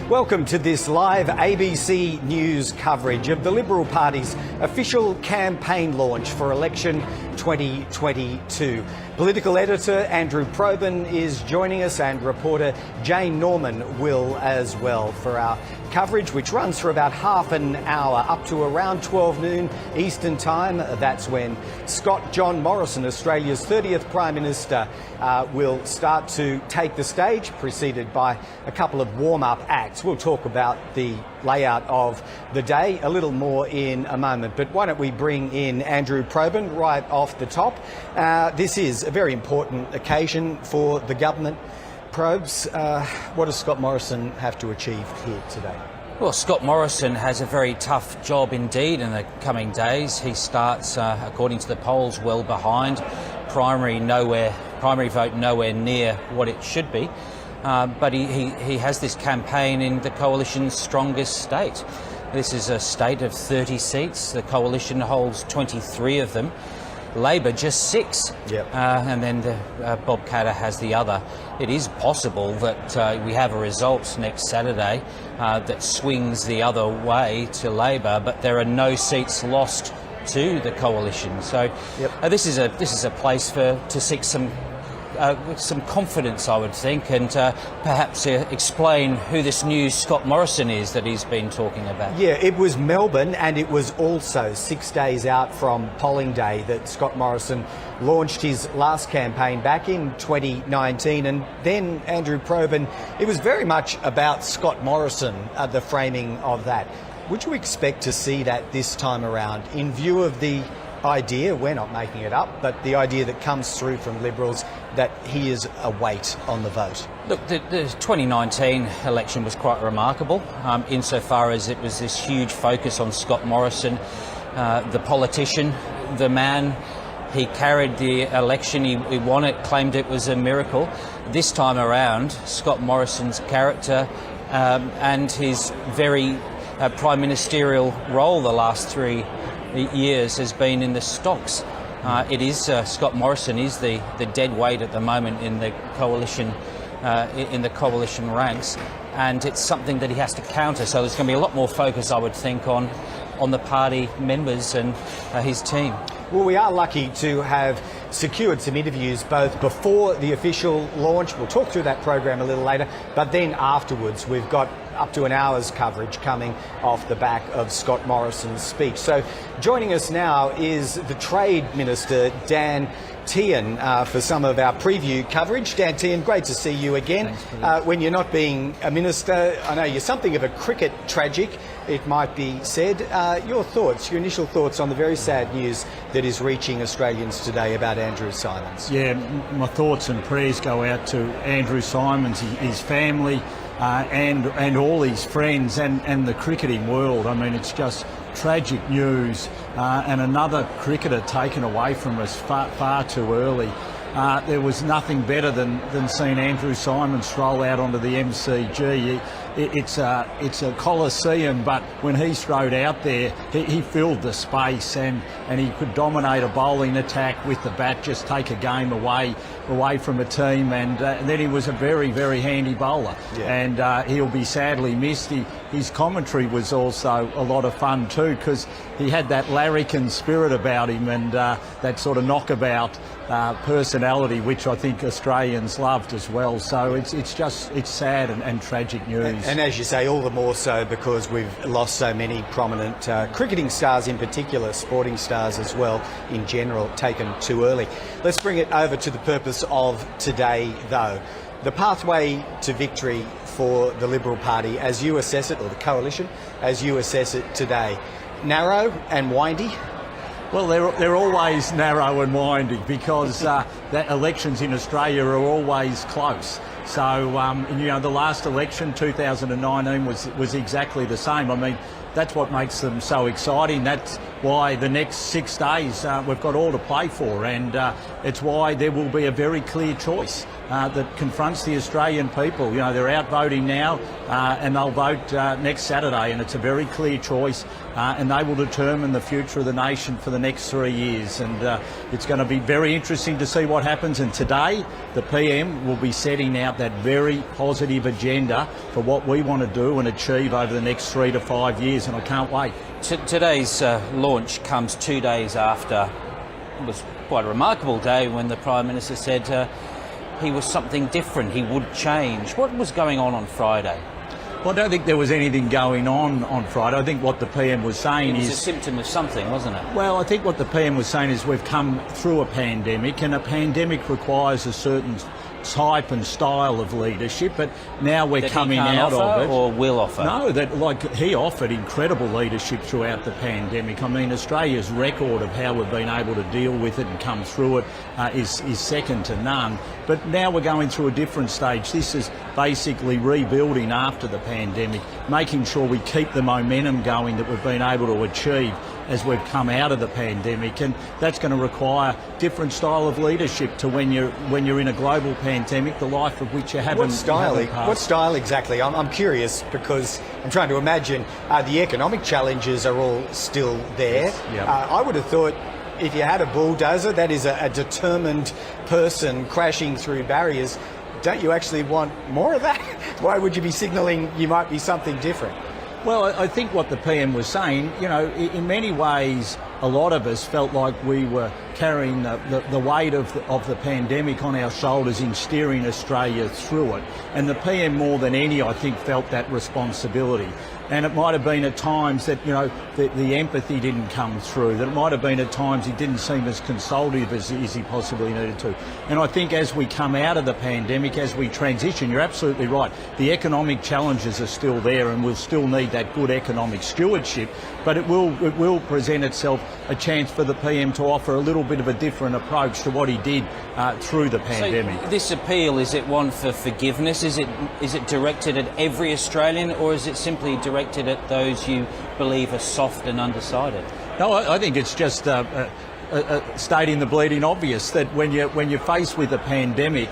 Welcome to this live ABC News coverage of the Liberal Party's official campaign launch for election 2022. Political editor Andrew Probyn is joining us, and reporter Jane Norman will as well, for our coverage, which runs for about half an hour up to around 12 noon Eastern Time. That's when Scott John Morrison, Australia's 30th Prime Minister, will start to take the stage, preceded by a couple of warm-up acts. We'll talk about the layout of the day a little more in a moment, but why don't we bring in Andrew Probyn right off the top. This is a very important occasion for the government. Probes, what does Scott Morrison have to achieve here today? Well, Scott Morrison has a very tough job indeed in the coming days. He starts, according to the polls, well behind. Primary vote nowhere near what it should be. But he has this campaign in the coalition's strongest state. This is a state of 30 seats. The coalition holds 23 of them. Labor just 6, and then Bob Katter has the other. It is possible that we have a result next Saturday that swings the other way to Labor, but there are no seats lost to the coalition. So this is a place to seek some confidence, I would think, and perhaps explain who this new Scott Morrison is that he's been talking about. Yeah, it was Melbourne, and it was also 6 days out from polling day that Scott Morrison launched his last campaign back in 2019. And then, Andrew Probyn, it was very much about Scott Morrison, the framing of that. Would you expect to see that this time around, in view of the idea, we're not making it up, but the idea that comes through from Liberals that he is a weight on the vote? Look, the 2019 election was quite remarkable insofar as it was this huge focus on Scott Morrison, the politician, the man. He carried the election, he won it, claimed it was a miracle. This time around, Scott Morrison's character and his very prime ministerial role the last 3 years has been in the stocks. It is Scott Morrison is the dead weight at the moment in the coalition ranks, and it's something that he has to counter. So there's going to be a lot more focus, I would think, on the party members and his team. Well, we are lucky to have secured some interviews both before the official launch. We'll talk through that program a little later, but then afterwards we've got up to an hour's coverage coming off the back of Scott Morrison's speech. So joining us now is the Trade Minister, Dan Tehan, for some of our preview coverage. Dan Tehan, great to see you again. When you're not being a minister, I know you're something of a cricket tragic, it might be said. Your initial thoughts on the very sad news that is reaching Australians today about Andrew Symonds? Yeah, my thoughts and prayers go out to Andrew Symonds, his family, and all his friends and the cricketing world. I mean, it's just tragic news, and another cricketer taken away from us far too early. There was nothing better than seeing Andrew Symonds stroll out onto the MCG. It's a coliseum, but when he strode out there, he filled the space and he could dominate a bowling attack with the bat, just take a game away from a team, and then he was a very, very handy bowler. And he'll be sadly missed. His commentary was also a lot of fun too, because he had that larrikin spirit about him and that sort of knockabout personality, which I think Australians loved as well. So it's sad and tragic news. And as you say, all the more so because we've lost so many prominent cricketing stars in particular, sporting stars as well in general, taken too early. Let's bring it over to the purpose of today, though. The pathway to victory for the Liberal Party, as you assess it, or the coalition, as you assess it today, narrow and windy? Well, they're always narrow and windy because the elections in Australia are always close. So, the last election, 2019, was exactly the same. I mean, that's what makes them so exciting. That's why the next 6 days we've got all to play for, and it's why there will be a very clear choice that confronts the Australian people. They're out voting now, and they'll vote next Saturday, and it's a very clear choice, and they will determine the future of the nation for the next 3 years. And it's going to be very interesting to see what happens. And today, the PM will be setting out out that very positive agenda for what we want to do and achieve over the next 3 to 5 years, and I can't wait. Today's launch comes 2 days after, it was quite a remarkable day when the Prime Minister said he was something different, he would change. What was going on Friday? Well, I don't think there was anything going on Friday. I think what the PM was saying is... It was a symptom of something, wasn't it? Well, I think what the PM was saying is we've come through a pandemic, and a pandemic requires a certain type and style of leadership, but now we're that coming out of it. Or will offer? No, that like he offered incredible leadership throughout the pandemic. I mean, Australia's record of how we've been able to deal with it and come through it is second to none. But now we're going through a different stage. This is basically rebuilding after the pandemic, making sure we keep the momentum going that we've been able to achieve as we've come out of the pandemic, and that's going to require different style of leadership to when you're in a global pandemic, the life of which you haven't. What style exactly? I'm curious because I'm trying to imagine the economic challenges are all still there. Yes, yep. I would have thought if you had a bulldozer, that is a determined person crashing through barriers. Don't you actually want more of that? Why would you be signalling you might be something different? Well, I think what the PM was saying, you know, in many ways, a lot of us felt like we were carrying the weight of the pandemic on our shoulders in steering Australia through it. And the PM, more than any, I think, felt that responsibility. And it might have been at times that, you know, the empathy didn't come through, that it might have been at times he didn't seem as consultative as he possibly needed to. And I think as we come out of the pandemic, as we transition, you're absolutely right, the economic challenges are still there, and we'll still need that good economic stewardship, but it will present itself a chance for the PM to offer a little bit of a different approach to what he did through the pandemic. So this appeal, is it one for forgiveness? Is it directed at every Australian, or is it simply directed at those you believe are soft and undecided? No, I think it's just stating the bleeding obvious that when you're faced with a pandemic,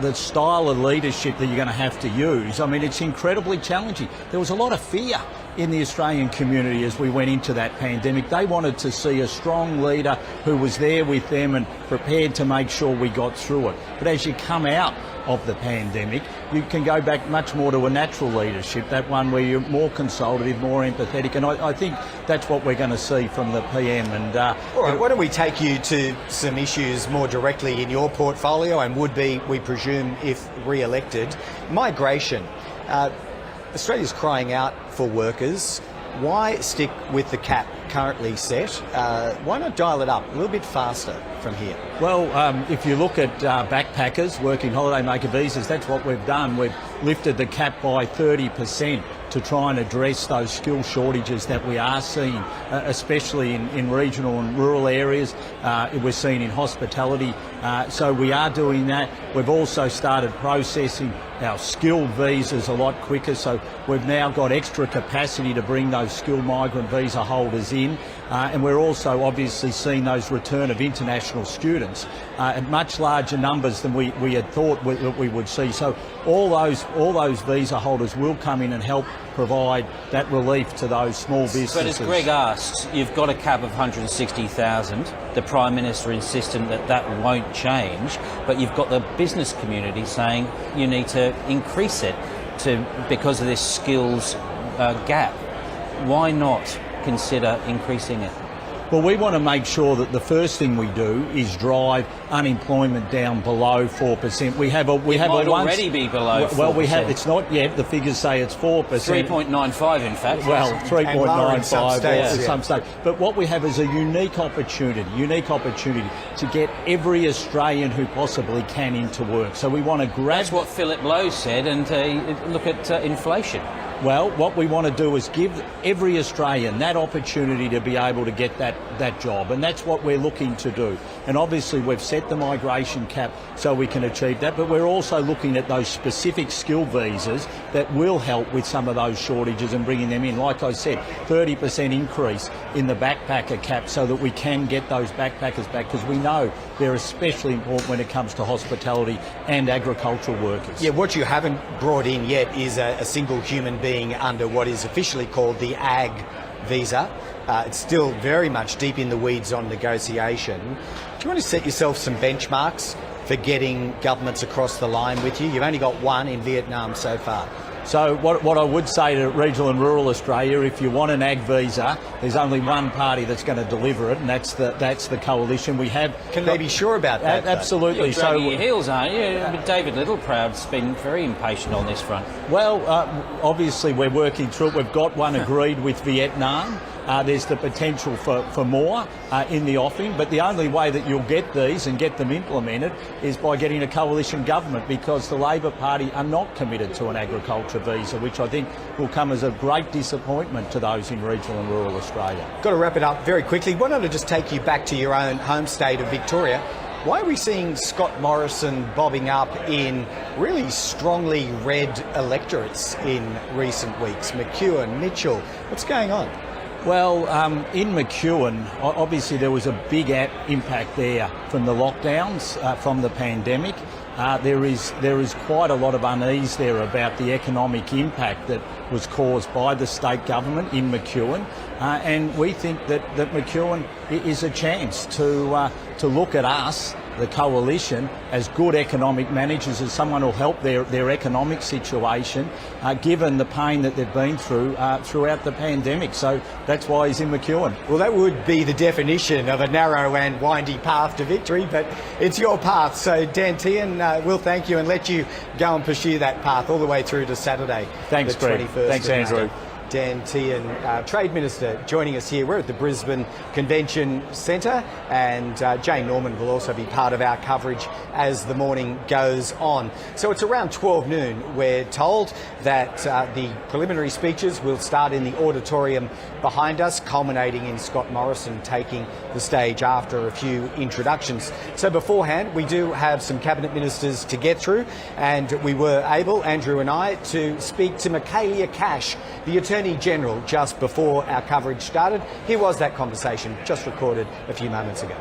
the style of leadership that you're going to have to use, I mean, it's incredibly challenging. There was a lot of fear in the Australian community as we went into that pandemic. They wanted to see a strong leader who was there with them and prepared to make sure we got through it. But as you come out of the pandemic, you can go back much more to a natural leadership, that one where you're more consultative, more empathetic, and I think that's what we're going to see from the PM. And all right, why don't we take you to some issues more directly in your portfolio and would be, we presume, if re-elected. Migration. Australia's crying out for workers. Why stick with the cap currently set? Why not dial it up a little bit faster from here? Well, if you look at backpackers, working holidaymaker visas, that's what we've done. We've lifted the cap by 30% to try and address those skill shortages that we are seeing, especially in regional and rural areas. We're seeing in hospitality. So we are doing that. We've also started processing our skilled visas a lot quicker, so we've now got extra capacity to bring those skilled migrant visa holders in, and we're also obviously seeing those return of international students at much larger numbers than we had thought we would see. So all those visa holders will come in and help provide that relief to those small businesses. But as Greg asked, you've got a cap of 160,000. The Prime Minister insistent that won't change, but you've got the business community saying you need to increase it because of this skills gap. Why not consider increasing it? Well, we want to make sure that the first thing we do is drive unemployment down below 4%. We have already be below 4%. Well, it's not yet. The figures say it's 4%. 3.95, in fact. Well, 3.95 at some stage. But what we have is a unique opportunity to get every Australian who possibly can into work. So we want to grab. That's what Philip Lowe said, and look at inflation. Well, what we want to do is give every Australian that opportunity to be able to get that job, and that's what we're looking to do. And obviously we've set the migration cap so we can achieve that, but we're also looking at those specific skill visas that will help with some of those shortages and bringing them in. Like I said, 30% increase in the backpacker cap so that we can get those backpackers back, because we know they're especially important when it comes to hospitality and agricultural workers. Yeah, what you haven't brought in yet is a single human being under what is officially called the ag visa. It's still very much deep in the weeds on negotiation. Do you want to set yourself some benchmarks for getting governments across the line with you? You've only got one in Vietnam so far. So what I would say to regional and rural Australia, if you want an ag visa, there's only one party that's going to deliver it, and that's the coalition. We have. Can they be sure about that? Absolutely. You're dragging your heels, aren't you? David Littleproud's been very impatient on this front. Well, obviously we're working through it. We've got one agreed with Vietnam. There's the potential for more in the offing, but the only way that you'll get these and get them implemented is by getting a coalition government, because the Labor Party are not committed to an agriculture visa, which I think will come as a great disappointment to those in regional and rural Australia. Got to wrap it up very quickly. Why don't I just take you back to your own home state of Victoria? Why are we seeing Scott Morrison bobbing up in really strongly red electorates in recent weeks? McEwen, Mitchell, what's going on? Well, in McEwen, obviously there was a big impact there from the lockdowns, from the pandemic. There is quite a lot of unease there about the economic impact that was caused by the state government in McEwen, and we think that McEwen is a chance to look at us, the coalition, as good economic managers, as someone who'll help their economic situation, given the pain that they've been through throughout the pandemic. So that's why he's in McEwen. Well, that would be the definition of a narrow and windy path to victory, but it's your path. So Dan Tehan, we'll thank you and let you go and pursue that path all the way through to Saturday. Thanks, Greg. Thanks, Andrew. Dan Tehan, Trade Minister, joining us here. We're at the Brisbane Convention Centre, and Jane Norman will also be part of our coverage as the morning goes on. So it's around 12 noon. We're told that the preliminary speeches will start in the auditorium behind us, culminating in Scott Morrison taking the stage after a few introductions. So beforehand, we do have some Cabinet Ministers to get through, and we were able, Andrew and I, to speak to Michaelia Cash, the Attorney-General, just before our coverage started. Here was that conversation, just recorded a few moments ago.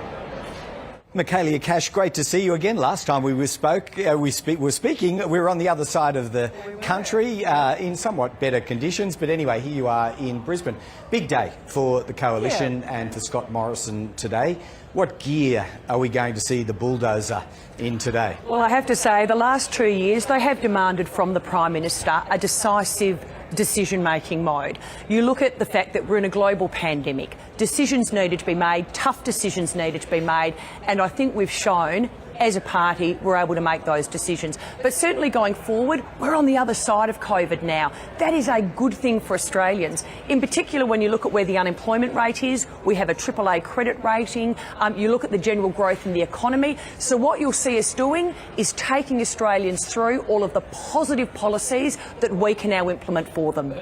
Michaelia Cash, great to see you again. Last time we were speaking, we were on the other side of the country in somewhat better conditions. But anyway, here you are in Brisbane. Big day for the Coalition and for Scott Morrison today. What gear are we going to see the bulldozer in today? Well, I have to say, the last 2 years, they have demanded from the Prime Minister a decisive decision-making mode. You look at the fact that we're in a global pandemic. Decisions needed to be made, tough decisions needed to be made, and I think we've shown as a party we're able to make those decisions. But certainly going forward, we're on the other side of COVID now. That is a good thing for Australians. In particular, when you look at where the unemployment rate is, we have a AAA credit rating. You look at the general growth in the economy. So what you'll see us doing is taking Australians through all of the positive policies that we can now implement for them.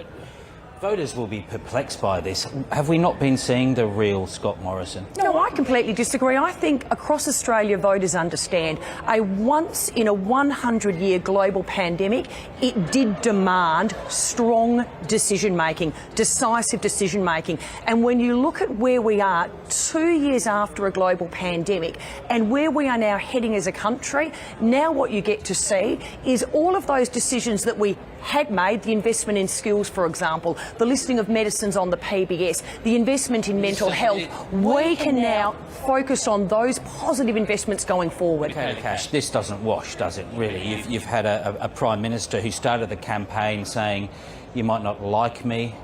Voters will be perplexed by this. Have we not been seeing the real Scott Morrison? No, I completely disagree. I think across Australia voters understand a once in a 100-year global pandemic, it did demand strong decision making, decisive decision making. And when you look at where we are 2 years after a global pandemic and where we are now heading as a country, now what you get to see is all of those decisions that we had made, the investment in skills, for example, the listing of medicines on the PBS, the investment in mental health. We can now focus on those positive investments going forward. Okay, Cash, this doesn't wash, does it, really? You've had a Prime Minister who started the campaign saying, you might not like me,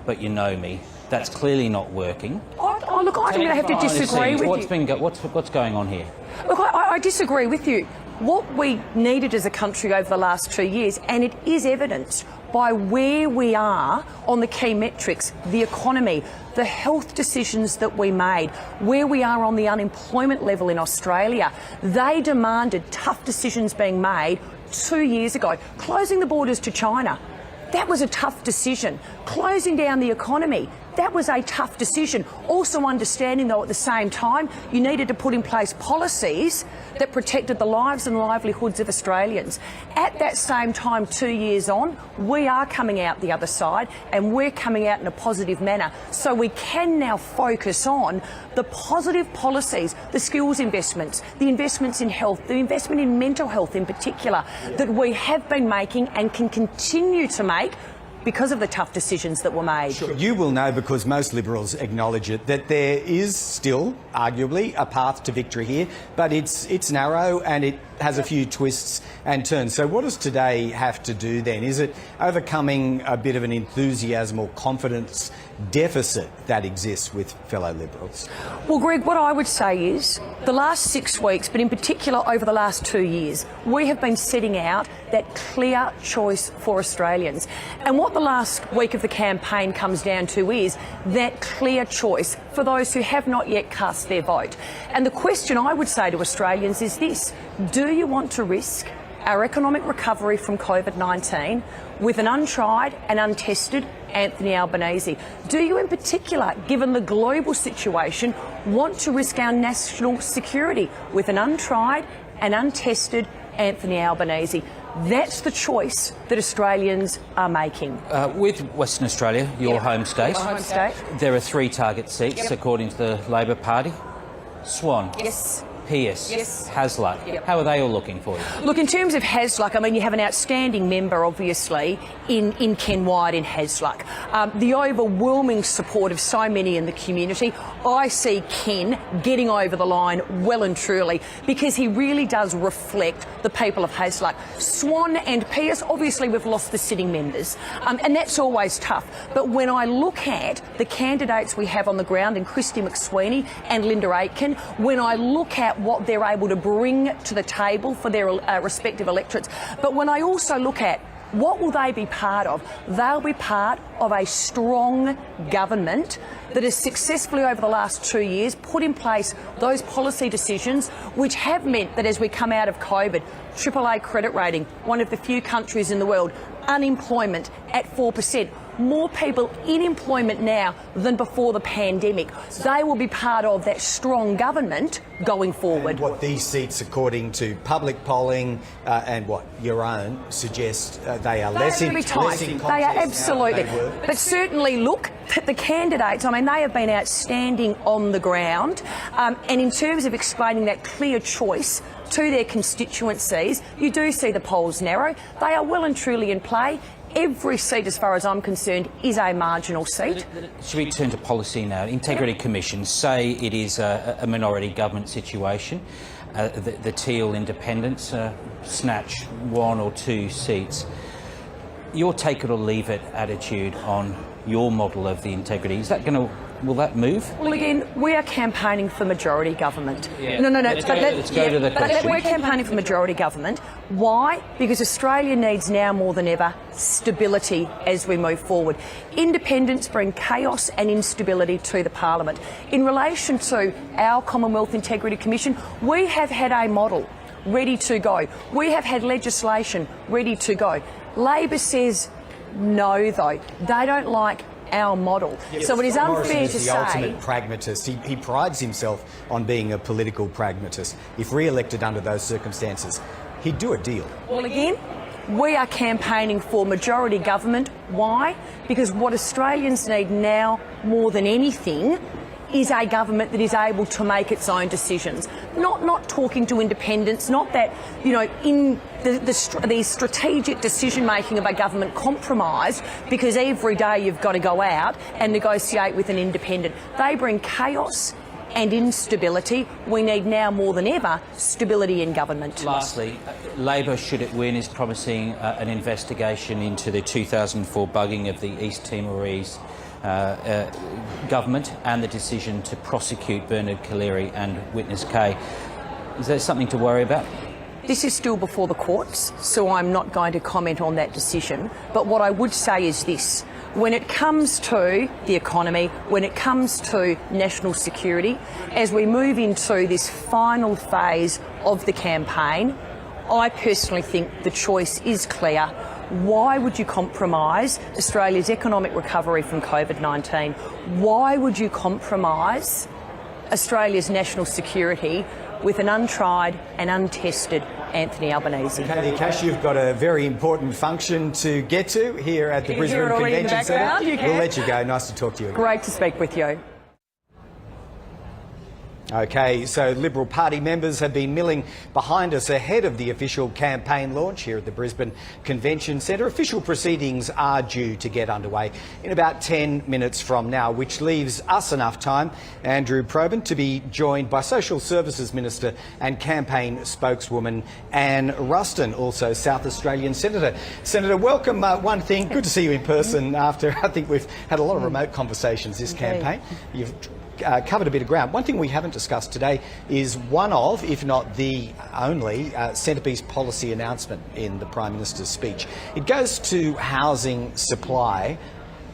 but you know me. That's clearly not working. Oh, look, I think I have to disagree with you. What's going on here? Look, I disagree with you. What we needed as a country over the last 2 years, and it is evidenced by where we are on the key metrics, the economy, the health decisions that we made, where we are on the unemployment level in Australia. They demanded tough decisions being made 2 years ago. Closing the borders to China, that was a tough decision. Closing down the economy, that was a tough decision. Also understanding, though, at the same time, you needed to put in place policies that protected the lives and livelihoods of Australians. At that same time, 2 years on, we are coming out the other side and we're coming out in a positive manner. So we can now focus on the positive policies, the skills investments, the investments in health, the investment in mental health in particular, that we have been making and can continue to make because of the tough decisions that were made. Sure. You will know, because most Liberals acknowledge it, that there is still, arguably, a path to victory here, but it's narrow and it has a few twists and turns. So what does today have to do then? Is it overcoming a bit of an enthusiasm or confidence deficit that exists with fellow Liberals? Well, Greg, what I would say is the last 6 weeks, but in particular over the last 2 years, we have been setting out that clear choice for Australians. And what the last week of the campaign comes down to is that clear choice for those who have not yet cast their vote. And the question I would say to Australians is this: do you want to risk our economic recovery from COVID-19 with an untried and untested Anthony Albanese? Do you in particular, given the global situation, want to risk our national security with an untried and untested Anthony Albanese? That's the choice that Australians are making. With Western Australia, your home state, there are 3 target seats according to the Labor Party. Swan. Yes. Pearce. Yes. Hasluck. Yep. How are they all looking for you? Look, in terms of Hasluck, I mean, you have an outstanding member, obviously, in Ken Wyatt in Hasluck. The overwhelming support of so many in the community. I see Ken getting over the line well and truly because he really does reflect the people of Hasluck. Swan and Pearce, obviously we've lost the sitting members, and that's always tough. But when I look at the candidates we have on the ground in Christy McSweeney and Linda Aitken, when I look at what they're able to bring to the table for their respective electorates, but when I also look at what will they be part of? They'll be part of a strong government that has successfully over the last 2 years put in place those policy decisions which have meant that as we come out of COVID, AAA credit rating, one of the few countries in the world, unemployment at 4%, more people in employment now than before the pandemic. They will be part of that strong government going forward. And what these seats, according to public polling and what your own, suggest they are less in contest. They are absolutely. But certainly, look, the candidates, I mean, they have been outstanding on the ground. And in terms of explaining that clear choice to their constituencies, you do see the polls narrow. They are well and truly in play. Every seat, as far as I'm concerned, is a marginal seat. Should we turn to policy now? Integrity Commission say it is a minority government situation. The Teal independents snatch 1 or 2 seats. Your take it or leave it attitude on your model of the integrity, is that going to, will that move? Well, again, we are campaigning for majority government. Yeah. No. Let's go to the question. We're campaigning for majority government. Why? Because Australia needs now more than ever stability as we move forward. Independents bring chaos and instability to the parliament. In relation to our Commonwealth Integrity Commission, we have had a model ready to go. We have had legislation ready to go. Labor says no, though. They don't like our model. Yeah, so it is Scott unfair Morrison is to the say... ultimate pragmatist. He prides himself on being a political pragmatist. If re-elected under those circumstances, he'd do a deal. Well, again, we are campaigning for majority government. Why? Because what Australians need now more than anything is a government that is able to make its own decisions. Not talking to independents, not that, you know, in the strategic decision-making of a government compromised because every day you've got to go out and negotiate with an independent. They bring chaos and instability. We need now more than ever stability in government. Lastly, Labor, should it win, is promising an investigation into the 2004 bugging of the East Timorese government and the decision to prosecute Bernard Collaery and Witness K. Is there something to worry about? This is still before the courts, so I'm not going to comment on that decision. But what I would say is this. When it comes to the economy, when it comes to national security, as we move into this final phase of the campaign, I personally think the choice is clear. Why would you compromise Australia's economic recovery from COVID-19? Why would you compromise Australia's national security with an untried and untested Anthony Albanese? Michaelia Cash, you've got a very important function to get to here at the Brisbane Convention Centre. We'll let you go. Nice to talk to you again. Great to speak with you. OK, so Liberal Party members have been milling behind us ahead of the official campaign launch here at the Brisbane Convention Centre. Official proceedings are due to get underway in about 10 minutes from now, which leaves us enough time, Andrew Probyn, to be joined by Social Services Minister and campaign spokeswoman Anne Ruston, also South Australian Senator. Senator, welcome. One thing, good to see you in person after I think we've had a lot of remote conversations this campaign. You've covered a bit of ground. One thing we haven't discussed today is one of, if not the only, centrepiece policy announcement in the Prime Minister's speech. It goes to housing supply.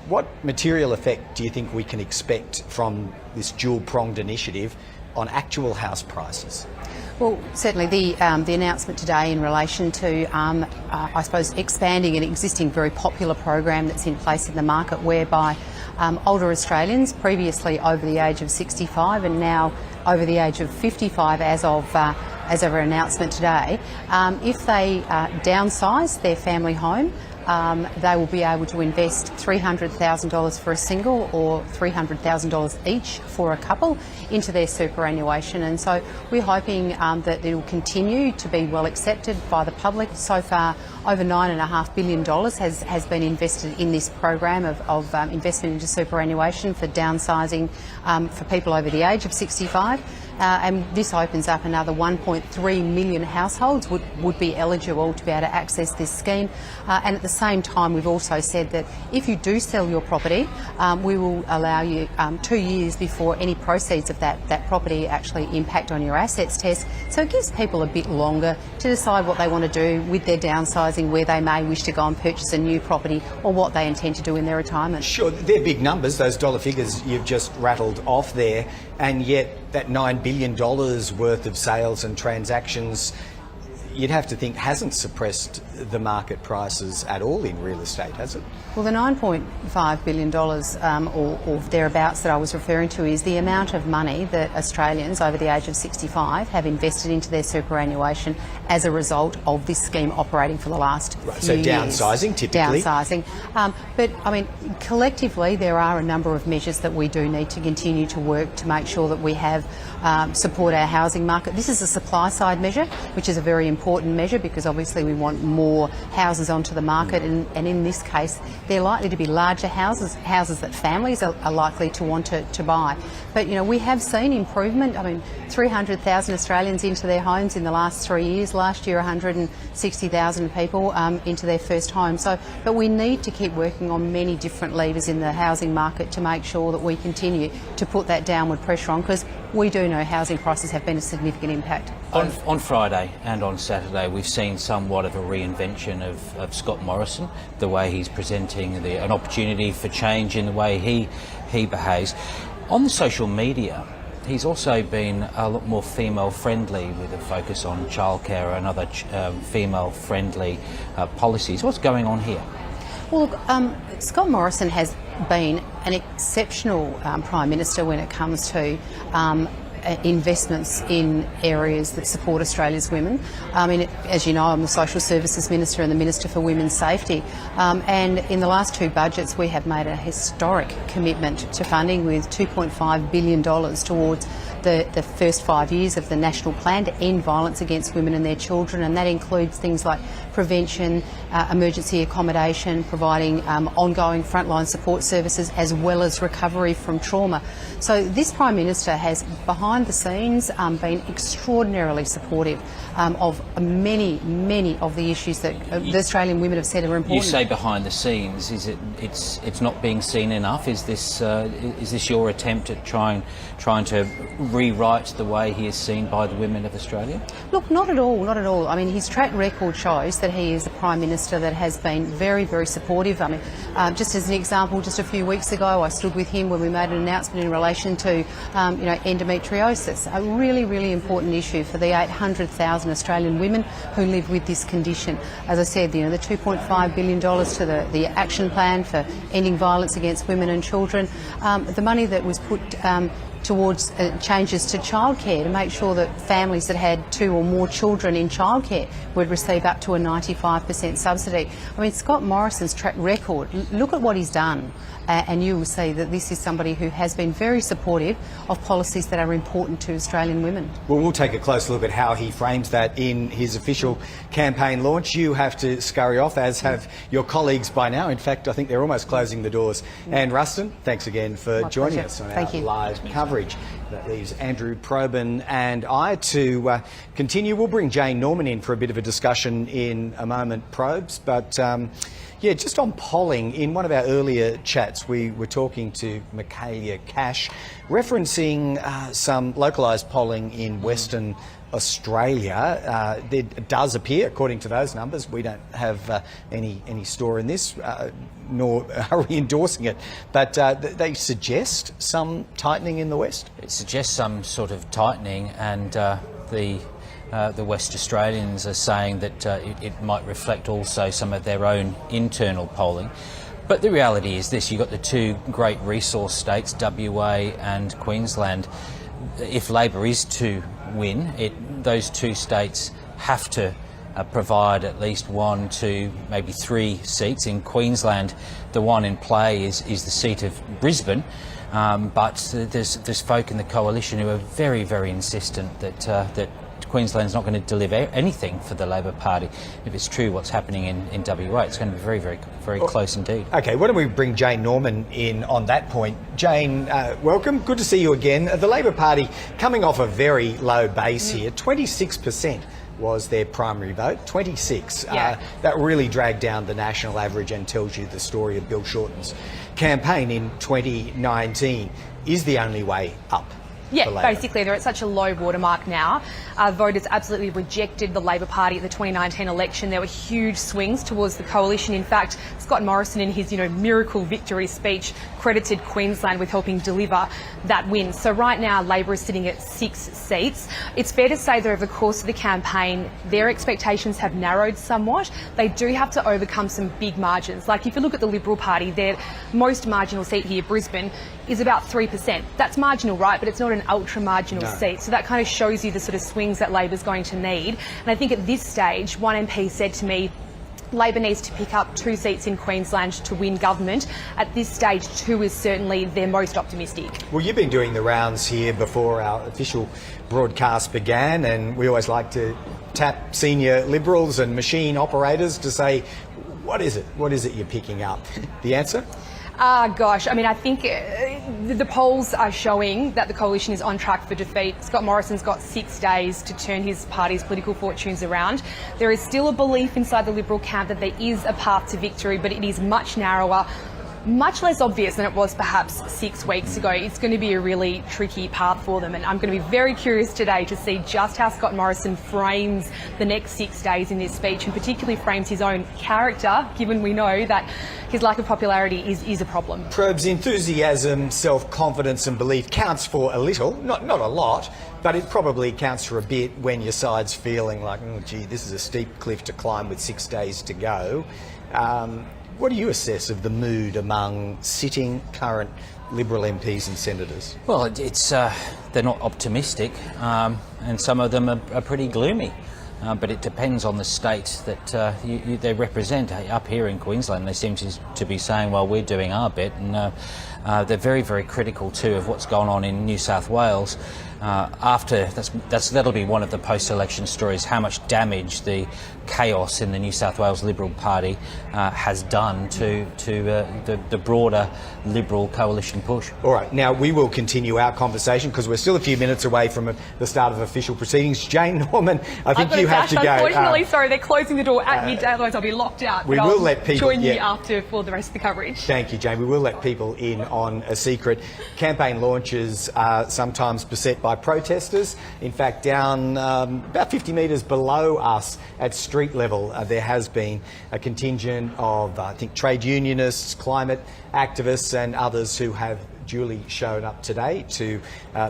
What material effect do you think we can expect from this dual-pronged initiative on actual house prices? Well, certainly the announcement today in relation to, I suppose, expanding an existing very popular program that's in place in the market whereby older Australians, previously over the age of 65 and now over the age of 55 as of our announcement today, if they downsize their family home, they will be able to invest $300,000 for a single or $300,000 each for a couple into their superannuation. And so we're hoping that it will continue to be well accepted by the public. So far, over $9.5 billion has been invested in this program of investment into superannuation for downsizing for people over the age of 65. And this opens up another 1.3 million households would be eligible to be able to access this scheme. And at the same time, we've also said that if you do sell your property, we will allow you 2 years before any proceeds of that property actually impact on your assets test. So it gives people a bit longer to decide what they want to do with their downsizing, where they may wish to go and purchase a new property or what they intend to do in their retirement. Sure, they're big numbers, those dollar figures you've just rattled off there, and yet that $9 billion worth of sales and transactions, you'd have to think hasn't suppressed the market prices at all in real estate, has it? Well, the $9.5 billion or thereabouts that I was referring to is the amount of money that Australians over the age of 65 have invested into their superannuation as a result of this scheme operating for the last few years. So downsizing, typically. Downsizing. But, I mean, collectively there are a number of measures that we do need to continue to work to make sure that we have support our housing market. This is a supply side measure, which is a very important measure because obviously we want more houses onto the market, and in this case they're likely to be larger houses that families are likely to want to buy. But, you know, we have seen improvement. I mean, 300,000 Australians into their homes in the last 3 years. Last year, 160,000 people into their first home. But we need to keep working on many different levers in the housing market to make sure that we continue to put that downward pressure on, because we do know housing prices have been a significant impact. On Friday and on Saturday, we've seen somewhat of a reinvention of Scott Morrison, the way he's presenting an opportunity for change in the way he behaves. On the social media, he's also been a lot more female-friendly with a focus on childcare and other female-friendly policies. What's going on here? Well, Scott Morrison has been an exceptional Prime Minister when it comes to investments in areas that support Australia's women. I mean, as you know, I'm the Social Services Minister and the Minister for Women's Safety, and in the last two budgets we have made a historic commitment to funding with $2.5 billion towards the first 5 years of the National Plan to end violence against women and their children, and that includes things like prevention, emergency accommodation, providing ongoing frontline support services, as well as recovery from trauma. So this Prime Minister has, behind the scenes, been extraordinarily supportive of many of the issues that the Australian women have said are important. You say behind the scenes. Is it's not being seen enough? Is this your attempt at trying to rewrite the way he is seen by the women of Australia? Look, not at all, not at all. I mean, his track record shows that he is a Prime Minister that has been very, very supportive. I mean, just as an example, just a few weeks ago I stood with him when we made an announcement in relation to endometriosis, a really, really important issue for the 800,000 Australian women who live with this condition. As I said, the $2.5 billion to the action plan for ending violence against women and children, the money that was put towards changes to childcare to make sure that families that had 2 or more children in childcare would receive up to a 95% subsidy. I mean, Scott Morrison's track record, look at what he's done, and you will see that this is somebody who has been very supportive of policies that are important to Australian women. Well, we'll take a close look at how he frames that in his official campaign launch. You have to scurry off, as have your colleagues by now. In fact, I think they're almost closing the doors. Anne Ruston, thanks again for joining us on our live coverage. That leaves Andrew, Probyn and I to continue. We'll bring Jane Norman in for a bit of a discussion in a moment, Probes, but yeah, just on polling, in one of our earlier chats we were talking to Michaelia Cash, referencing some localised polling in Western Australia. There does appear, according to those numbers, we don't have any store in this, nor are we endorsing it, but they suggest some tightening in the West? It suggests some sort of tightening, and the West Australians are saying that it might reflect also some of their own internal polling. But the reality is this: you've got the 2 great resource states, WA and Queensland. If Labor is to win, those 2 states have to provide at least 1, 2, maybe 3 seats. In Queensland, the one in play is the seat of Brisbane, but there's folk in the coalition who are very, very insistent that Queensland's not going to deliver anything for the Labor Party. If it's true what's happening in WA, it's going to be very, very, very close indeed. OK, why don't we bring Jane Norman in on that point. Jane, welcome. Good to see you again. The Labor Party coming off a very low base here, 26%. Was their primary vote, 26. Yeah. That really dragged down the national average and tells you the story of Bill Shorten's campaign in 2019 is the only way up. Yeah, basically they're at such a low watermark now. Voters absolutely rejected the Labor Party at the 2019 election. There were huge swings towards the coalition. In fact, Scott Morrison, in his miracle victory speech, credited Queensland with helping deliver that win. So right now Labor is sitting at 6 seats. It's fair to say that over the course of the campaign their expectations have narrowed somewhat. They do have to overcome some big margins. Like if you look at the Liberal Party, their most marginal seat here, Brisbane, is about 3%. That's marginal, right? But it's not an ultra marginal seat. So that kind of shows you the sort of swings that Labor's going to need. And I think at this stage, one MP said to me, Labor needs to pick up 2 seats in Queensland to win government. At this stage, 2 is certainly their most optimistic. Well, you've been doing the rounds here before our official broadcast began, and we always like to tap senior Liberals and machine operators to say, what is it? What is it you're picking up? The answer? Gosh, I mean, I think the polls are showing that the coalition is on track for defeat. Scott Morrison's got 6 days to turn his party's political fortunes around. There is still a belief inside the Liberal camp that there is a path to victory, but it is much narrower, much less obvious than it was perhaps 6 weeks ago. It's going to be a really tricky path for them, and I'm going to be very curious today to see just how Scott Morrison frames the next 6 days in this speech, and particularly frames his own character, given we know that his lack of popularity is a problem. Probes, enthusiasm, self-confidence and belief counts for a little, not a lot, but it probably counts for a bit when your side's feeling like, oh gee, this is a steep cliff to climb with 6 days to go. What do you assess of the mood among sitting current Liberal MPs and senators? Well, they're not optimistic, and some of them are pretty gloomy. But it depends on the state that they represent. Up here in Queensland, they seem to be saying, well, we're doing our bit, and they're very, very critical too of what's gone on in New South Wales. That'll be one of the post-election stories, how much damage the chaos in the New South Wales Liberal Party has done to the broader Liberal coalition push. All right, now we will continue our conversation because we're still a few minutes away from the start of official proceedings. Jane Norman, I think you have to go. Unfortunately, sorry, they're closing the door at midday, otherwise I'll be locked out. We will let people join you after for the rest of the coverage. Thank you, Jane. We will let people in on a secret. Campaign launches are sometimes beset by protesters. In fact, down about 50 metres below us at street level, there has been a contingent of, I think, trade unionists, climate activists and others who have duly shown up today to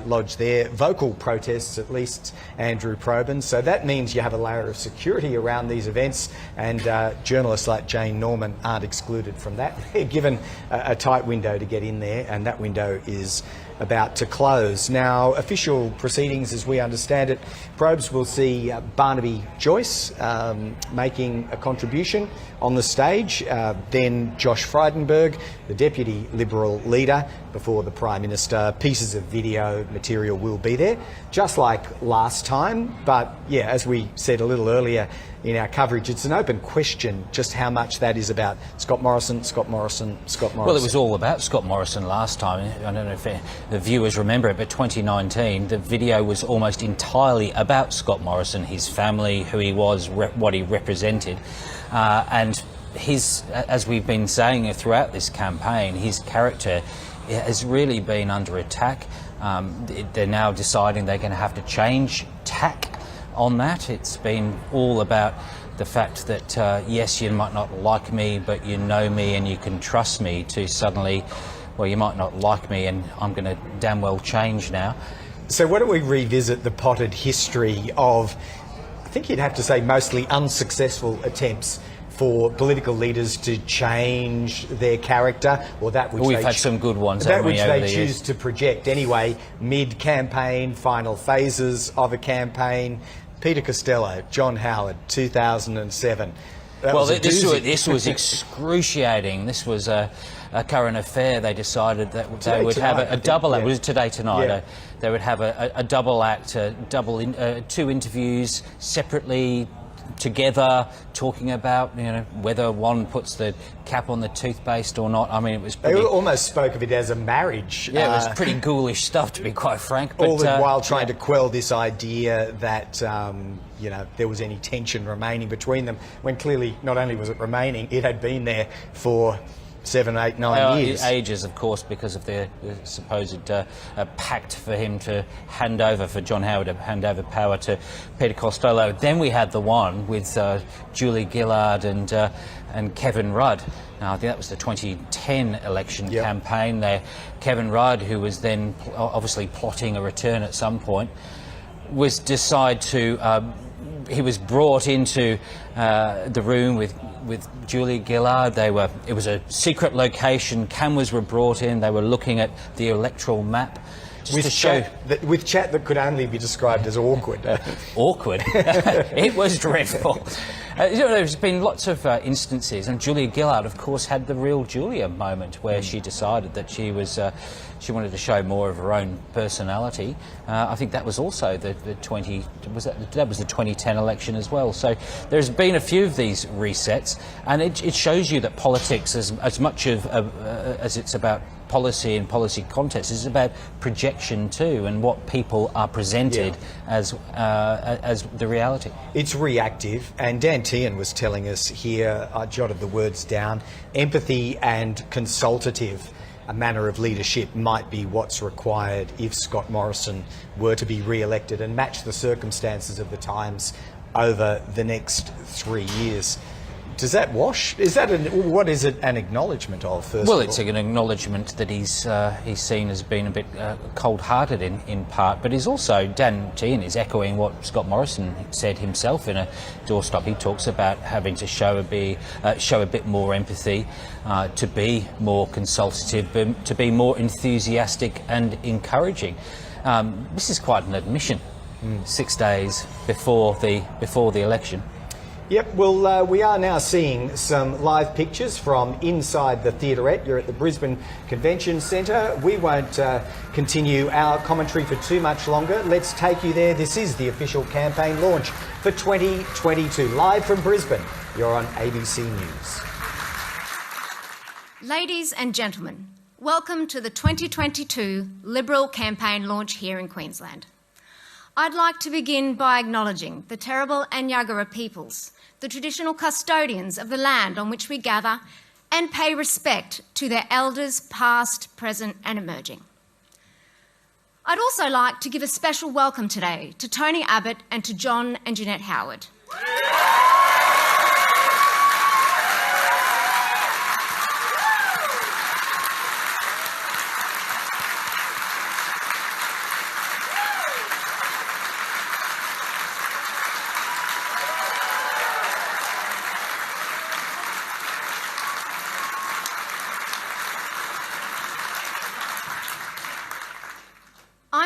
lodge their vocal protests, at least Andrew Probyn. So that means you have a layer of security around these events, and journalists like Jane Norman aren't excluded from that. They're given a tight window to get in there, and that window is about to close. Now, official proceedings, as we understand it, probes will see Barnaby Joyce making a contribution on the stage, then Josh Frydenberg, the Deputy Liberal leader, before the Prime Minister. Pieces of video material will be there, just like last time. But yeah, as we said a little earlier in our coverage, it's an open question just how much that is about Scott Morrison, Scott Morrison, Scott Morrison. Well, it was all about Scott Morrison last time. I don't know if the viewers remember it, but 2019, the video was almost entirely about Scott Morrison, his family, who he was, what he represented. And as we've been saying throughout this campaign, his character has really been under attack. They're now deciding they're going to have to change tack on that. It's been all about the fact that, yes, you might not like me, but you know me and you can trust me, to suddenly, well, you might not like me and I'm going to damn well change now. So why don't we revisit the potted history of, I think you'd have to say, mostly unsuccessful attempts for political leaders to change their character, or that which we've had some good ones, that which they choose years to project anyway, mid-campaign, final phases of a campaign. Peter Costello, John Howard, 2007. Well, this was excruciating. This was a current affair. They decided that they would have a double act. It was today, tonight. Yeah. They would have a double act, two interviews separately, together, talking about whether one puts the cap on the toothpaste or not. I mean, it was pretty... They almost spoke of it as a marriage. Yeah, it was pretty ghoulish stuff, to be quite frank. But, all the while trying to quell this idea that there was any tension remaining between them, when clearly not only was it remaining, it had been there for 7, 8, 9 years. Ages, of course, because of the supposed pact for him to hand over, for John Howard to hand over power to Peter Costello. Then we had the one with Julie Gillard and Kevin Rudd. Now, I think that was the 2010 election campaign there. Kevin Rudd, who was then obviously plotting a return at some point, was he was brought into the room with Julie Gillard. It was a secret location. Cameras were brought in. They were looking at the electoral map. With chat that could only be described as awkward. Awkward? It was dreadful. There's been lots of instances, and Julia Gillard, of course, had the real Julia moment where she decided that she wanted to show more of her own personality. I think that was also the 2010 election as well. So there's been a few of these resets, and it shows you that politics, as much as it's about policy and policy context, is about projection too, and what people are presented as the reality. It's reactive, and Dan Tehan was telling us here, I jotted the words down, empathy and consultative, a manner of leadership might be what's required if Scott Morrison were to be re-elected and match the circumstances of the times over the next 3 years. Does that wash? What is it an acknowledgement of, first Well, of all? it's an acknowledgement that he's seen as being a bit cold-hearted in part, but he's also, Dan Tehan is echoing what Scott Morrison said himself in a doorstop. He talks about having to show a bit more empathy, to be more consultative, to be more enthusiastic and encouraging. This is quite an admission, 6 days before the election. Yep, well, we are now seeing some live pictures from inside the theaterette. You're at the Brisbane Convention Centre. We won't continue our commentary for too much longer. Let's take you there. This is the official campaign launch for 2022. Live from Brisbane, you're on ABC News. Ladies and gentlemen, welcome to the 2022 Liberal campaign launch here in Queensland. I'd like to begin by acknowledging the Terrible and Yagara peoples, the traditional custodians of the land on which we gather, and pay respect to their elders past, present and emerging. I'd also like to give a special welcome today to Tony Abbott and to John and Jennett Howard.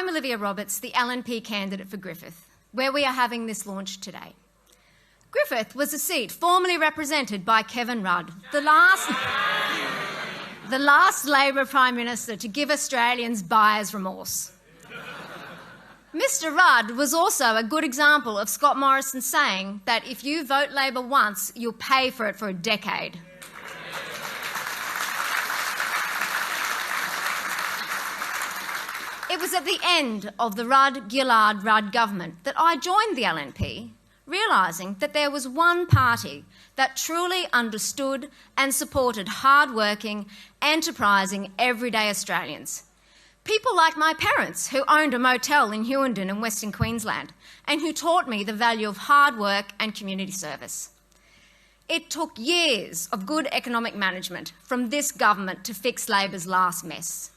I'm Olivia Roberts, the LNP candidate for Griffith, where we are having this launch today. Griffith was a seat formerly represented by Kevin Rudd, the last Labor Prime Minister to give Australians buyer's remorse. Mr Rudd was also a good example of Scott Morrison saying that if you vote Labor once, you'll pay for it for a decade. It was at the end of the Rudd-Gillard-Rudd government that I joined the LNP, realising that there was one party that truly understood and supported hard-working, enterprising, everyday Australians. People like my parents, who owned a motel in Hughenden in Western Queensland and who taught me the value of hard work and community service. It took years of good economic management from this government to fix Labor's last mess.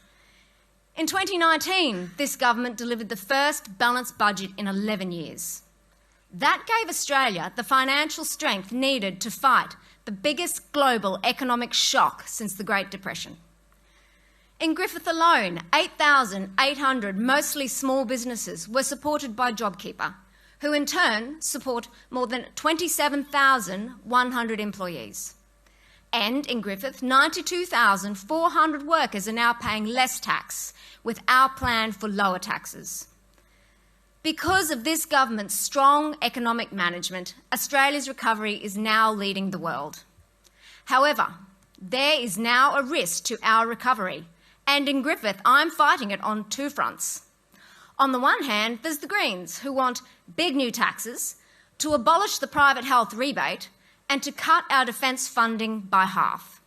In 2019, this government delivered the first balanced budget in 11 years. That gave Australia the financial strength needed to fight the biggest global economic shock since the Great Depression. In Griffith alone, 8,800 mostly small businesses were supported by JobKeeper, who in turn support more than 27,100 employees. And in Griffith, 92,400 workers are now paying less tax with our plan for lower taxes. Because of this government's strong economic management, Australia's recovery is now leading the world. However, there is now a risk to our recovery, and in Griffith, I'm fighting it on two fronts. On the one hand, there's the Greens, who want big new taxes, to abolish the private health rebate, and to cut our defence funding by half.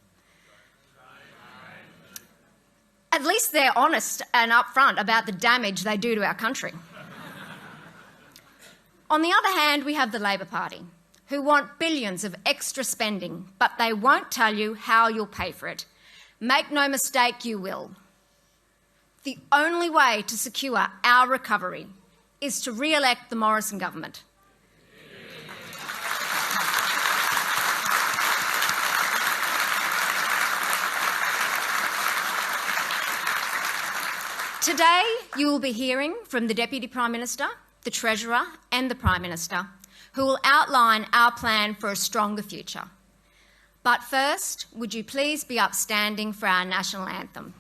At least they're honest and upfront about the damage they do to our country. On the other hand, we have the Labor Party, who want billions of extra spending, but they won't tell you how you'll pay for it. Make no mistake, you will. The only way to secure our recovery is to re-elect the Morrison government. Today, you will be hearing from the Deputy Prime Minister, the Treasurer and the Prime Minister, who will outline our plan for a stronger future. But first, would you please be upstanding for our national anthem?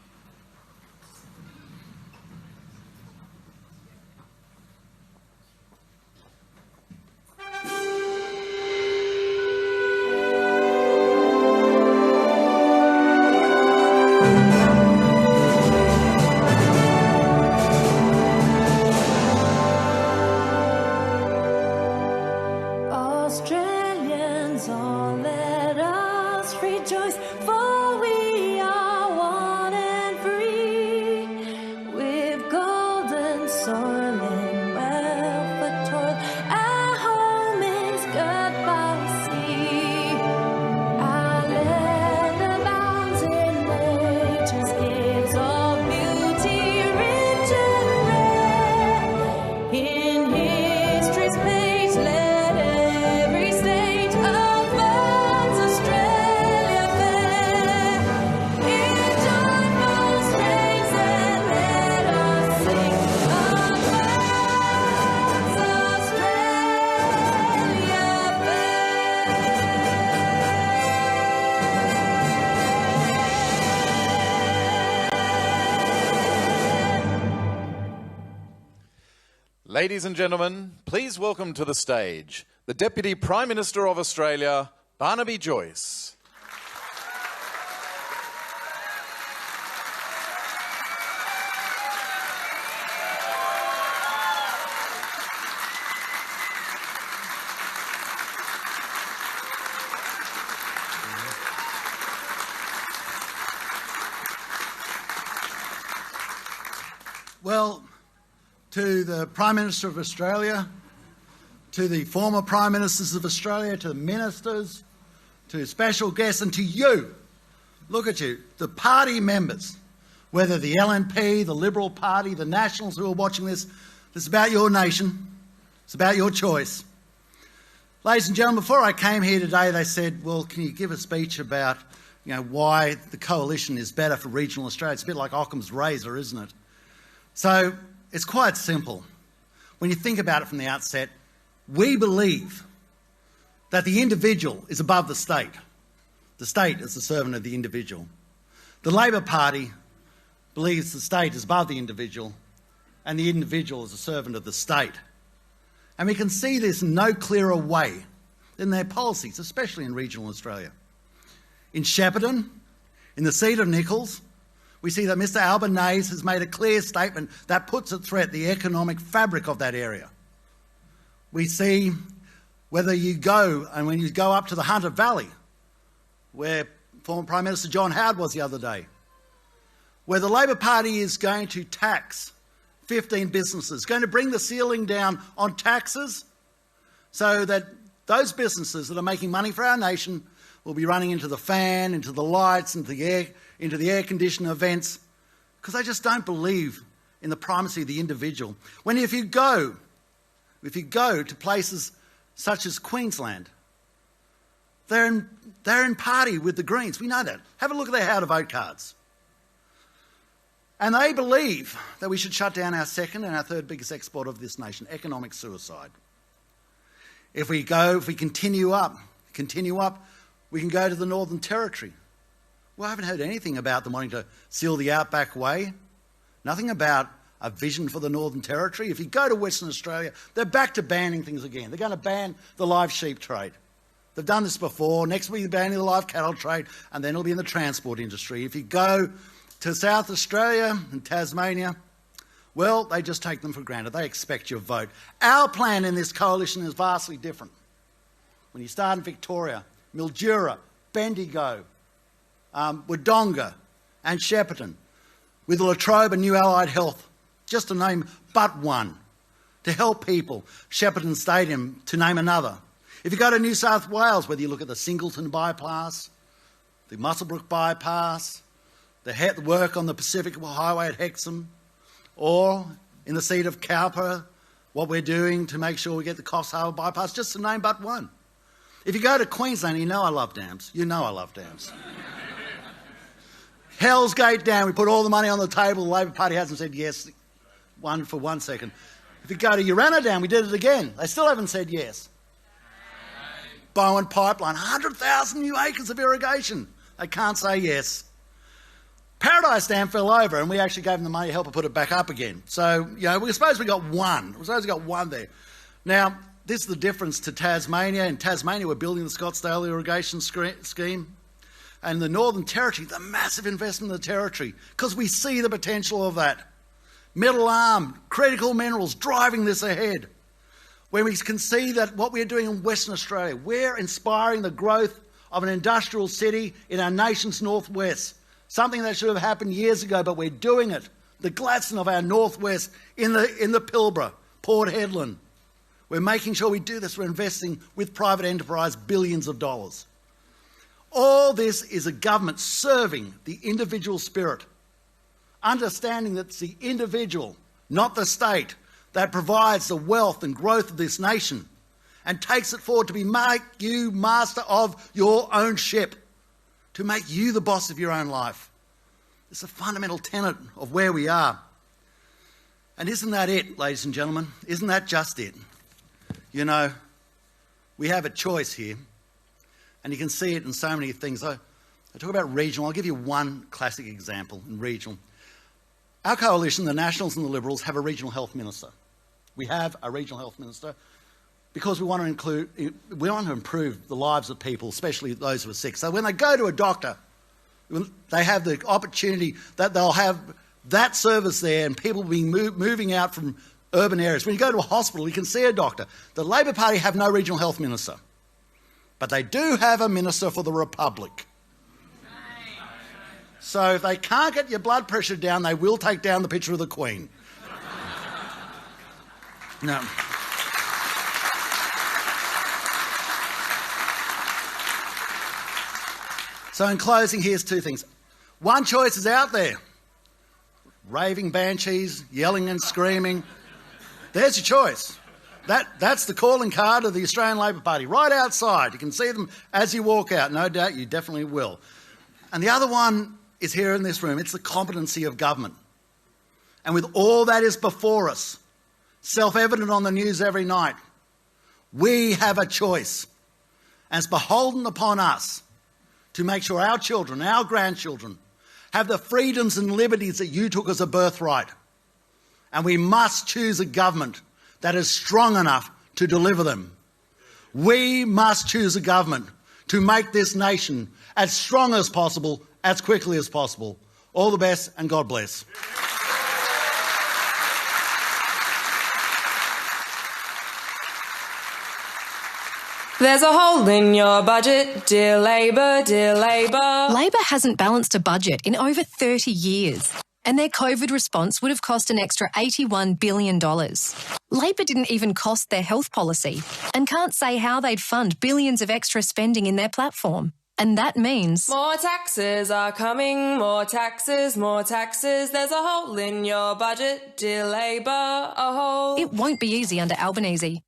Australians, all let us rejoice, for we are one and free, with golden soil and wealth for toil. Our home is girt by sea. Our land abounds in nature's gifts of beauty, rich and rare. In history's page, let every stage of man's Australia fair. In joyful strains, and let us sing of man's Australia Ladies and gentlemen, please welcome to the stage the Deputy Prime Minister of Australia, Barnaby Joyce. Well, to the Prime Minister of Australia, to the former Prime Ministers of Australia, to the ministers, to special guests, and to you, look at you, the party members, whether the LNP, the Liberal Party, the Nationals who are watching this, it's about your nation, it's about your choice. Ladies and gentlemen, before I came here today, they said, well, can you give a speech about, why the coalition is better for regional Australia? It's a bit like Occam's razor, isn't it? So It's quite simple. When you think about it from the outset, we believe that the individual is above the state. The state is the servant of the individual. The Labor Party believes the state is above the individual and the individual is a servant of the state. And we can see this in no clearer way than their policies, especially in regional Australia. In Shepparton, in the seat of Nichols, we see that Mr Albanese has made a clear statement that puts at threat the economic fabric of that area. We see whether you go, and when you go up to the Hunter Valley, where former Prime Minister John Howard was the other day, where the Labor Party is going to tax 15 businesses, going to bring the ceiling down on taxes so that those businesses that are making money for our nation will be running into the fan, into the lights, into the air conditioner vents, because they just don't believe in the primacy of the individual. When if you go to places such as Queensland, they're in party with the Greens. We know that. Have a look at their how to vote cards. And they believe that we should shut down our second and our third biggest export of this nation, economic suicide. If we continue up, we can go to the Northern Territory. Well, I haven't heard anything about them wanting to seal the Outback Way. Nothing about a vision for the Northern Territory. If you go to Western Australia, they're back to banning things again. They're going to ban the live sheep trade. They've done this before. Next week, they're banning the live cattle trade, and then it'll be in the transport industry. If you go to South Australia and Tasmania, well, they just take them for granted. They expect your vote. Our plan in this coalition is vastly different. When you start in Victoria, Mildura, Bendigo, Wodonga and Shepparton, with La Trobe and New Allied Health, just to name but one, to help people. Shepparton Stadium, to name another. If you go to New South Wales, whether you look at the Singleton bypass, the Muswellbrook bypass, the work on the Pacific Highway at Hexham, or in the seat of Cowper, what we're doing to make sure we get the Coffs Harbour bypass, just to name but one. If you go to Queensland, you know I love dams. You know I love dams. Hell's Gate Dam, we put all the money on the table. The Labor Party hasn't said yes for 1 second. If you go to Urana Dam, we did it again. They still haven't said yes. Bowen Pipeline, 100,000 new acres of irrigation. They can't say yes. Paradise Dam fell over and we actually gave them the money to help her put it back up again. So, we suppose we got one. We suppose we got one there. Now, this is the difference to Tasmania. In Tasmania, we're building the Scottsdale irrigation scheme. And the Northern Territory, the massive investment in the Territory, because we see the potential of that. Metal arm, critical minerals, driving this ahead. When we can see that what we're doing in Western Australia, we're inspiring the growth of an industrial city in our nation's northwest. Something that should have happened years ago, but we're doing it. The Gladstone of our northwest in the Pilbara, Port Hedland. We're making sure we do this. We're investing with private enterprise billions of dollars. All this is a government serving the individual spirit, understanding that it's the individual, not the state, that provides the wealth and growth of this nation and takes it forward to make you master of your own ship, to make you the boss of your own life. It's a fundamental tenet of where we are. And isn't that it, ladies and gentlemen? Isn't that just it? We have a choice here, and you can see it in so many things. I talk about regional. I'll give you one classic example in regional. Our coalition, the Nationals and the Liberals, have a regional health minister. We have a regional health minister because we want to improve the lives of people, especially those who are sick. So when they go to a doctor, they have the opportunity that they'll have that service there, and people will be moving out from urban areas. When you go to a hospital, you can see a doctor. The Labor Party have no regional health minister, but they do have a minister for the Republic. So if they can't get your blood pressure down, they will take down the picture of the Queen. No. So in closing, here's two things. One choice is out there. Raving banshees, yelling and screaming. There's your choice. That's the calling card of the Australian Labor Party, right outside. You can see them as you walk out. No doubt you definitely will. And the other one is here in this room. It's the competency of government. and with all that is before us, self-evident on the news every night, we have a choice, and it's beholden upon us to make sure our children, our grandchildren, have the freedoms and liberties that you took as a birthright. And we must choose a government that is strong enough to deliver them. We must choose a government to make this nation as strong as possible, as quickly as possible. All the best, and God bless. There's a hole in your budget, dear Labor, dear Labor. Labor hasn't balanced a budget in over 30 years, and their COVID response would have cost an extra $81 billion. Labor didn't even cost their health policy and can't say how they'd fund billions of extra spending in their platform. And that means More taxes are coming, more taxes, more taxes. There's a hole in your budget, dear Labor, a hole. it won't be easy under Albanese.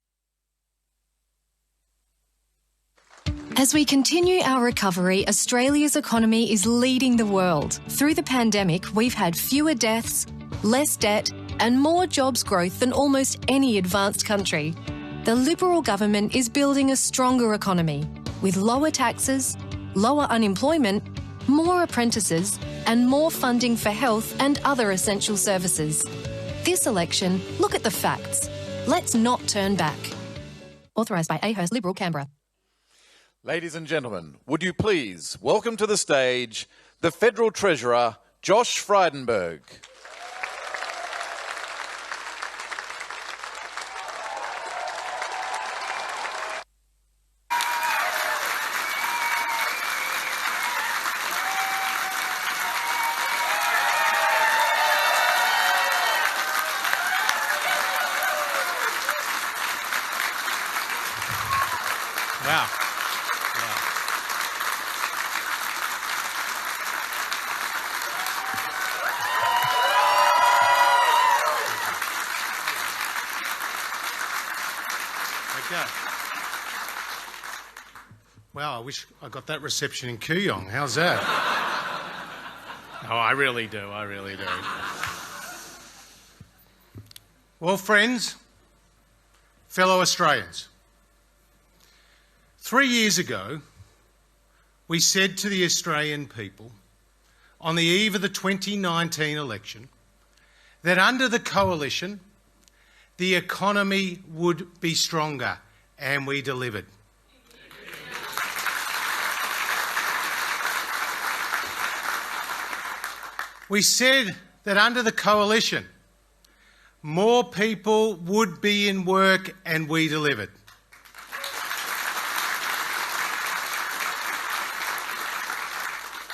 As we continue our recovery, Australia's economy is leading the world. Through the pandemic, we've had fewer deaths, less debt, and more jobs growth than almost any advanced country. The Liberal government is building a stronger economy with lower taxes, lower unemployment, more apprentices, and more funding for health and other essential services. This election, look at the facts. Let's not turn back. Authorised by Ahurst Liberal, Canberra. Ladies and gentlemen, would you please welcome to the stage the Federal Treasurer, Josh Frydenberg. Wow. Wow, I wish I got that reception in Kooyong. How's that? Oh, I really do. Well, friends, fellow Australians, 3 years ago, we said to the Australian people on the eve of the 2019 election that under the coalition, the economy would be stronger, and we delivered. We said that under the coalition, more people would be in work, and we delivered.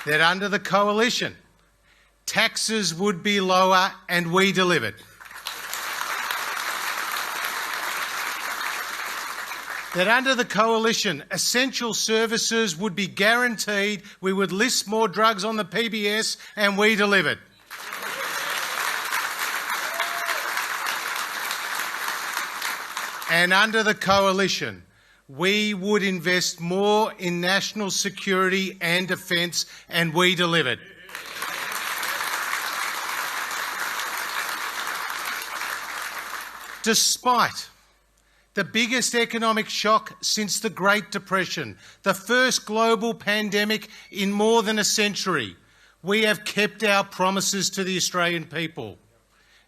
That under the coalition, taxes would be lower, and we delivered. That under the coalition, essential services would be guaranteed, we would list more drugs on the PBS, and we delivered. And under the coalition, we would invest more in national security and defence, and we delivered. Despite the biggest economic shock since the Great Depression, the first global pandemic in more than a century, we have kept our promises to the Australian people.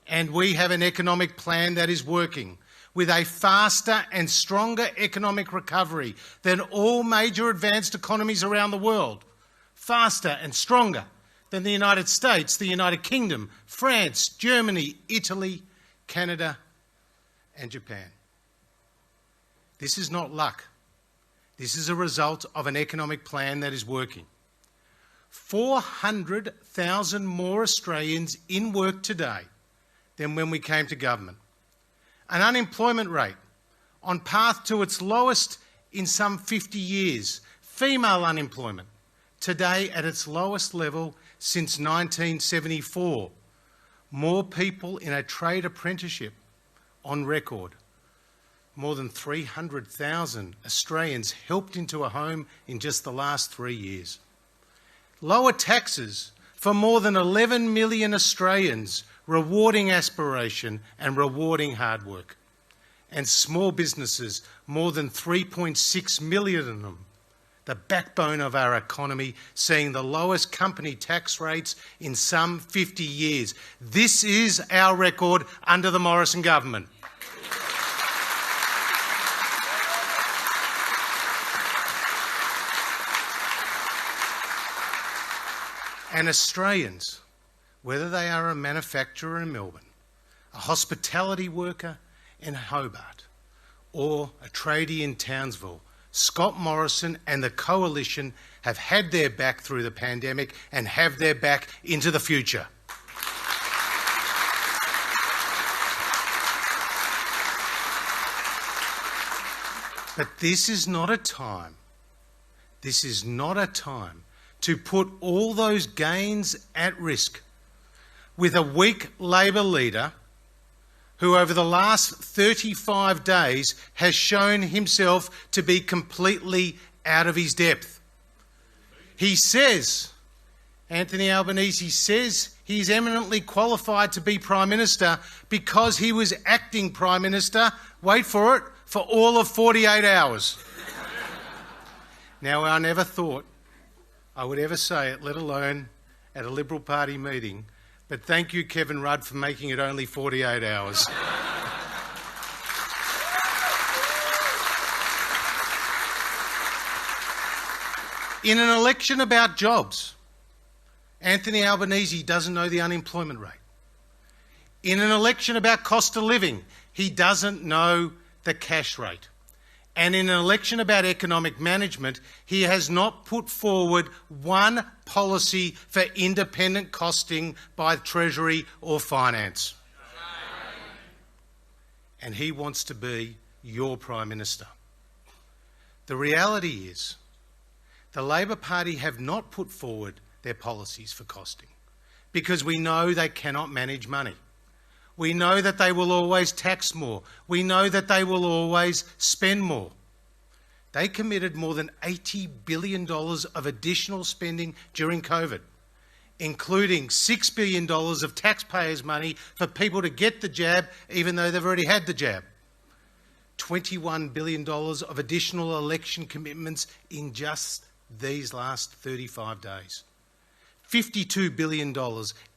And we have an economic plan that is working, with a faster and stronger economic recovery than all major advanced economies around the world. Faster and stronger than the United States, the United Kingdom, France, Germany, Italy, Canada, and Japan. This is not luck. This is a result of an economic plan that is working. 400,000 more Australians in work today than when we came to government. An unemployment rate on path to its lowest in some 50 years. Female unemployment today at its lowest level since 1974. More people in a trade apprenticeship on record. More than 300,000 Australians helped into a home in just the last 3 years. Lower taxes for more than 11 million Australians rewarding aspiration and rewarding hard work. And small businesses, more than 3.6 million of them, the backbone of our economy, seeing the lowest company tax rates in some 50 years. This is our record under the Morrison government. And Australians, whether they are a manufacturer in Melbourne, a hospitality worker in Hobart, or a tradie in Townsville, Scott Morrison and the Coalition have had their back through the pandemic and have their back into the future. But this is not a time to put all those gains at risk with a weak Labor leader who over the last 35 days has shown himself to be completely out of his depth. He says, Anthony Albanese says, he's eminently qualified to be Prime Minister because he was acting Prime Minister, wait for it, for all of 48 hours. Now, I never thought I would ever say it, let alone at a Liberal Party meeting, but thank you, Kevin Rudd, for making it only 48 hours. In an election about jobs, Anthony Albanese doesn't know the unemployment rate. In an election about cost of living, he doesn't know the cash rate. And in an election about economic management, he has not put forward one policy for independent costing by Treasury or Finance. And he wants to be your Prime Minister. The reality is, the Labor Party have not put forward their policies for costing because we know they cannot manage money. We know that they will always tax more. We know that they will always spend more. They committed more than $80 billion of additional spending during COVID, including $6 billion of taxpayers' money for people to get the jab even though they've already had the jab. $21 billion of additional election commitments in just these last 35 days. $52 billion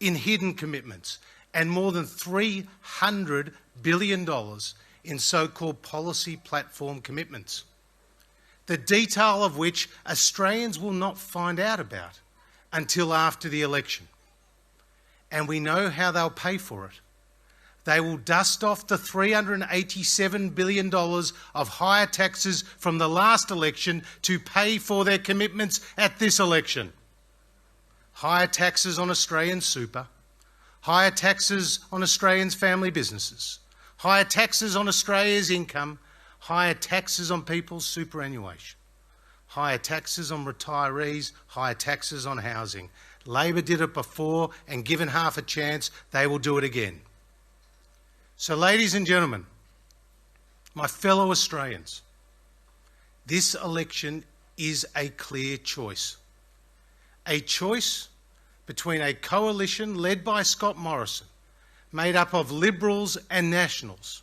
in hidden commitments and more than $300 billion in so-called policy platform commitments, the detail of which Australians will not find out about until after the election. And we know how they'll pay for it. They will dust off the $387 billion of higher taxes from the last election to pay for their commitments at this election. Higher taxes on Australian super, higher taxes on Australians' family businesses, higher taxes on Australia's income, higher taxes on people's superannuation, higher taxes on retirees, higher taxes on housing. Labor did it before, and given half a chance, they will do it again. So, ladies and gentlemen, my fellow Australians, this election is a clear choice. A choice between a coalition led by Scott Morrison, made up of Liberals and Nationals,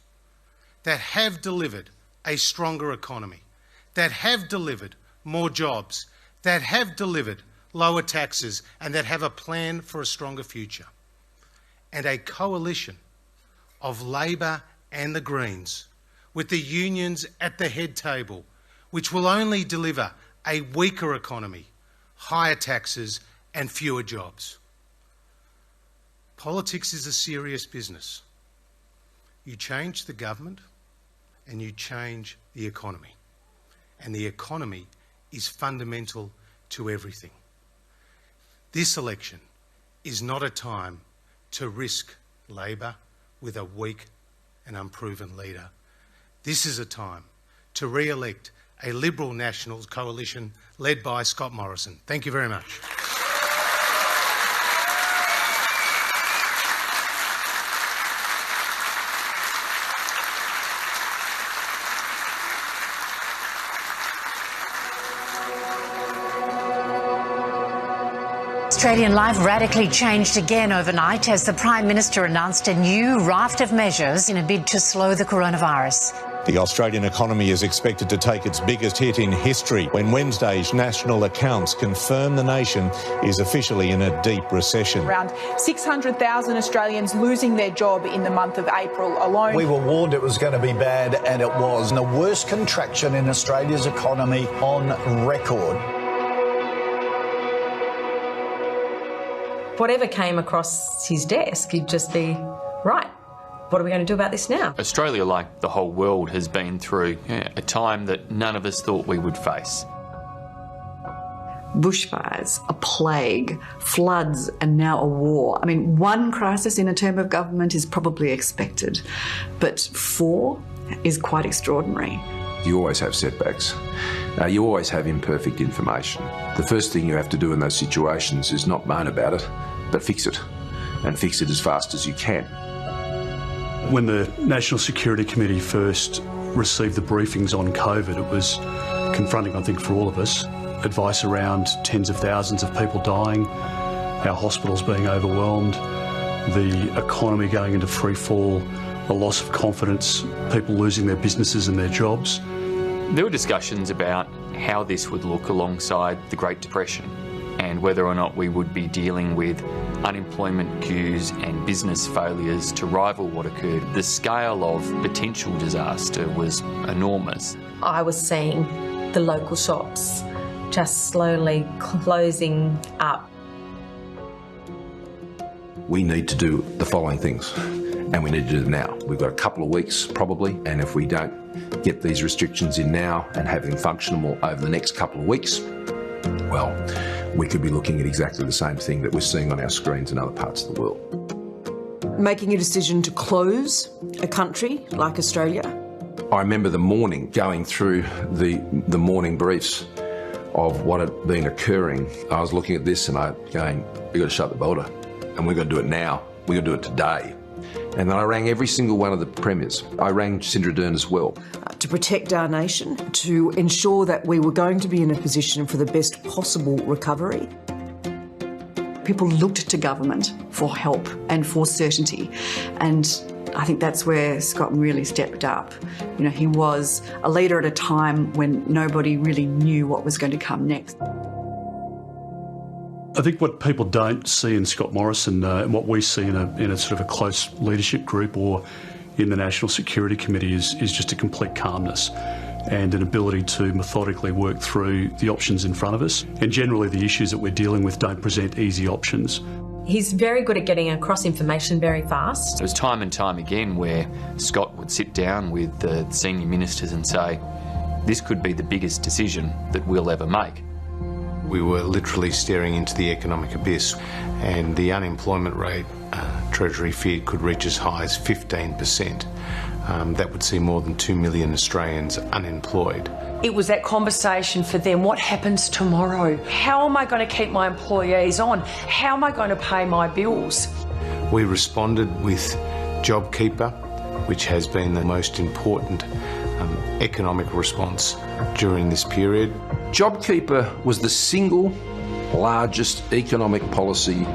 that have delivered a stronger economy, that have delivered more jobs, that have delivered lower taxes, and that have a plan for a stronger future. And a coalition of Labor and the Greens, with the unions at the head table, which will only deliver a weaker economy, higher taxes and fewer jobs. Politics is a serious business. You change the government and you change the economy. And the economy is fundamental to everything. This election is not a time to risk Labor with a weak and unproven leader. This is a time to re-elect a Liberal Nationals coalition led by Scott Morrison. Thank you very much. Australian life radically changed again overnight as the Prime Minister announced a new raft of measures in a bid to slow the coronavirus. The Australian economy is expected to take its biggest hit in history when Wednesday's national accounts confirm the nation is officially in a deep recession. Around 600,000 Australians losing their job in the month of April alone. We were warned it was going to be bad, and it was. The worst contraction in Australia's economy on record. Whatever came across his desk, he'd just be, right, what are we going to do about this now? Australia, like the whole world, has been through a time that none of us thought we would face. Bushfires, a plague, floods, and now a war. I mean, one crisis in a term of government is probably expected, but 4 is quite extraordinary. You always have setbacks. You always have imperfect information. The first thing you have to do in those situations is not moan about it, but fix it, and fix it as fast as you can. When the National Security Committee first received the briefings on COVID, it was confronting, I think, for all of us. Advice around tens of thousands of people dying, our hospitals being overwhelmed, the economy going into free fall, a loss of confidence, people losing their businesses and their jobs. There were discussions about how this would look alongside the Great Depression and whether or not we would be dealing with unemployment queues and business failures to rival what occurred. The scale of potential disaster was enormous. I was seeing the local shops just slowly closing up. We need to do the following things, and we need to do them now. We've got a couple of weeks probably, and if we don't get these restrictions in now and have them functional over the next couple of weeks, well, we could be looking at exactly the same thing that we're seeing on our screens in other parts of the world. Making a decision to close a country like Australia. I remember the morning going through the morning briefs of what had been occurring. I was looking at this and I going, we've got to shut the border and we've got to do it now. We've got to do it today. And then I rang every single one of the premiers. I rang Jacinda Ardern as well. To protect our nation, to ensure that we were going to be in a position for the best possible recovery. People looked to government for help and for certainty, and I think that's where Scott really stepped up. You know, he was a leader at a time when nobody really knew what was going to come next. I think what people don't see in Scott Morrison and what we see in a sort of a close leadership group or in the National Security Committee is just a complete calmness and an ability to methodically work through the options in front of us. And generally the issues that we're dealing with don't present easy options. He's very good at getting across information very fast. There was time and time again where Scott would sit down with the senior ministers and say, this could be the biggest decision that we'll ever make. We were literally staring into the economic abyss, and the unemployment rate, Treasury feared, could reach as high as 15%. That would see more than 2 million Australians unemployed. It was that conversation for them, what happens tomorrow? How am I going to keep my employees on? How am I going to pay my bills? We responded with JobKeeper, which has been the most important economic response during this period. JobKeeper was the single largest economic policy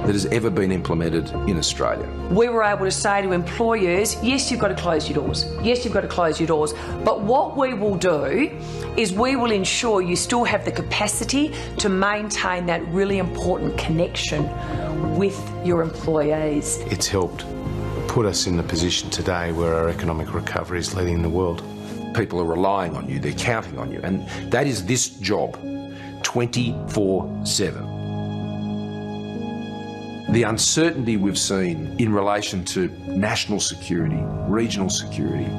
that has ever been implemented in Australia. We were able to say to employers, yes, you've got to close your doors. Yes, you've got to close your doors. But what we will do is we will ensure you still have the capacity to maintain that really important connection with your employees. It's helped put us in the position today where our economic recovery is leading the world. People are relying on you, they're counting on you, and that is this job 24/7. The uncertainty we've seen in relation to national security, regional security,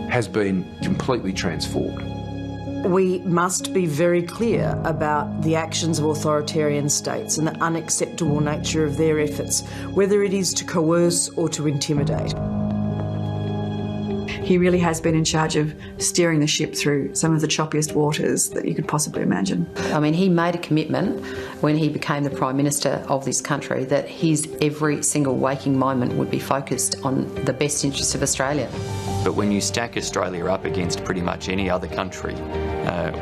has been completely transformed. We must be very clear about the actions of authoritarian states and the unacceptable nature of their efforts, whether it is to coerce or to intimidate. He really has been in charge of steering the ship through some of the choppiest waters that you could possibly imagine. I mean, he made a commitment when he became the Prime Minister of this country that his every single waking moment would be focused on the best interests of Australia. But when you stack Australia up against pretty much any other country,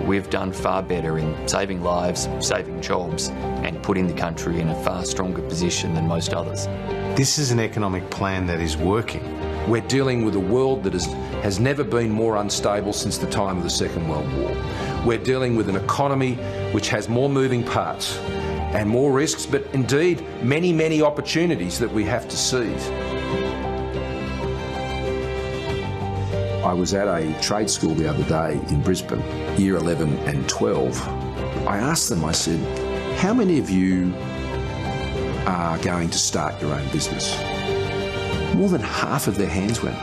we've done far better in saving lives, saving jobs, and putting the country in a far stronger position than most others. This is an economic plan that is working. We're dealing with a world that has never been more unstable since the time of the Second World War. We're dealing with an economy which has more moving parts and more risks, but indeed many, many opportunities that we have to seize. I was at a trade school the other day in Brisbane, year 11 and 12. I asked them, I said, how many of you are going to start your own business? More than half of their hands went.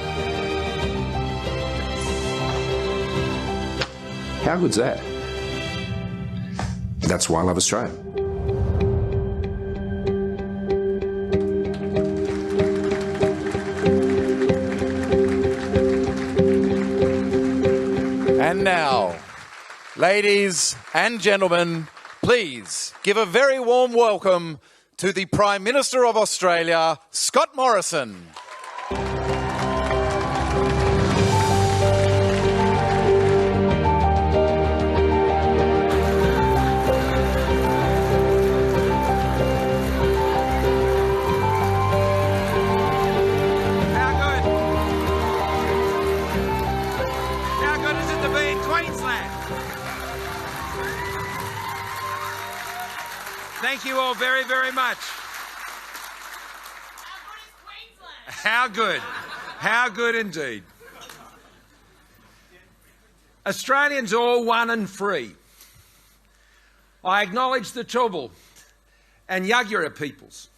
How good's that? That's why I love Australia. And now, ladies and gentlemen, please give a very warm welcome to the Prime Minister of Australia, Scott Morrison. Thank you all very, very much. How good? How good indeed. Australians all one and free. I acknowledge the Turrbal and Yuggera peoples,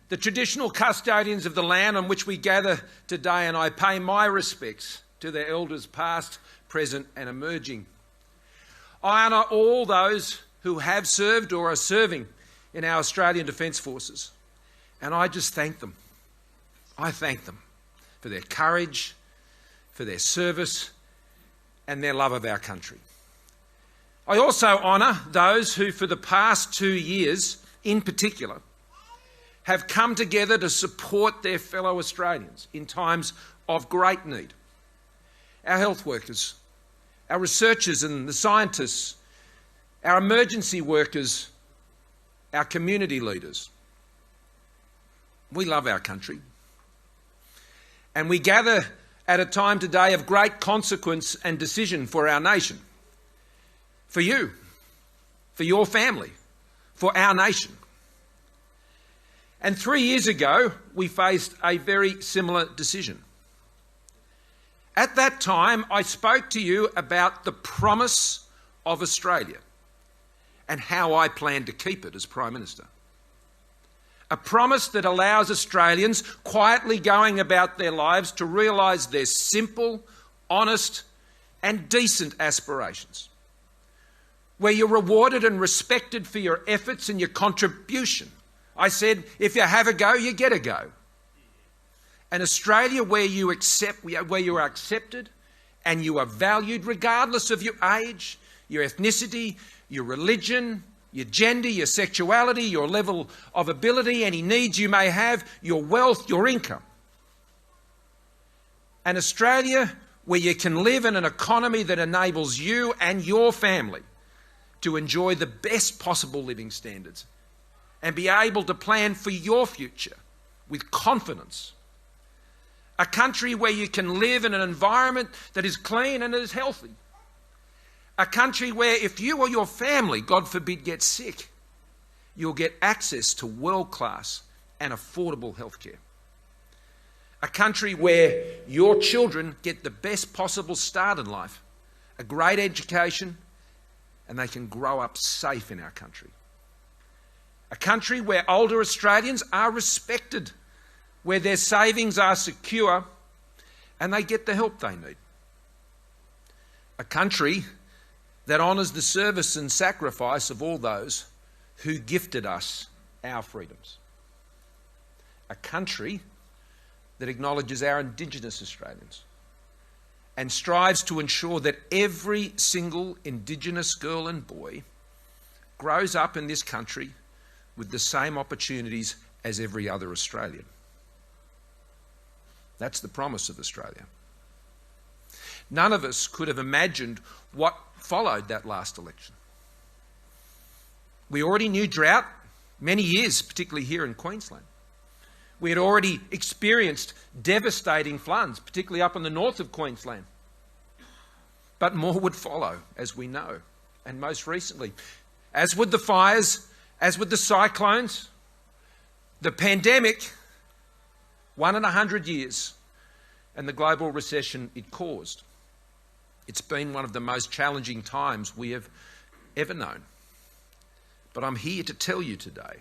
the traditional custodians of the land on which we gather today, and I pay my respects to their elders past, present and emerging. I honour all those who have served or are serving in our Australian Defence Forces. And I just thank them. I thank them for their courage, for their service and their love of our country. I also honour those who for the past 2 years in particular have come together to support their fellow Australians in times of great need. Our health workers, our researchers and the scientists, our emergency workers, our community leaders. We love our country. And we gather at a time today of great consequence and decision for our nation. For you, for your family, for our nation. And 3 years ago, we faced a very similar decision. At that time, I spoke to you about the promise of Australia and how I plan to keep it as Prime Minister. A promise that allows Australians quietly going about their lives to realise their simple, honest and decent aspirations, where you're rewarded and respected for your efforts and your contribution. I said, if you have a go, you get a go. An Australia where you are accepted and you are valued regardless of your age, your ethnicity, your religion, your gender, your sexuality, your level of ability, any needs you may have, your wealth, your income. An Australia where you can live in an economy that enables you and your family to enjoy the best possible living standards and be able to plan for your future with confidence. A country where you can live in an environment that is clean and is healthy. A country where if you or your family, God forbid, get sick, you'll get access to world-class and affordable healthcare. A country where your children get the best possible start in life, a great education, and they can grow up safe in our country. A country where older Australians are respected, where their savings are secure and they get the help they need. A country that honours the service and sacrifice of all those who gifted us our freedoms. A country that acknowledges our Indigenous Australians and strives to ensure that every single Indigenous girl and boy grows up in this country with the same opportunities as every other Australian. That's the promise of Australia. None of us could have imagined what followed that last election. We already knew drought many years, particularly here in Queensland. We had already experienced devastating floods, particularly up in the north of Queensland. But more would follow, as we know. And most recently, as with the fires, as with the cyclones, the pandemic, 1 in 100 years, and the global recession it caused. It's been one of the most challenging times we have ever known. But I'm here to tell you today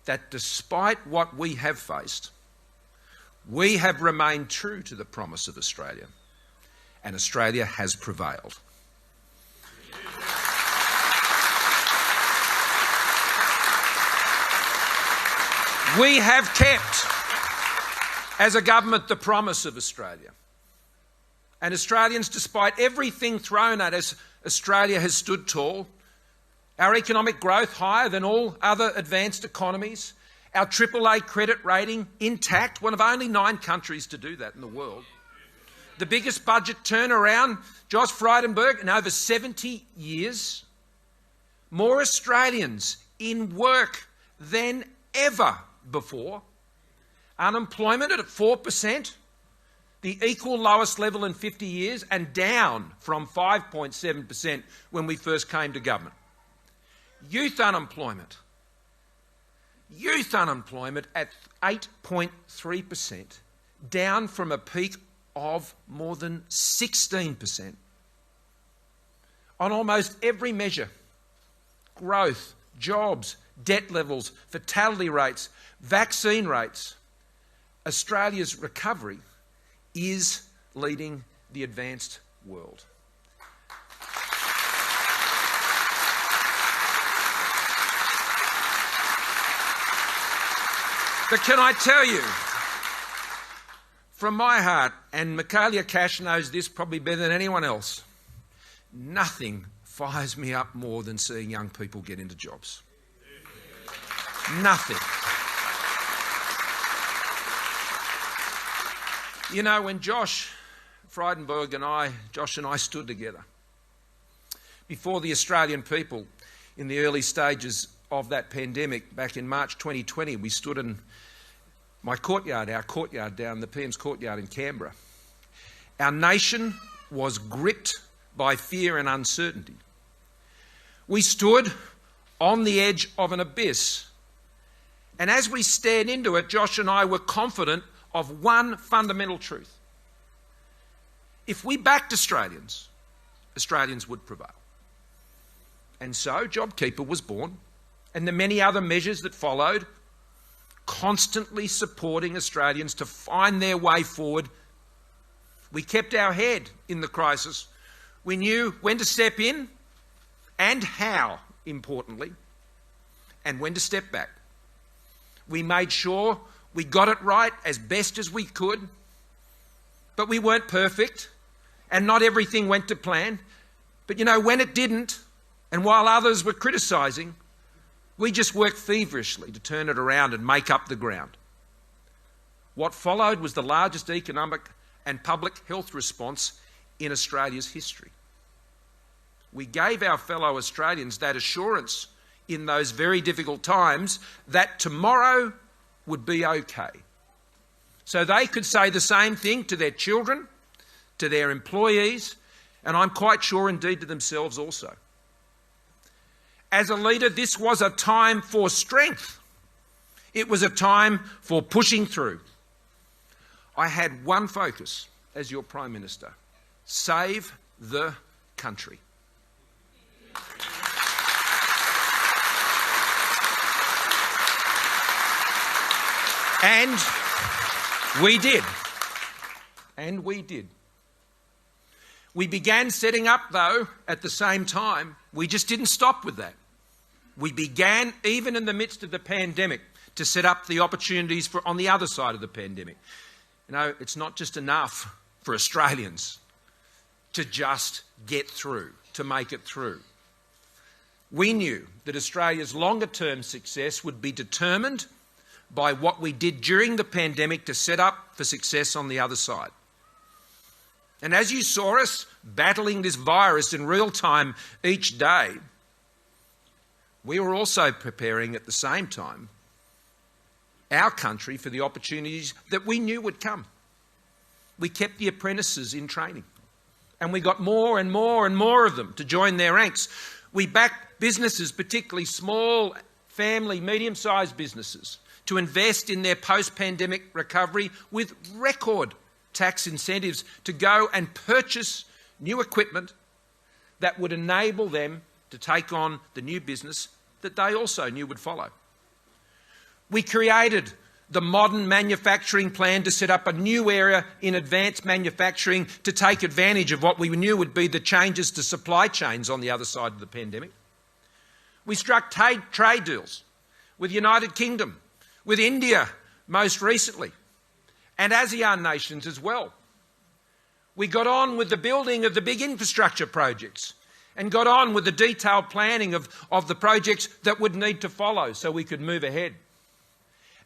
that despite what we have faced, we have remained true to the promise of Australia, and Australia has prevailed. We have kept, as a government, the promise of Australia. And Australians, despite everything thrown at us, Australia has stood tall. Our economic growth higher than all other advanced economies. Our AAA credit rating intact, one of only 9 countries to do that in the world. The biggest budget turnaround, Josh Frydenberg, in over 70 years. More Australians in work than ever before. Unemployment at 4%, the equal lowest level in 50 years, and down from 5.7% when we first came to government. Youth unemployment at 8.3%, down from a peak of more than 16%. On almost every measure, growth, jobs, debt levels, fatality rates, vaccine rates, Australia's recovery is leading the advanced world. But can I tell you, from my heart, and Michaelia Cash knows this probably better than anyone else, nothing fires me up more than seeing young people get into jobs. Nothing. You know, when Josh Frydenberg and I stood together before the Australian people in the early stages of that pandemic back in March 2020, we stood in my courtyard, our courtyard down the PM's courtyard in Canberra. Our nation was gripped by fear and uncertainty. We stood on the edge of an abyss. And as we stared into it, Josh and I were confident of one fundamental truth. If we backed Australians, Australians would prevail. And so JobKeeper was born, and the many other measures that followed, constantly supporting Australians to find their way forward. We kept our head in the crisis. We knew when to step in and how, importantly, and when to step back. We made sure we got it right as best as we could, but we weren't perfect, and not everything went to plan. But you know, when it didn't, and while others were criticising, we just worked feverishly to turn it around and make up the ground. What followed was the largest economic and public health response in Australia's history. We gave our fellow Australians that assurance in those very difficult times that tomorrow would be okay. So they could say the same thing to their children, to their employees, and I'm quite sure indeed to themselves also. As a leader, this was a time for strength. It was a time for pushing through. I had one focus as your Prime Minister: save the country. And we did. And we did. We began setting up, though, at the same time. We just didn't stop with that. We began, even in the midst of the pandemic, to set up the opportunities for on the other side of the pandemic. You know, it's not just enough for Australians to just get through, to make it through. We knew that Australia's longer-term success would be determined by what we did during the pandemic to set up for success on the other side. And as you saw us battling this virus in real time each day, we were also preparing at the same time our country for the opportunities that we knew would come. We kept the apprentices in training, and we got more and more and more of them to join their ranks. We backed businesses, particularly small, family, medium-sized businesses, to invest in their post-pandemic recovery with record tax incentives to go and purchase new equipment that would enable them to take on the new business that they also knew would follow. We created the modern manufacturing plan to set up a new area in advanced manufacturing to take advantage of what we knew would be the changes to supply chains on the other side of the pandemic. We struck trade deals with the United Kingdom, with India most recently, and ASEAN nations as well. We got on with the building of the big infrastructure projects and got on with the detailed planning of the projects that would need to follow so we could move ahead.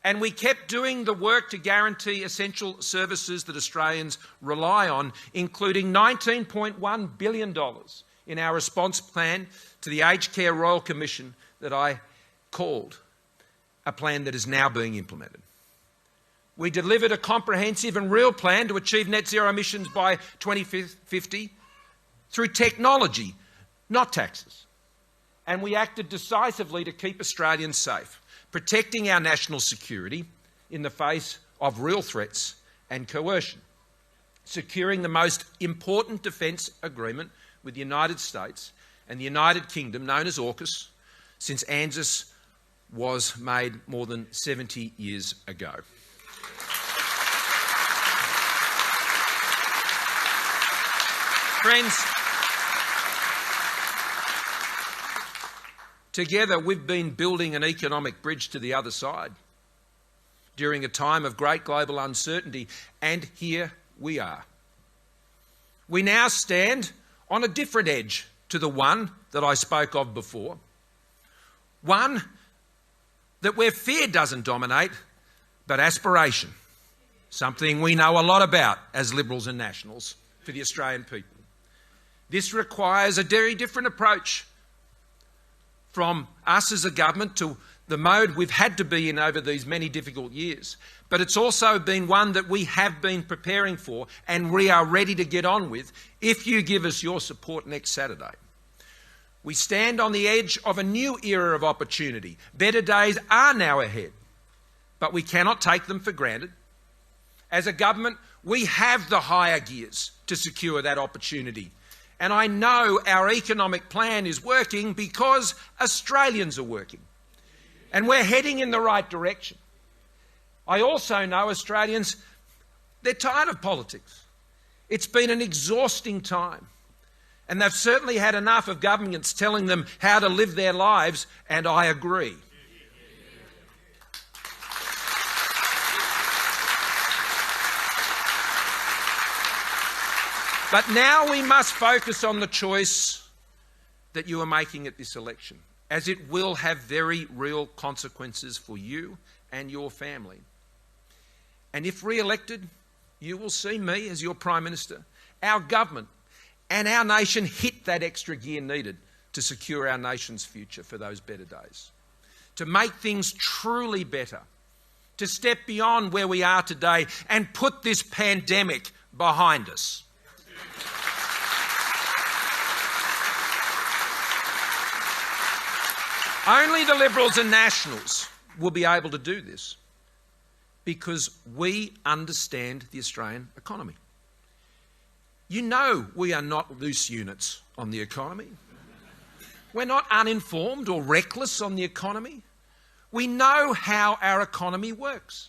And we kept doing the work to guarantee essential services that Australians rely on, including $19.1 billion in our response plan to the Aged Care Royal Commission that I called, a plan that is now being implemented. We delivered a comprehensive and real plan to achieve net zero emissions by 2050 through technology, not taxes. And we acted decisively to keep Australians safe, protecting our national security in the face of real threats and coercion, securing the most important defence agreement with the United States and the United Kingdom, known as AUKUS, since ANZUS was made more than 70 years ago. Friends, together we've been building an economic bridge to the other side during a time of great global uncertainty, and here we are. We now stand on a different edge to the one that I spoke of before, one that where fear doesn't dominate, but aspiration, something we know a lot about as Liberals and Nationals for the Australian people. This requires a very different approach from us as a government to the mode we've had to be in over these many difficult years. But it's also been one that we have been preparing for and we are ready to get on with if you give us your support next Saturday. We stand on the edge of a new era of opportunity. Better days are now ahead, but we cannot take them for granted. As a government, we have the higher gears to secure that opportunity. And I know our economic plan is working because Australians are working. And we're heading in the right direction. I also know Australians, they're tired of politics. It's been an exhausting time. And they've certainly had enough of governments telling them how to live their lives, and I agree. But now we must focus on the choice that you are making at this election, as it will have very real consequences for you and your family. And if re-elected, you will see me as your Prime Minister, our government and our nation hit that extra gear needed to secure our nation's future for those better days, to make things truly better, to step beyond where we are today and put this pandemic behind us. Only the Liberals and Nationals will be able to do this because we understand the Australian economy. You know we are not loose units on the economy. We're not uninformed or reckless on the economy. We know how our economy works.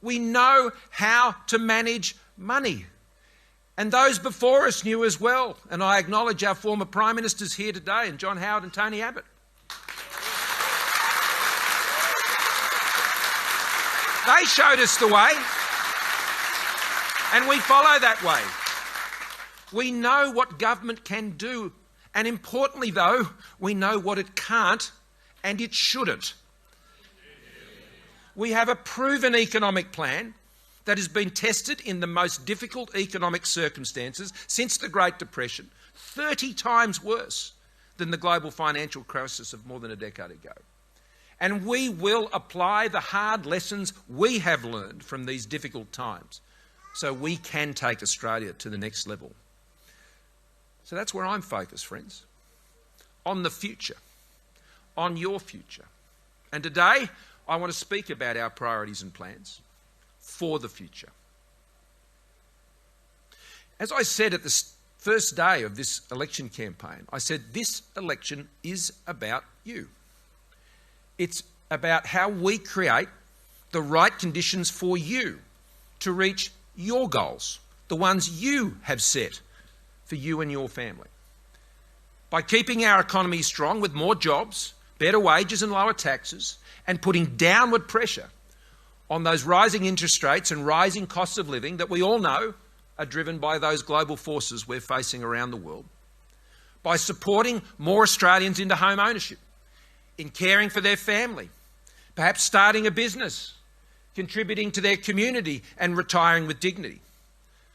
We know how to manage money. And those before us knew as well. And I acknowledge our former Prime Ministers here today, and John Howard and Tony Abbott. They showed us the way, and we follow that way. We know what government can do, and importantly though, we know what it can't and it shouldn't. We have a proven economic plan that has been tested in the most difficult economic circumstances since the Great Depression, 30 times worse than the global financial crisis of more than a decade ago. And we will apply the hard lessons we have learned from these difficult times so we can take Australia to the next level. So that's where I'm focused, friends, on the future, on your future. And today, I want to speak about our priorities and plans for the future. As I said at the first day of this election campaign, I said this election is about you. It's about how we create the right conditions for you to reach your goals, the ones you have set for you and your family. By keeping our economy strong with more jobs, better wages and lower taxes, and putting downward pressure on those rising interest rates and rising costs of living that we all know are driven by those global forces we're facing around the world. By supporting more Australians into home ownership, in caring for their family, perhaps starting a business, contributing to their community and retiring with dignity.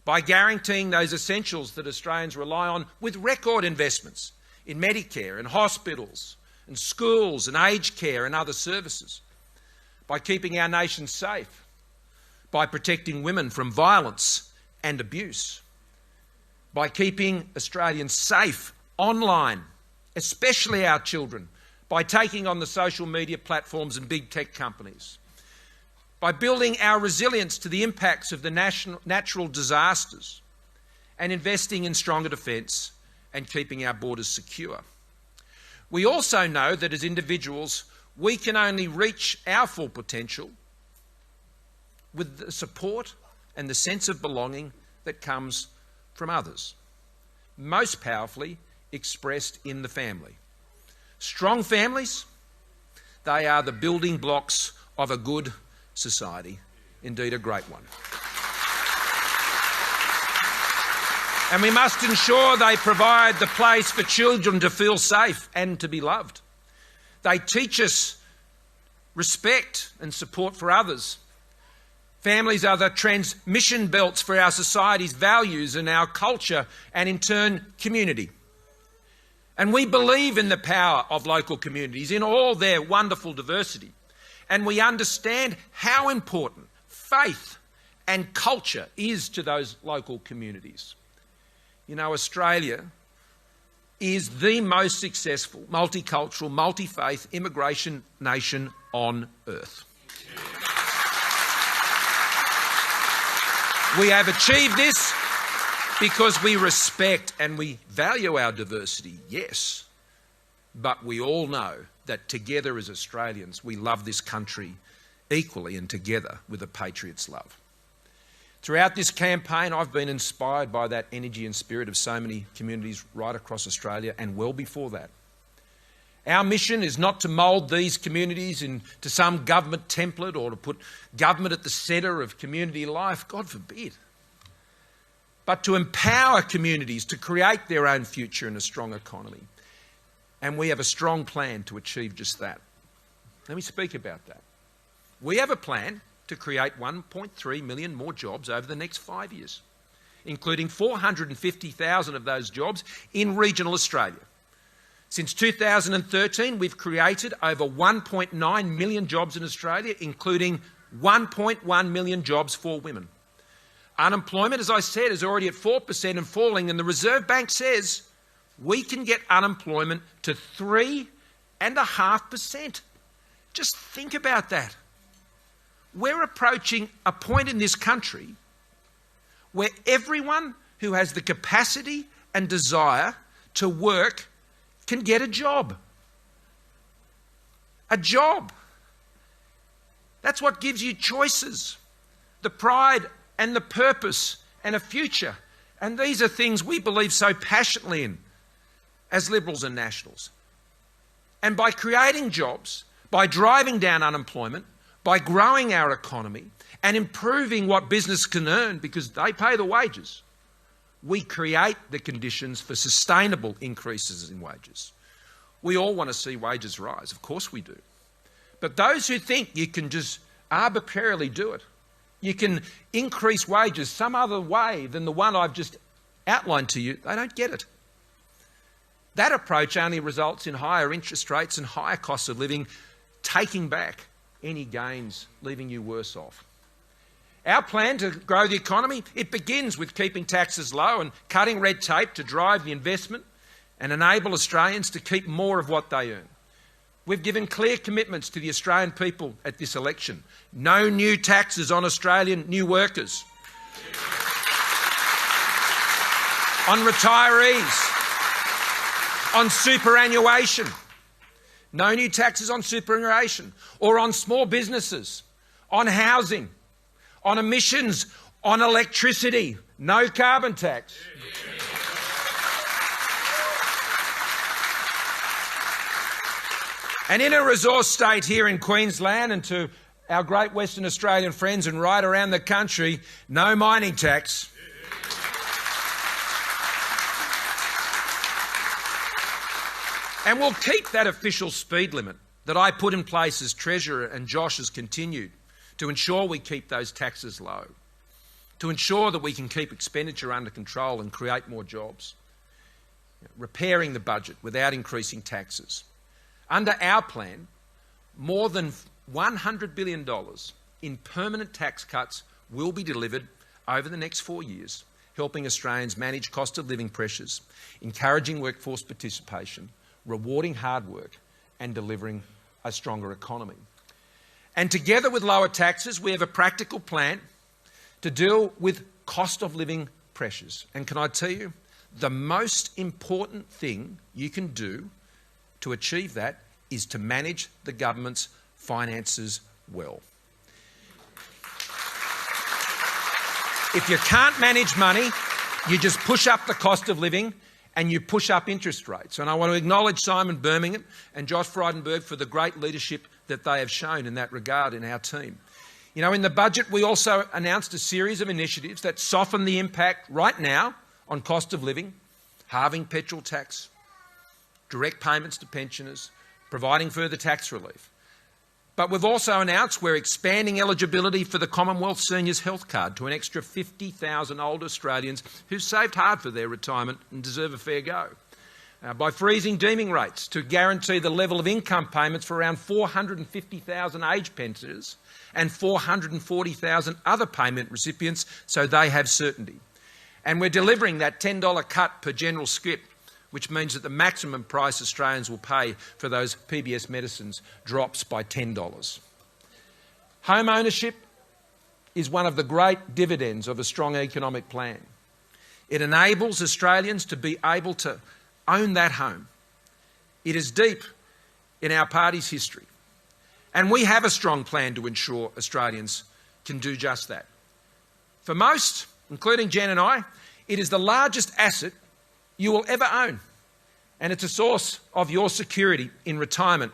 By guaranteeing those essentials that Australians rely on with record investments in Medicare and hospitals and schools and aged care and other services. By keeping our nation safe, by protecting women from violence and abuse, by keeping Australians safe online, especially our children, by taking on the social media platforms and big tech companies, by building our resilience to the impacts of the natural disasters and investing in stronger defence and keeping our borders secure. We also know that as individuals, we can only reach our full potential with the support and the sense of belonging that comes from others, most powerfully expressed in the family. Strong families, they are the building blocks of a good society, indeed a great one. And we must ensure they provide the place for children to feel safe and to be loved. They teach us respect and support for others. Families are the transmission belts for our society's values and our culture and, in turn, community. And we believe in the power of local communities in all their wonderful diversity. And we understand how important faith and culture is to those local communities. You know, Australia is the most successful multicultural, multi-faith immigration nation on earth. We have achieved this because we respect and we value our diversity, yes, but we all know that together as Australians we love this country equally and together with a patriot's love. Throughout this campaign, I've been inspired by that energy and spirit of so many communities right across Australia and well before that. Our mission is not to mould these communities into some government template or to put government at the centre of community life, God forbid, but to empower communities to create their own future in a strong economy. And we have a strong plan to achieve just that. Let me speak about that. We have a plan to create 1.3 million more jobs over the next 5 years, including 450,000 of those jobs in regional Australia. Since 2013, we've created over 1.9 million jobs in Australia, including 1.1 million jobs for women. Unemployment, as I said, is already at 4% and falling, and the Reserve Bank says we can get unemployment to 3.5%. Just think about that. We're approaching a point in this country where everyone who has the capacity and desire to work can get a job. A job. That's what gives you choices, the pride and the purpose and a future. And these are things we believe so passionately in as Liberals and Nationals. And by creating jobs, by driving down unemployment, by growing our economy and improving what business can earn because they pay the wages, we create the conditions for sustainable increases in wages. We all want to see wages rise, of course we do. But those who think you can just arbitrarily do it you can increase wages some other way than the one I've just outlined to you, they don't get it. That approach only results in higher interest rates and higher costs of living, taking back any gains, leaving you worse off. Our plan to grow the economy, it begins with keeping taxes low and cutting red tape to drive the investment and enable Australians to keep more of what they earn. We've given clear commitments to the Australian people at this election. No new taxes on Australian new workers, on retirees, on superannuation. No new taxes on superannuation or on small businesses, on housing, on emissions, on electricity. No carbon tax. And in a resource state here in Queensland, and to our great Western Australian friends and right around the country, no mining tax. And we'll keep that official speed limit that I put in place as Treasurer and Josh has continued to ensure we keep those taxes low, to ensure that we can keep expenditure under control and create more jobs, repairing the budget without increasing taxes. Under our plan, more than $100 billion in permanent tax cuts will be delivered over the next 4 years, helping Australians manage cost of living pressures, encouraging workforce participation, rewarding hard work and delivering a stronger economy. And together with lower taxes, we have a practical plan to deal with cost of living pressures. And can I tell you, the most important thing you can do to achieve that is to manage the government's finances well. If you can't manage money, you just push up the cost of living and you push up interest rates. And I want to acknowledge Simon Birmingham and Josh Frydenberg for the great leadership that they have shown in that regard in our team. You know, in the budget, we also announced a series of initiatives that soften the impact right now on cost of living, halving petrol tax, direct payments to pensioners, providing further tax relief. But we've also announced we're expanding eligibility for the Commonwealth Seniors Health Card to an extra 50,000 older Australians who've saved hard for their retirement and deserve a fair go. By freezing deeming rates to guarantee the level of income payments for around 450,000 aged pensioners and 440,000 other payment recipients so they have certainty. And we're delivering that $10 cut per general script, which means that the maximum price Australians will pay for those PBS medicines drops by $10. Home ownership is one of the great dividends of a strong economic plan. It enables Australians to be able to own that home. It is deep in our party's history. And we have a strong plan to ensure Australians can do just that. For most, including Jen and I, it is the largest asset you will ever own. And it's a source of your security in retirement.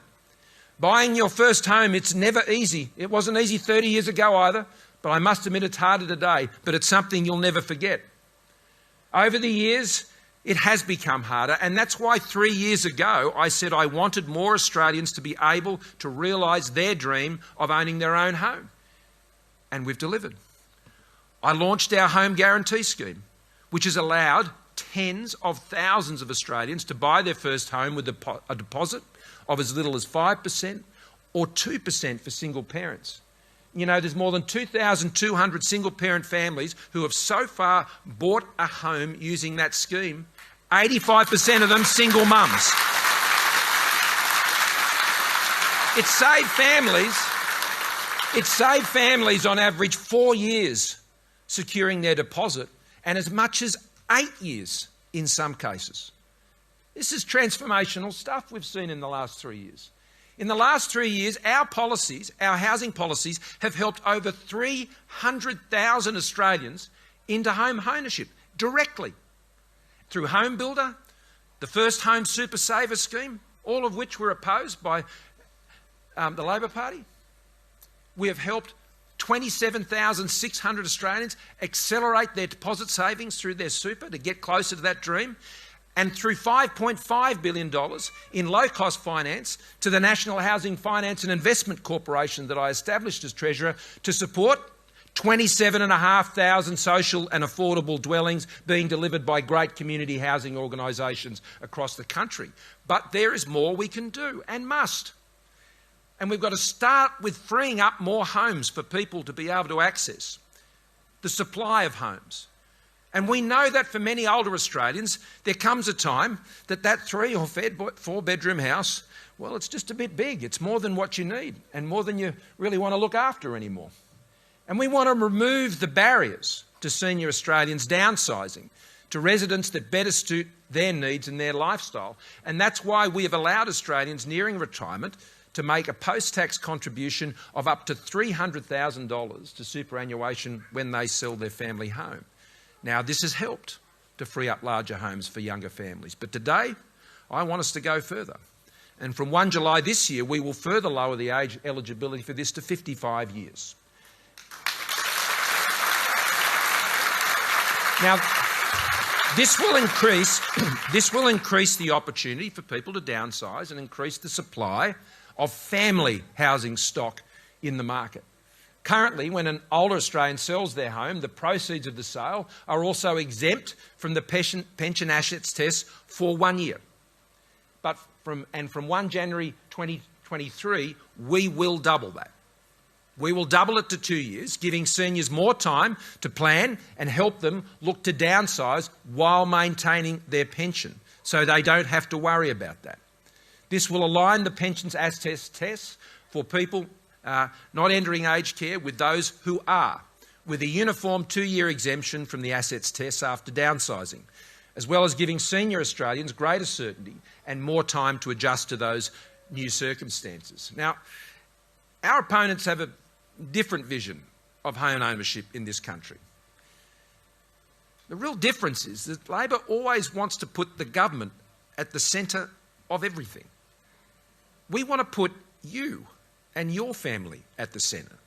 Buying your first home, it's never easy. It wasn't easy 30 years ago either, but I must admit it's harder today, but it's something you'll never forget. Over the years, it has become harder, and that's why 3 years ago I said I wanted more Australians to be able to realise their dream of owning their own home. And we've delivered. I launched our Home Guarantee Scheme, which has allowed tens of thousands of Australians to buy their first home with a deposit of as little as 5% or 2% for single parents. You know, there's more than 2,200 single-parent families who have so far bought a home using that scheme, 85% of them single mums. It saved families on average 4 years securing their deposit and as much as 8 years in some cases. This is transformational stuff we've seen in the last 3 years. In the last 3 years, our policies, our housing policies, have helped over 300,000 Australians into home ownership directly through Home Builder, the First Home Super Saver Scheme, all of which were opposed by the Labor Party. We have helped 27,600 Australians accelerate their deposit savings through their super to get closer to that dream, and through $5.5 billion in low-cost finance to the National Housing Finance and Investment Corporation that I established as Treasurer to support 27,500 social and affordable dwellings being delivered by great community housing organisations across the country. But there is more we can do and must. And we've got to start with freeing up more homes for people to be able to access the supply of homes. And we know that for many older Australians, there comes a time that 3 or 4 bedroom house, well, it's just a bit big. It's more than what you need and more than you really want to look after anymore. And we want to remove the barriers to senior Australians downsizing to residents that better suit their needs and their lifestyle. And that's why we have allowed Australians nearing retirement to make a post-tax contribution of up to $300,000 to superannuation when they sell their family home. Now, this has helped to free up larger homes for younger families. But today, I want us to go further. And from 1 July this year, we will further lower the age eligibility for this to 55 years. Now, this will increase the opportunity for people to downsize and increase the supply of family housing stock in the market. Currently, when an older Australian sells their home, the proceeds of the sale are also exempt from the pension assets test for 1 year. But from 1 January 2023, we will double that. We will double it to 2 years, giving seniors more time to plan and help them look to downsize while maintaining their pension, so they don't have to worry about that. This will align the pensions assets test for people not entering aged care with those who are, with a uniform 2-year exemption from the assets test after downsizing, as well as giving senior Australians greater certainty and more time to adjust to those new circumstances. Now, our opponents have a different vision of home ownership in this country. The real difference is that Labor always wants to put the government at the centre of everything. We want to put you and your family at the centre.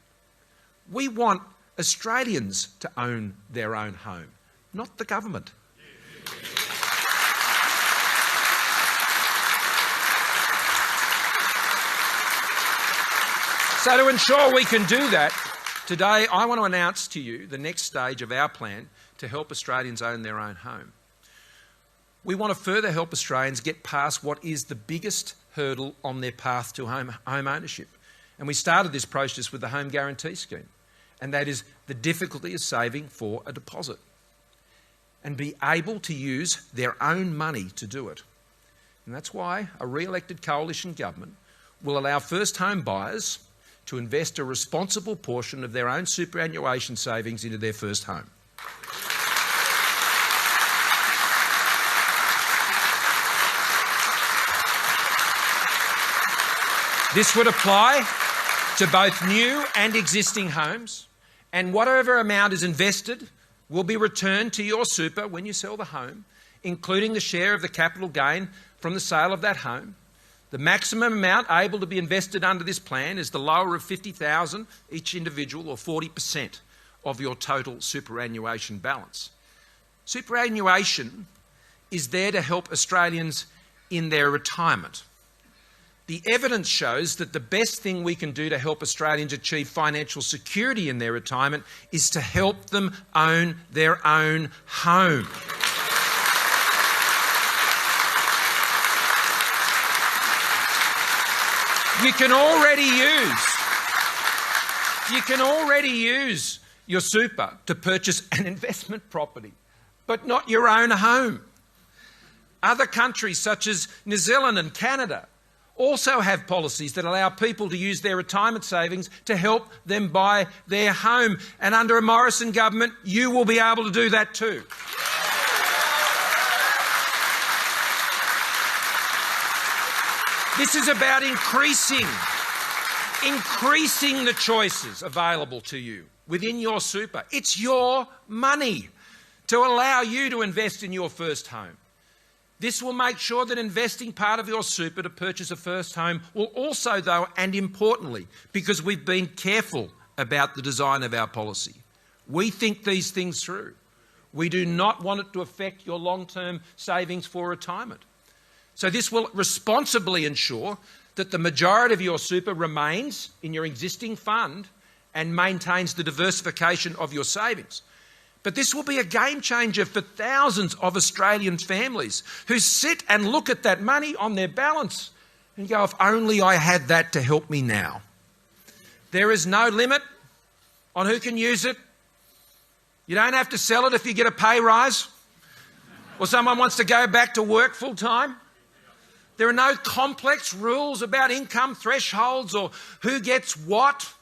We want Australians to own their own home, not the government. So to ensure we can do that, today I want to announce to you the next stage of our plan to help Australians own their own home. We want to further help Australians get past what is the biggest hurdle on their path to home ownership. And we started this process with the Home Guarantee Scheme, and that is the difficulty of saving for a deposit and be able to use their own money to do it. And that's why a re-elected coalition government will allow first home buyers to invest a responsible portion of their own superannuation savings into their first home. This would apply to both new and existing homes, and whatever amount is invested will be returned to your super when you sell the home, including the share of the capital gain from the sale of that home. The maximum amount able to be invested under this plan is the lower of $50,000 each individual, or 40% of your total superannuation balance. Superannuation is there to help Australians in their retirement. The evidence shows that the best thing we can do to help Australians achieve financial security in their retirement is to help them own their own home. You can already use your super to purchase an investment property, but not your own home. Other countries such as New Zealand and Canada also have policies that allow people to use their retirement savings to help them buy their home. And under a Morrison government, you will be able to do that too. This is about increasing the choices available to you within your super. It's your money to allow you to invest in your first home. This will make sure that investing part of your super to purchase a first home will also, though, and importantly, because we've been careful about the design of our policy, we think these things through. We do not want it to affect your long-term savings for retirement. So this will responsibly ensure that the majority of your super remains in your existing fund and maintains the diversification of your savings. But this will be a game changer for thousands of Australian families who sit and look at that money on their balance and go, if only I had that to help me now. There is no limit on who can use it. You don't have to sell it if you get a pay rise or someone wants to go back to work full time. There are no complex rules about income thresholds or who gets what.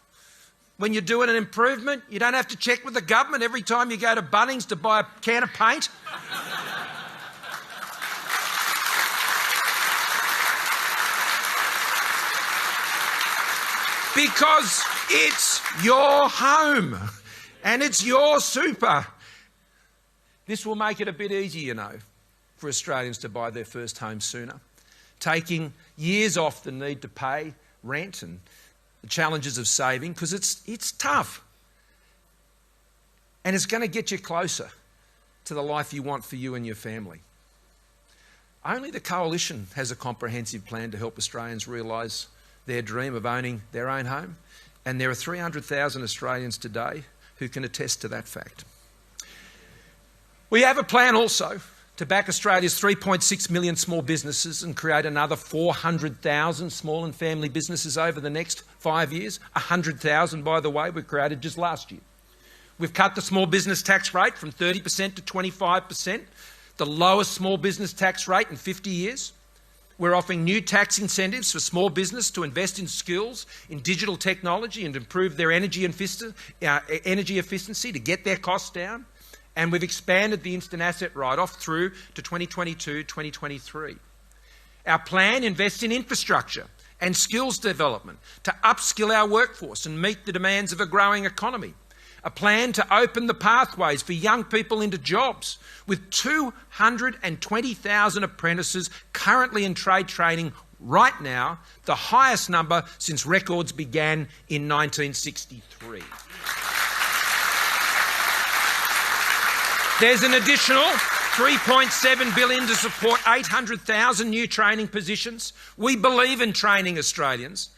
When you're doing an improvement, you don't have to check with the government every time you go to Bunnings to buy a can of paint. Because it's your home and it's your super. This will make it a bit easier, you know, for Australians to buy their first home sooner, taking years off the need to pay rent and the challenges of saving, because it's tough. And it's going to get you closer to the life you want for you and your family. Only the Coalition has a comprehensive plan to help Australians realise their dream of owning their own home. And there are 300,000 Australians today who can attest to that fact. We have a plan also to back Australia's 3.6 million small businesses and create another 400,000 small and family businesses over the next 5 years. 100,000, by the way, were created just last year. We've cut the small business tax rate from 30% to 25%, the lowest small business tax rate in 50 years. We're offering new tax incentives for small business to invest in skills, in digital technology and improve their energy efficiency to get their costs down. And we've expanded the instant asset write-off through to 2022-2023. Our plan invests in infrastructure and skills development to upskill our workforce and meet the demands of a growing economy. A plan to open the pathways for young people into jobs, with 220,000 apprentices currently in trade training right now, the highest number since records began in 1963. There's an additional $3.7 billion to support 800,000 new training positions. We believe in training Australians.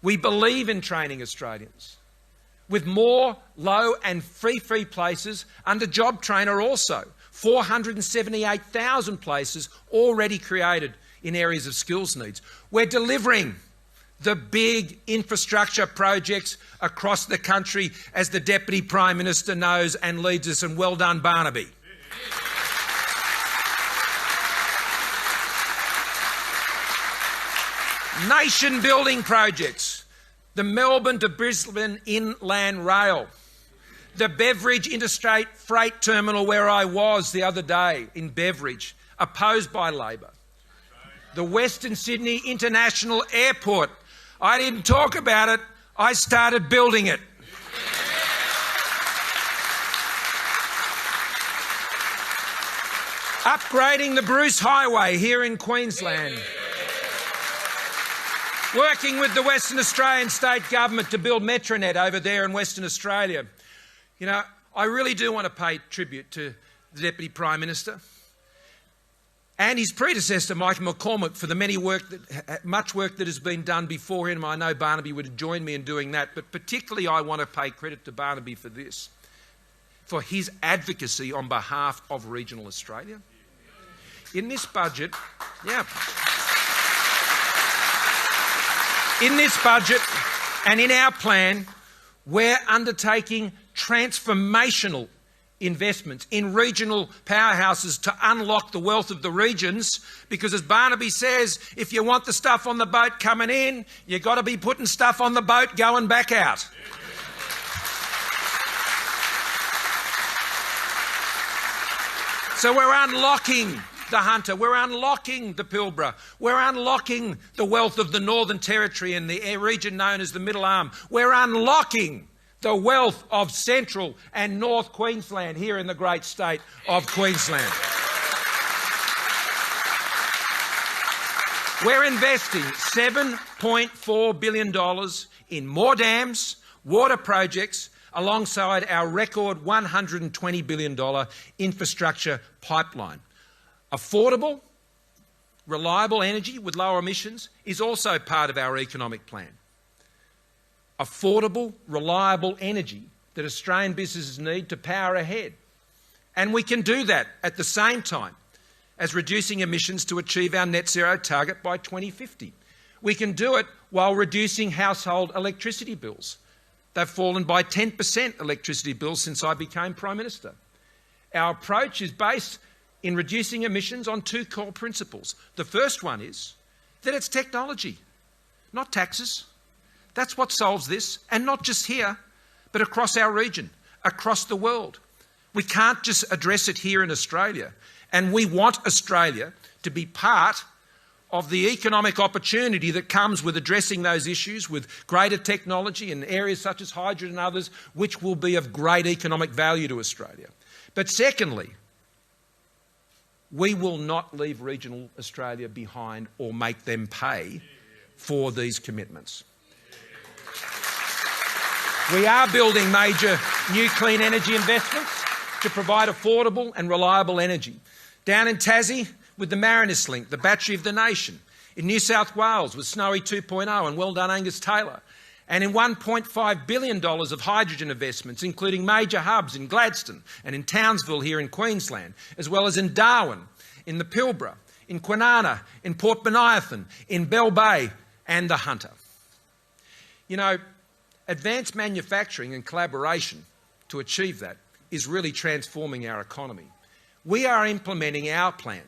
We believe in training Australians. With more low and free places under Job Trainer also. 478,000 places already created in areas of skills needs. We're delivering the big infrastructure projects across the country, as the Deputy Prime Minister knows and leads us, and well done, Barnaby. Nation-building projects. The Melbourne to Brisbane Inland Rail. The Beveridge Interstate Freight Terminal, where I was the other day in Beveridge, opposed by Labor. The Western Sydney International Airport. I didn't talk about it, I started building it. Upgrading the Bruce Highway here in Queensland. Working with the Western Australian State Government to build Metronet over there in Western Australia. You know, I really do want to pay tribute to the Deputy Prime Minister and his predecessor, Michael McCormack, for the much work that has been done before him. I know Barnaby would join me in doing that, but particularly I want to pay credit to Barnaby for this, for his advocacy on behalf of regional Australia. In this budget, in this budget and in our plan, we're undertaking transformational investments in regional powerhouses to unlock the wealth of the regions, because as Barnaby says, if you want the stuff on the boat coming in, you've got to be putting stuff on the boat going back out. So we're unlocking the Hunter, we're unlocking the Pilbara, we're unlocking the wealth of the Northern Territory and the region known as the Middle Arm. We're unlocking the wealth of Central and North Queensland here in the great state of Queensland. We're investing $7.4 billion in more dams, water projects, alongside our record $120 billion infrastructure pipeline. Affordable, reliable energy with lower emissions is also part of our economic plan. affordable, reliable energy that Australian businesses need to power ahead. And we can do that at the same time as reducing emissions to achieve our net zero target by 2050. We can do it while reducing household electricity bills. They've fallen by 10% electricity bills since I became Prime Minister. Our approach is based in reducing emissions on two core principles. The first one is that it's technology, not taxes. That's what solves this, and not just here, but across our region, across the world. We can't just address it here in Australia, and we want Australia to be part of the economic opportunity that comes with addressing those issues with greater technology in areas such as hydrogen and others, which will be of great economic value to Australia. But secondly, we will not leave regional Australia behind or make them pay for these commitments. We are building major new clean energy investments to provide affordable and reliable energy. Down in Tassie with the Marinus Link, the battery of the nation. In New South Wales with Snowy 2.0 and well done Angus Taylor. And in $1.5 billion of hydrogen investments, including major hubs in Gladstone and in Townsville here in Queensland, as well as in Darwin, in the Pilbara, in Kwinana, in Port Bonython, in Bell Bay and the Hunter. You know, advanced manufacturing and collaboration to achieve that is really transforming our economy. We are implementing our plan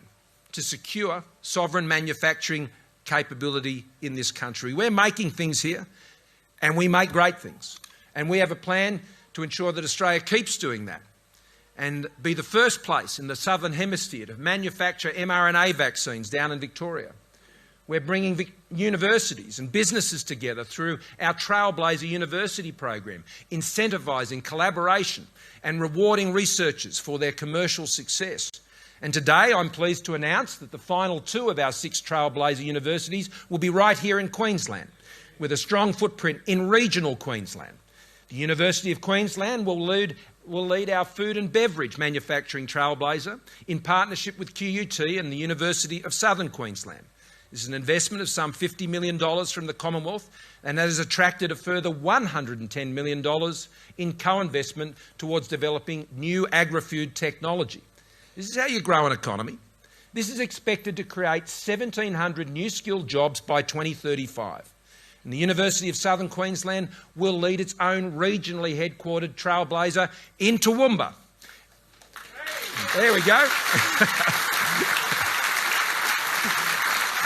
to secure sovereign manufacturing capability in this country. We're making things here, and we make great things. And we have a plan to ensure that Australia keeps doing that and be the first place in the Southern Hemisphere to manufacture mRNA vaccines down in Victoria. We're bringing universities and businesses together through our Trailblazer University program, incentivising collaboration and rewarding researchers for their commercial success. And today I'm pleased to announce that the final two of our 6 Trailblazer universities will be right here in Queensland, with a strong footprint in regional Queensland. The University of Queensland will lead our food and beverage manufacturing Trailblazer in partnership with QUT and the University of Southern Queensland. This is an investment of some $50 million from the Commonwealth, and that has attracted a further $110 million in co-investment towards developing new agri-food technology. This is how you grow an economy. This is expected to create 1,700 new skilled jobs by 2035. And the University of Southern Queensland will lead its own regionally headquartered Trailblazer in Toowoomba. There we go.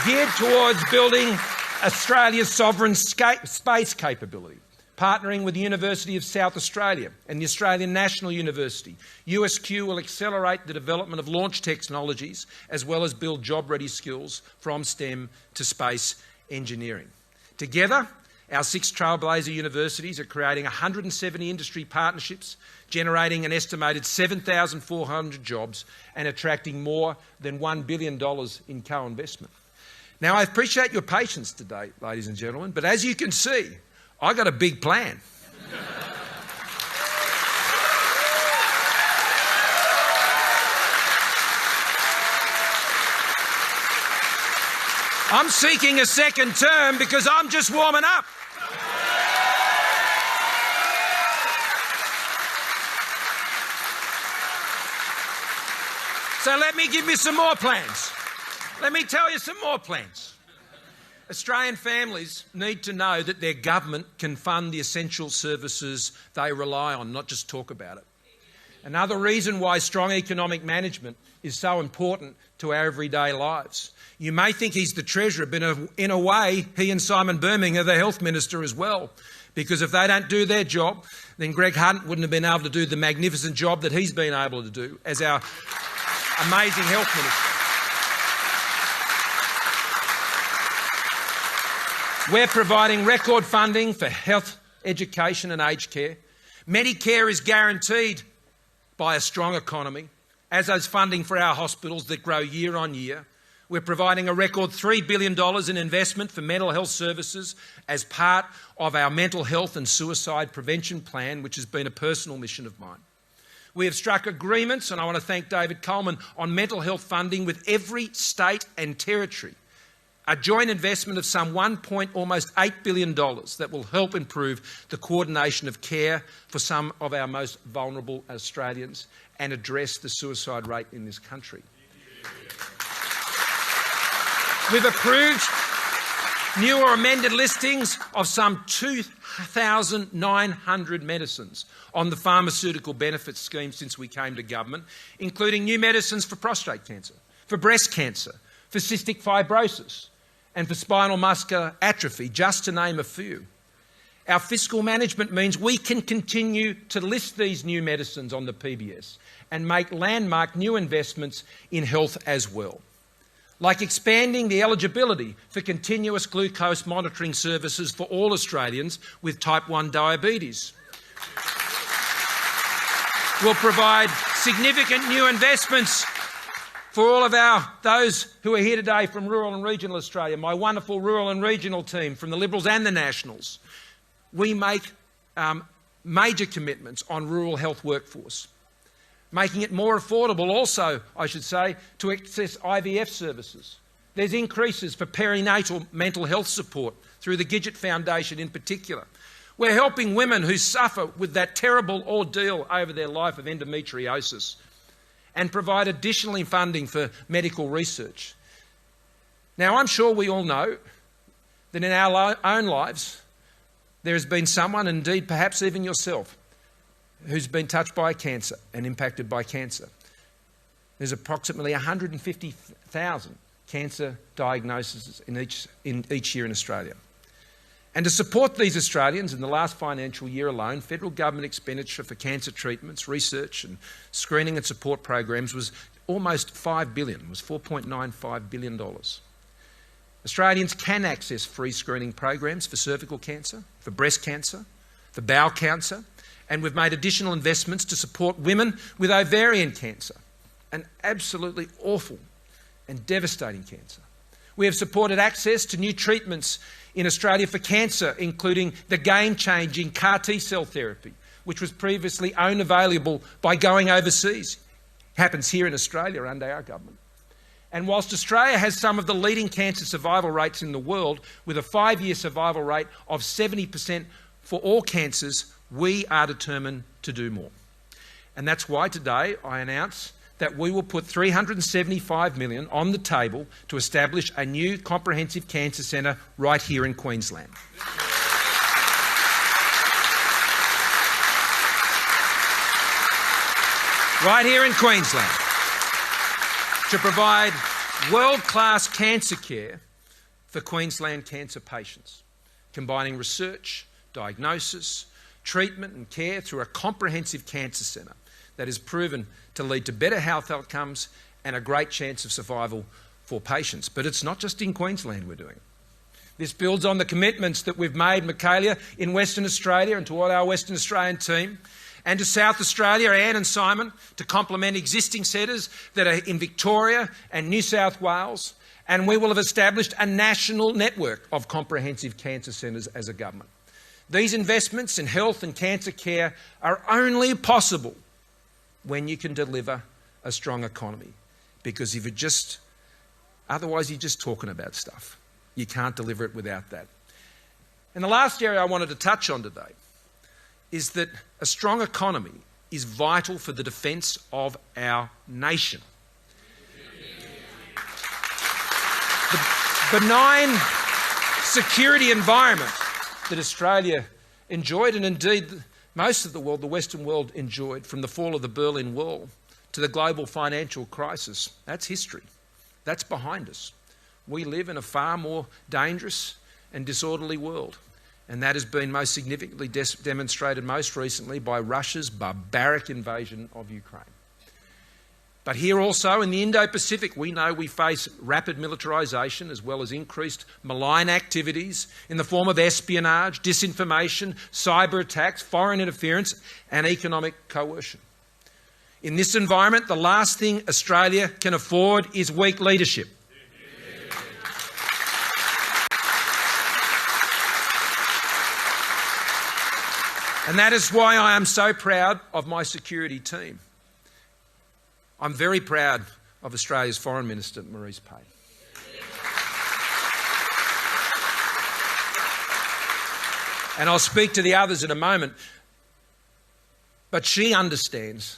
Geared towards building Australia's sovereign space capability, partnering with the University of South Australia and the Australian National University. USQ will accelerate the development of launch technologies as well as build job-ready skills from STEM to space engineering. Together, our 6 Trailblazer universities are creating 170 industry partnerships, generating an estimated 7,400 jobs and attracting more than $1 billion in co-investment. Now, I appreciate your patience today, ladies and gentlemen, but as you can see, I've got a big plan. I'm seeking a second term because I'm just warming up. So let me give you some more plans. Let me tell you some more plans. Australian families need to know that their government can fund the essential services they rely on, not just talk about it. Another reason why strong economic management is so important to our everyday lives. You may think he's the Treasurer, but in a way, he and Simon Birmingham are the Health Minister as well. Because if they don't do their job, then Greg Hunt wouldn't have been able to do the magnificent job that he's been able to do as our amazing Health Minister. We're providing record funding for health, education and aged care. Medicare is guaranteed by a strong economy, as is funding for our hospitals that grow year on year. We're providing a record $3 billion in investment for mental health services as part of our mental health and suicide prevention plan, which has been a personal mission of mine. We have struck agreements, and I want to thank David Coleman, on mental health funding with every state and territory, a joint investment of some almost $8 billion that will help improve the coordination of care for some of our most vulnerable Australians and address the suicide rate in this country. We've approved new or amended listings of some 2,900 medicines on the pharmaceutical benefits scheme since we came to government, including new medicines for prostate cancer, for breast cancer, for cystic fibrosis and for spinal muscular atrophy, just to name a few. Our fiscal management means we can continue to list these new medicines on the PBS and make landmark new investments in health as well, like expanding the eligibility for continuous glucose monitoring services for all Australians with type 1 diabetes. We'll provide significant new investments for all of those who are here today from rural and regional Australia, my wonderful rural and regional team from the Liberals and the Nationals. We make major commitments on rural health workforce, making it more affordable also, I should say, to access IVF services. There's increases for perinatal mental health support through the Gidget Foundation in particular. We're helping women who suffer with that terrible ordeal over their life of endometriosis and provide additional funding for medical research. Now, I'm sure we all know that in our own lives there has been someone, indeed perhaps even yourself, who's been touched by cancer and impacted by cancer. There's approximately 150,000 cancer diagnoses in each year in Australia. And to support these Australians in the last financial year alone, federal government expenditure for cancer treatments, research and screening and support programs was almost $5 billion, was $4.95 billion. Australians can access free screening programs for cervical cancer, for breast cancer, for bowel cancer, and we've made additional investments to support women with ovarian cancer, an absolutely awful and devastating cancer. We have supported access to new treatments in Australia for cancer, including the game-changing CAR T-cell therapy, which was previously unavailable by going overseas. It happens here in Australia under our government. And whilst Australia has some of the leading cancer survival rates in the world, with a 5-year survival rate of 70% for all cancers, we are determined to do more. And that's why today I announce that we will put $375 million on the table to establish a new comprehensive cancer centre right here in Queensland. Right here in Queensland, to provide world-class cancer care for Queensland cancer patients, combining research, diagnosis, treatment and care through a comprehensive cancer centre that is proven to lead to better health outcomes and a great chance of survival for patients. But it's not just in Queensland we're doing it. This builds on the commitments that we've made, Michaelia, in Western Australia and to all our Western Australian team, and to South Australia, Anne and Simon, to complement existing centres that are in Victoria and New South Wales. And we will have established a national network of comprehensive cancer centres as a government. These investments in health and cancer care are only possible when you can deliver a strong economy. Because if otherwise you're just talking about stuff. You can't deliver it without that. And the last area I wanted to touch on today is that a strong economy is vital for the defence of our nation. The benign security environment that Australia enjoyed, and indeed most of the world, the Western world, enjoyed from the fall of the Berlin Wall to the global financial crisis, that's history. That's behind us. We live in a far more dangerous and disorderly world, and that has been most significantly demonstrated most recently by Russia's barbaric invasion of Ukraine. But here also in the Indo-Pacific, we know we face rapid militarisation as well as increased malign activities in the form of espionage, disinformation, cyber attacks, foreign interference and economic coercion. In this environment, the last thing Australia can afford is weak leadership. And that is why I am so proud of my security team. I'm very proud of Australia's Foreign Minister, Marise Payne. and I'll speak to the others in a moment. But she understands,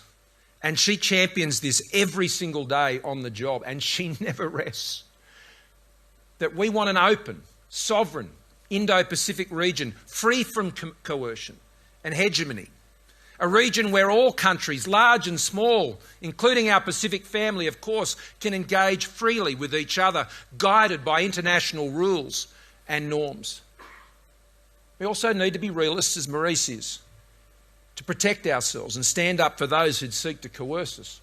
and she champions this every single day on the job, and she never rests. That we want an open, sovereign, Indo-Pacific region free from coercion and hegemony. A region where all countries, large and small, including our Pacific family, of course, can engage freely with each other, guided by international rules and norms. We also need to be realists, as Maurice is, to protect ourselves and stand up for those who seek to coerce us.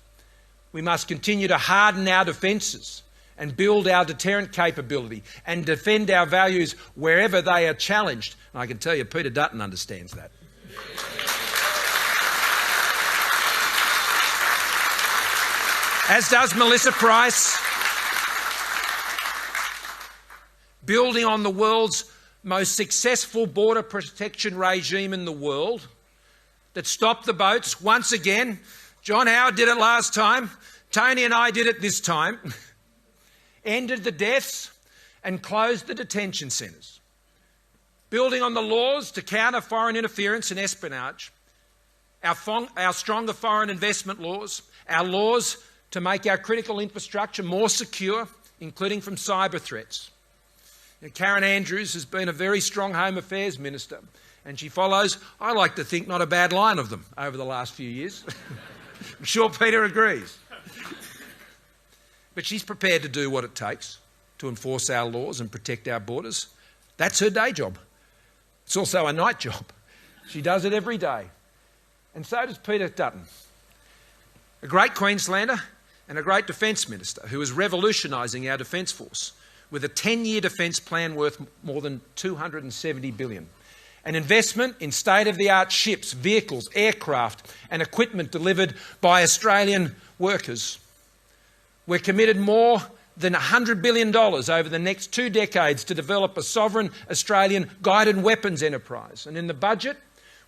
We must continue to harden our defences and build our deterrent capability and defend our values wherever they are challenged. And I can tell you, Peter Dutton understands that. As does Melissa Price, building on the world's most successful border protection regime in the world that stopped the boats once again. John Howard did it last time. Tony and I did it this time. Ended the deaths and closed the detention centres. Building on the laws to counter foreign interference and espionage, our stronger foreign investment laws, our laws to make our critical infrastructure more secure, including from cyber threats. Now, Karen Andrews has been a very strong Home Affairs Minister, and she follows, I like to think, not a bad line of them over the last few years. I'm sure Peter agrees. But she's prepared to do what it takes to enforce our laws and protect our borders. That's her day job. It's also a night job. She does it every day. And so does Peter Dutton, a great Queenslander and a great Defence Minister who is revolutionising our Defence Force with a 10-year defence plan worth more than $270 billion. An investment in state-of-the-art ships, vehicles, aircraft and equipment delivered by Australian workers. We're committed more than $100 billion over the next 2 decades to develop a sovereign Australian guided weapons enterprise. And in the budget,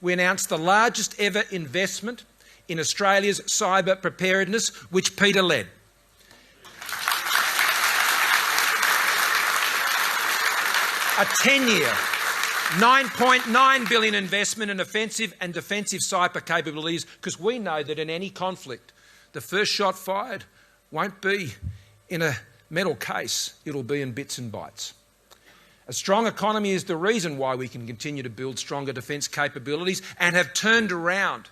we announced the largest ever investment in Australia's cyber preparedness, which Peter led. A 10-year, $9.9 billion investment in offensive and defensive cyber capabilities, because we know that in any conflict, the first shot fired won't be in a metal case, it'll be in bits and bytes. A strong economy is the reason why we can continue to build stronger defence capabilities and have turned around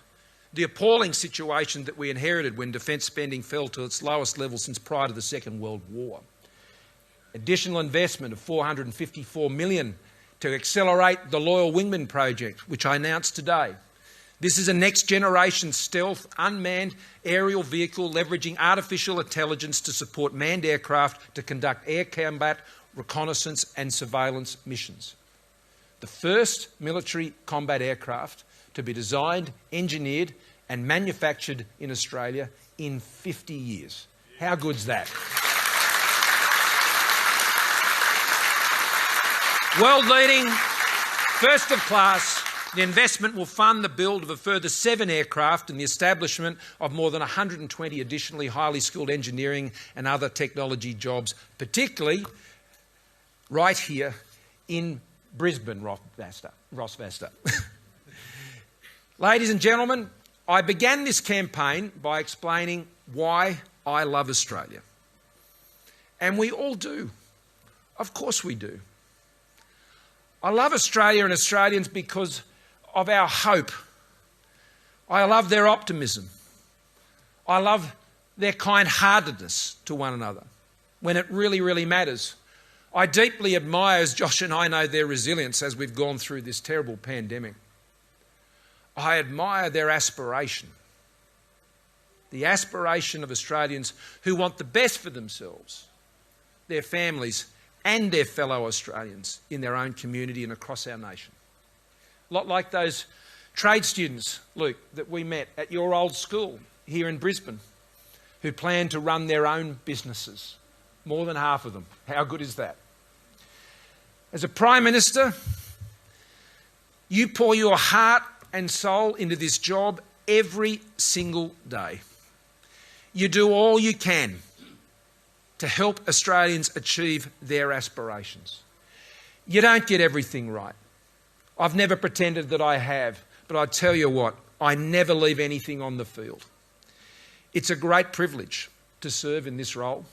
the appalling situation that we inherited when defence spending fell to its lowest level since prior to the Second World War. Additional investment of $454 million to accelerate the Loyal Wingman project, which I announced today. This is a next-generation stealth, unmanned aerial vehicle leveraging artificial intelligence to support manned aircraft to conduct air combat, reconnaissance and surveillance missions. The first military combat aircraft to be designed, engineered and manufactured in Australia in 50 years. How good's that? World-leading, first of class, the investment will fund the build of a further 7 aircraft and the establishment of more than 120 additionally highly skilled engineering and other technology jobs, particularly right here in Brisbane, Rossvasta. Ladies and gentlemen, I began this campaign by explaining why I love Australia. And we all do. Of course we do. I love Australia and Australians because of our hope. I love their optimism. I love their kind-heartedness to one another when it really, really matters. I deeply admire, as Josh and I know, their resilience as we've gone through this terrible pandemic. I admire their aspiration, the aspiration of Australians who want the best for themselves, their families and their fellow Australians in their own community and across our nation. A lot like those trade students, Luke, that we met at your old school here in Brisbane, who plan to run their own businesses. More than half of them. How good is that? As a Prime Minister, you pour your heart and soul into this job every single day. You do all you can to help Australians achieve their aspirations. You don't get everything right. I've never pretended that I have, but I tell you what, I never leave anything on the field. It's a great privilege to serve in this role.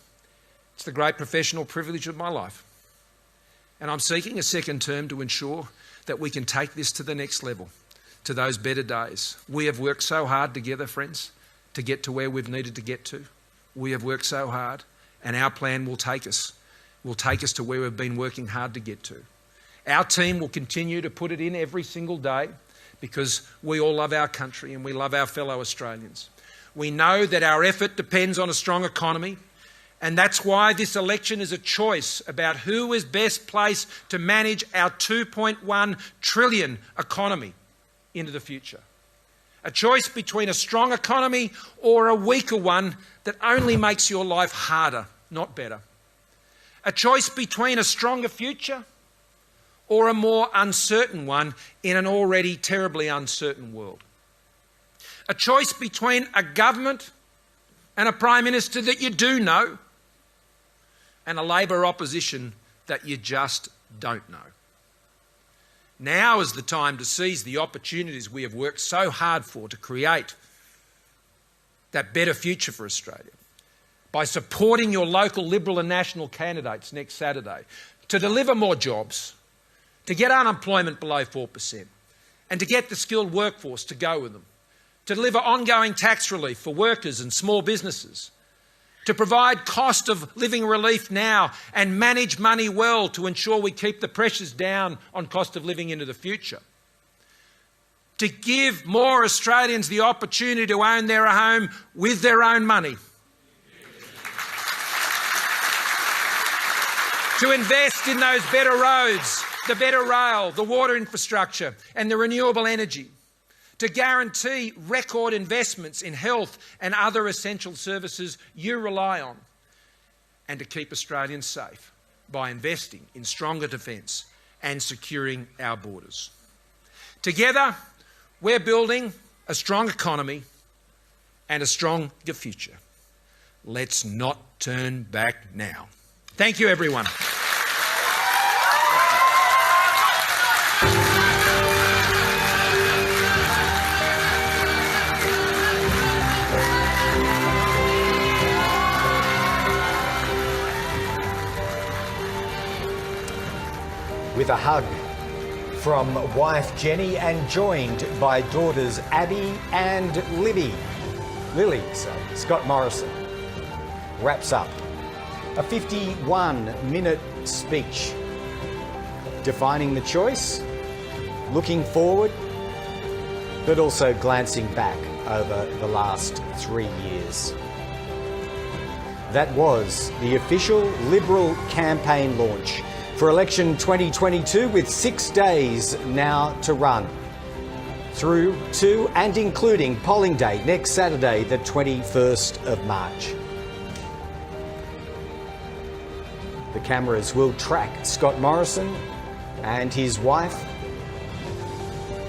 It's the great professional privilege of my life. And I'm seeking a second term to ensure that we can take this to the next level, to those better days. We have worked so hard together, friends, to get to where we've needed to get to. We have worked so hard, and our plan will take us to where we've been working hard to get to. Our team will continue to put it in every single day because we all love our country and we love our fellow Australians. We know that our effort depends on a strong economy, and that's why this election is a choice about who is best placed to manage our $2.1 trillion economy into the future. A choice between a strong economy or a weaker one that only makes your life harder, not better. A choice between a stronger future or a more uncertain one in an already terribly uncertain world. A choice between a government and a Prime Minister that you do know and a Labor opposition that you just don't know. Now is the time to seize the opportunities we have worked so hard for to create that better future for Australia by supporting your local Liberal and National candidates next Saturday to deliver more jobs, to get unemployment below 4% and to get the skilled workforce to go with them, to deliver ongoing tax relief for workers and small businesses, to provide cost of living relief now and manage money well to ensure we keep the pressures down on cost of living into the future, to give more Australians the opportunity to own their home with their own money, to invest in those better roads, the better rail, the water infrastructure and the renewable energy, to guarantee record investments in health and other essential services you rely on, and to keep Australians safe by investing in stronger defence and securing our borders. Together, we're building a strong economy and a stronger future. Let's not turn back now. Thank you, everyone. With a hug from wife Jenny and joined by daughters Abby and Lily, Scott Morrison wraps up a 51-minute speech defining the choice, looking forward, but also glancing back over the last 3 years. That was the official Liberal campaign launch for election 2022, with 6 days now to run, through to and including polling day next Saturday, the 21st of March. The cameras will track Scott Morrison and his wife,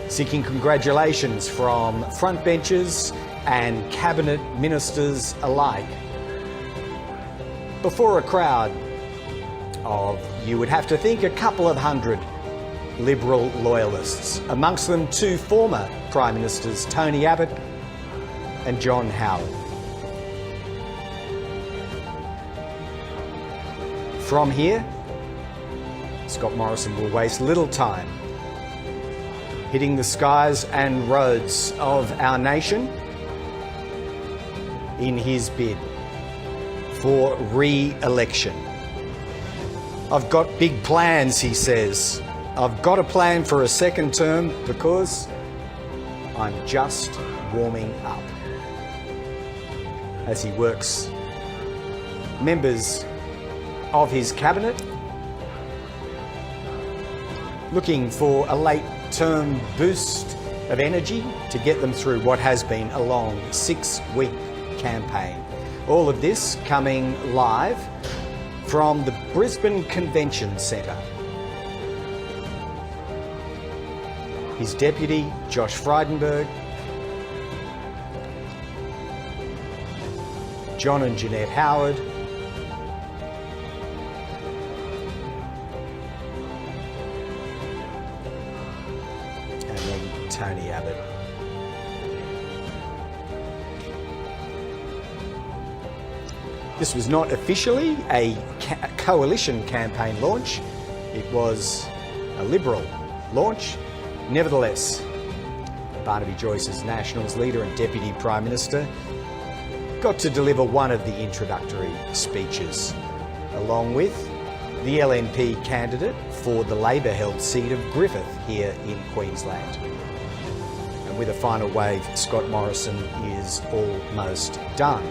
seeking congratulations from frontbenchers and cabinet ministers alike, before a crowd of, you would have to think, a couple of hundred Liberal loyalists, amongst them 2 former Prime Ministers, Tony Abbott and John Howard. From here, Scott Morrison will waste little time hitting the skies and roads of our nation in his bid for re-election. I've got big plans, he says. I've got a plan for a second term because I'm just warming up. As he works members of his cabinet, looking for a late term boost of energy to get them through what has been a long 6-week campaign. All of this coming live from the Brisbane Convention Centre. His deputy, Josh Frydenberg, John and Jennett Howard, This was not officially a coalition campaign launch. It was a Liberal launch. Nevertheless, Barnaby Joyce's Nationals leader and Deputy Prime Minister got to deliver one of the introductory speeches, along with the LNP candidate for the Labor-held seat of Griffith here in Queensland. And with a final wave, Scott Morrison is almost done.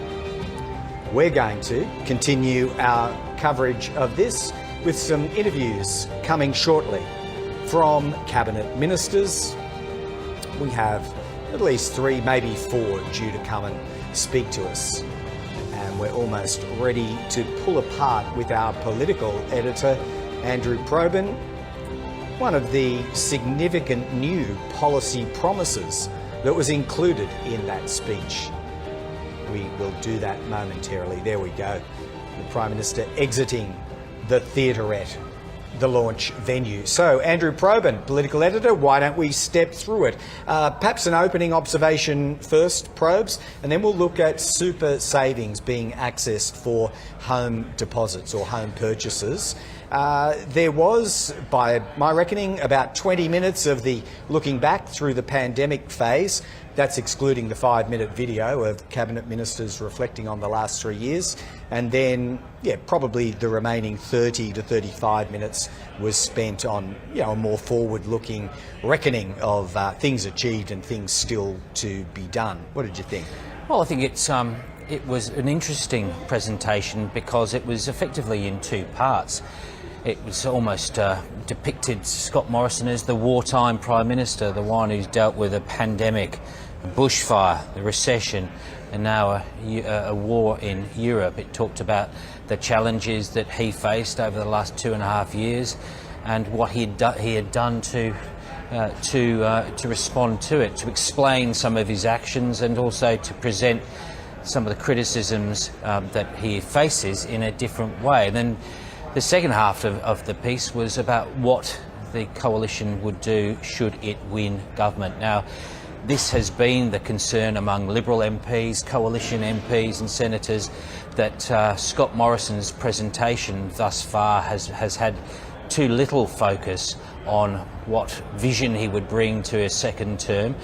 We're going to continue our coverage of this with some interviews coming shortly from Cabinet Ministers. We have at least 3, maybe 4 due to come and speak to us. And we're almost ready to pull apart with our political editor, Andrew Probyn, one of the significant new policy promises that was included in that speech. We will do that momentarily. There we go. The Prime Minister exiting the theatrette, the launch venue. So, Andrew Probyn, political editor, why don't we step through it? Perhaps an opening observation first, Probes, and then we'll look at super savings being accessed for home deposits or home purchases. There was, by my reckoning, about 20 minutes of the looking back through the pandemic phase. That's excluding the 5-minute video of Cabinet Ministers reflecting on the last 3 years. And then, probably the remaining 30 to 35 minutes was spent on, a more forward-looking reckoning of things achieved and things still to be done. What did you think? Well, I think it was an interesting presentation because it was effectively in 2 parts. It was almost depicted Scott Morrison as the wartime Prime Minister, the one who's dealt with a pandemic, a bushfire, the recession, and now a war in Europe. It talked about the challenges that he faced over the last 2.5 years and what he had done to respond to it, to explain some of his actions and also to present some of the criticisms that he faces in a different way. And then the second half of the piece was about what the coalition would do should it win government. Now, this has been the concern among Liberal MPs, coalition MPs and senators that Scott Morrison's presentation thus far has had too little focus on what vision he would bring to a second term.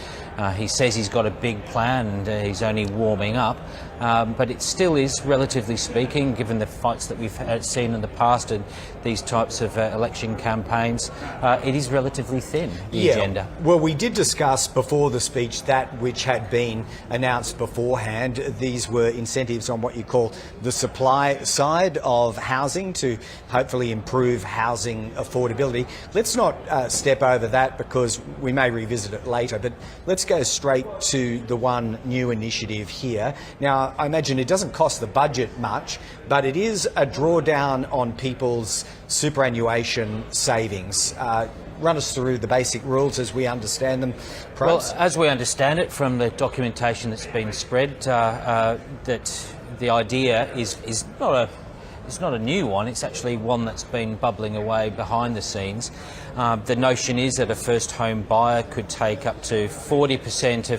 He says he's got a big plan and he's only warming up, but it still is, relatively speaking, given the fights that we've seen in the past and these types of election campaigns, it is relatively thin, the agenda. Well, we did discuss before the speech that which had been announced beforehand. These were incentives on what you call the supply side of housing to hopefully improve housing affordability. Let's not step over that because we may revisit it later, but let's go straight to the one new initiative here. Now, I imagine it doesn't cost the budget much, but it is a drawdown on people's superannuation savings. Run us through the basic rules as we understand them, Probes. Well, as we understand it from the documentation that's been spread, that the idea is not a new one. It's actually one that's been bubbling away behind the scenes. The notion is that a first home buyer could take up to 40%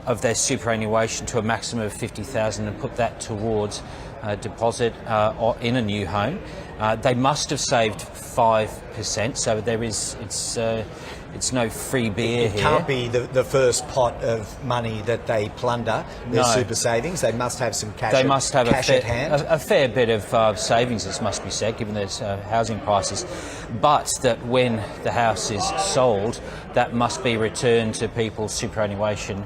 of their superannuation to a maximum of $50,000 and put that towards a deposit in a new home. They must have saved 5%, so it's no free beer here. It can't be the first pot of money that they plunder, their super savings. They must have some cash. They must have at hand. A fair bit of savings, this must be said, given those housing prices. But that when the house is sold, that must be returned to people's superannuation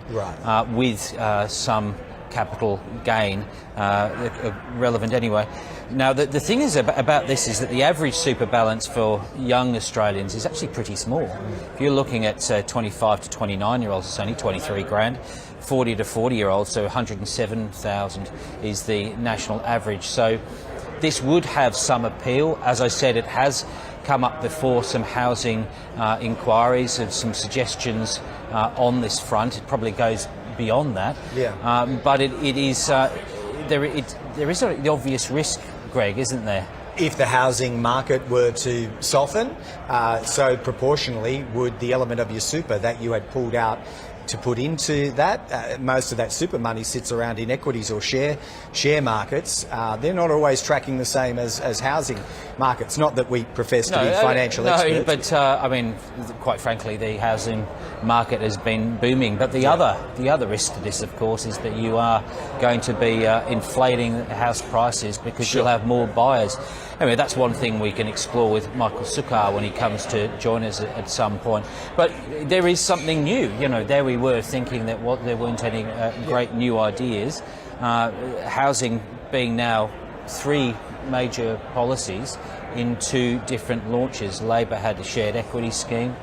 with some capital gain relevant anyway. Now, the thing is about this is that the average super balance for young Australians is actually pretty small. If you're looking at 25 to 29-year-olds, it's only 23 grand. 40 to 40-year-olds, so 107,000 is the national average. So this would have some appeal. As I said, it has come up before, some housing inquiries and some suggestions on this front. It probably goes beyond that. But it is there is the obvious risk, Greg, isn't there? If the housing market were to soften, so proportionally would the element of your super that you had pulled out to put into that. Most of that super money sits around in equities or share markets. They're not always tracking the same as housing markets. Not that we profess to be financial experts. But I mean, quite frankly, the housing market has been booming. But the other risk to this, of course, is that you are going to be inflating house prices because you'll have more buyers. Anyway, that's one thing we can explore with Michael Sukkar when he comes to join us at some point. But there is something new. You know, there we were thinking that there weren't any great new ideas. Housing being now 3 major policies in 2 different launches. Labor had a shared equity scheme.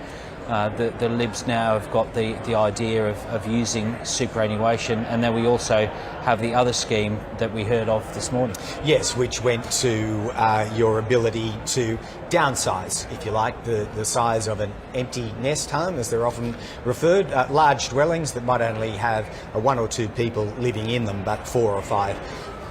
The Libs now have got the idea of using superannuation, and then we also have the other scheme that we heard of this morning. Yes, which went to your ability to downsize, if you like, the size of an empty nest home, as they're often referred, large dwellings that might only have 1 or 2 people living in them, but 4 or 5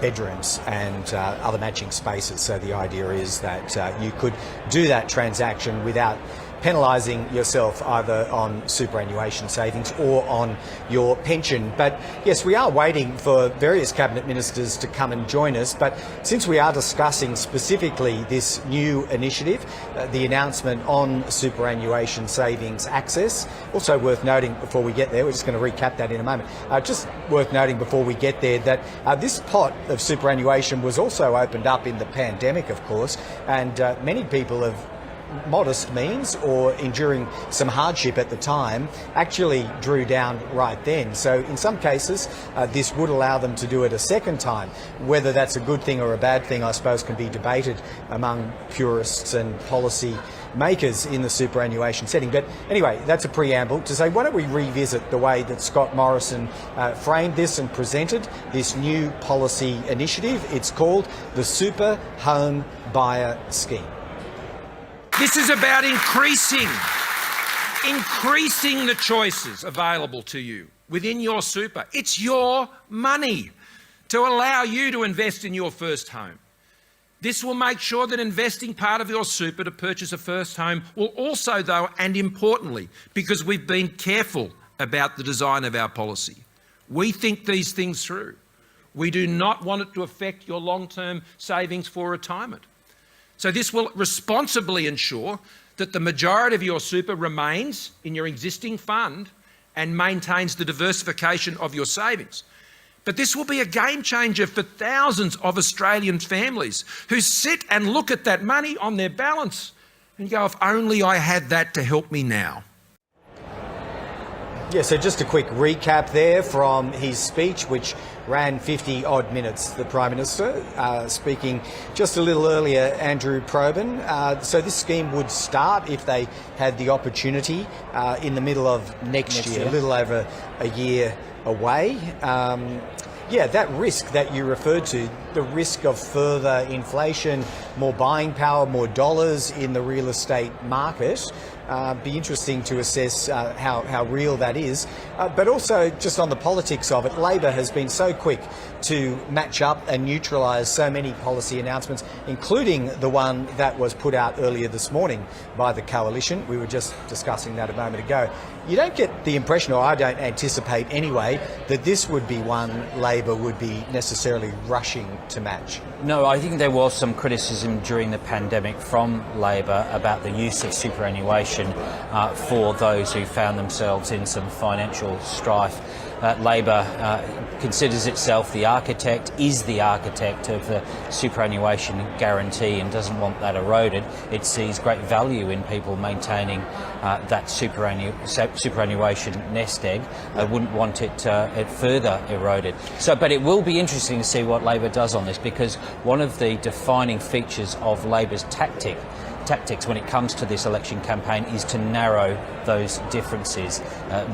bedrooms and other matching spaces. So the idea is that you could do that transaction without penalising yourself either on superannuation savings or on your pension. But yes, we are waiting for various cabinet ministers to come and join us. But since we are discussing specifically this new initiative, the announcement on superannuation savings access, also worth noting before we get there, we're just going to recap that in a moment, just worth noting before we get there that this pot of superannuation was also opened up in the pandemic, of course, and many people have modest means or enduring some hardship at the time actually drew down right then. So in some cases this would allow them to do it a second time. Whether that's a good thing or a bad thing, I suppose, can be debated among purists and policy makers in the superannuation setting. But anyway, that's a preamble to say, why don't we revisit the way that Scott Morrison framed this and presented this new policy initiative. It's called the Super Home Buyer Scheme. This is about increasing the choices available to you within your super. It's your money to allow you to invest in your first home. This will make sure that investing part of your super to purchase a first home will also, though, and importantly, because we've been careful about the design of our policy, we think these things through. We do not want it to affect your long-term savings for retirement. So this will responsibly ensure that the majority of your super remains in your existing fund and maintains the diversification of your savings. But this will be a game changer for thousands of Australian families who sit and look at that money on their balance and go, if only I had that to help me now. Yeah, so just a quick recap there from his speech, which ran 50-odd minutes, the Prime Minister, speaking just a little earlier, Andrew Probyn. So this scheme would start, if they had the opportunity, in the middle of next year, a little over a year away. Yeah, that risk that you referred to, the risk of further inflation, more buying power, more dollars in the real estate market, be interesting to assess how real that is. But also just on the politics of it, Labor has been so quick to match up and neutralise so many policy announcements, including the one that was put out earlier this morning by the Coalition. We were just discussing that a moment ago. You don't get the impression, or I don't anticipate anyway, that this would be one Labor would be necessarily rushing to match. No, I think there was some criticism during the pandemic from Labor about the use of superannuation for those who found themselves in some financial strife. Labor considers itself the architect, is the architect of the superannuation guarantee and doesn't want that eroded. It sees great value in people maintaining that superannuation nest egg. I wouldn't want it further eroded. But it will be interesting to see what Labor does on this, because one of the defining features of Labor's tactics when it comes to this election campaign is to narrow those differences,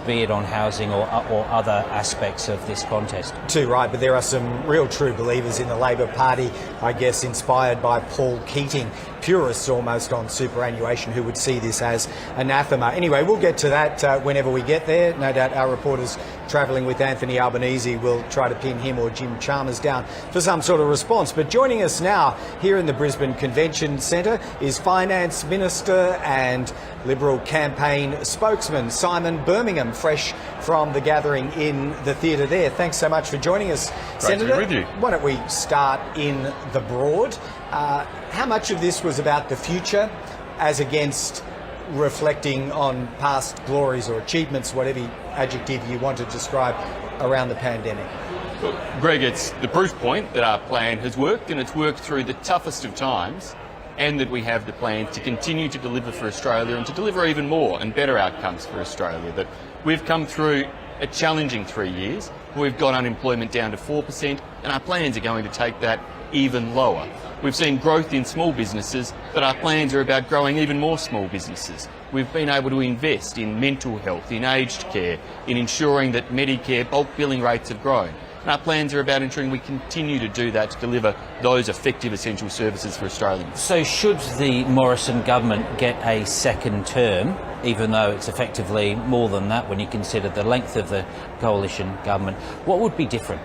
be it on housing or other aspects of this contest. Too right, but there are some real true believers in the Labor Party, I guess inspired by Paul Keating, purists almost on superannuation, who would see this as anathema. Anyway, we'll get to that whenever we get there. No doubt our reporters travelling with Anthony Albanese. We'll try to pin him or Jim Chalmers down for some sort of response. But joining us now here in the Brisbane Convention Centre is Finance Minister and Liberal campaign spokesman Simon Birmingham, fresh from the gathering in the theatre there. Thanks so much for joining us, Senator. Great to be with you. Why don't we start in the broad? How much of this was about the future as against reflecting on past glories or achievements, whatever adjective you want to describe, around the pandemic? Well, Greg, it's the proof point that our plan has worked, and it's worked through the toughest of times, and that we have the plan to continue to deliver for Australia and to deliver even more and better outcomes for Australia. That we've come through a challenging 3 years. We've got unemployment down to 4%, and our plans are going to take that even lower. We've seen growth in small businesses, but our plans are about growing even more small businesses. We've been able to invest in mental health, in aged care, in ensuring that Medicare bulk billing rates have grown. And our plans are about ensuring we continue to do that to deliver those effective essential services for Australians. So should the Morrison government get a second term, even though it's effectively more than that when you consider the length of the coalition government, what would be different?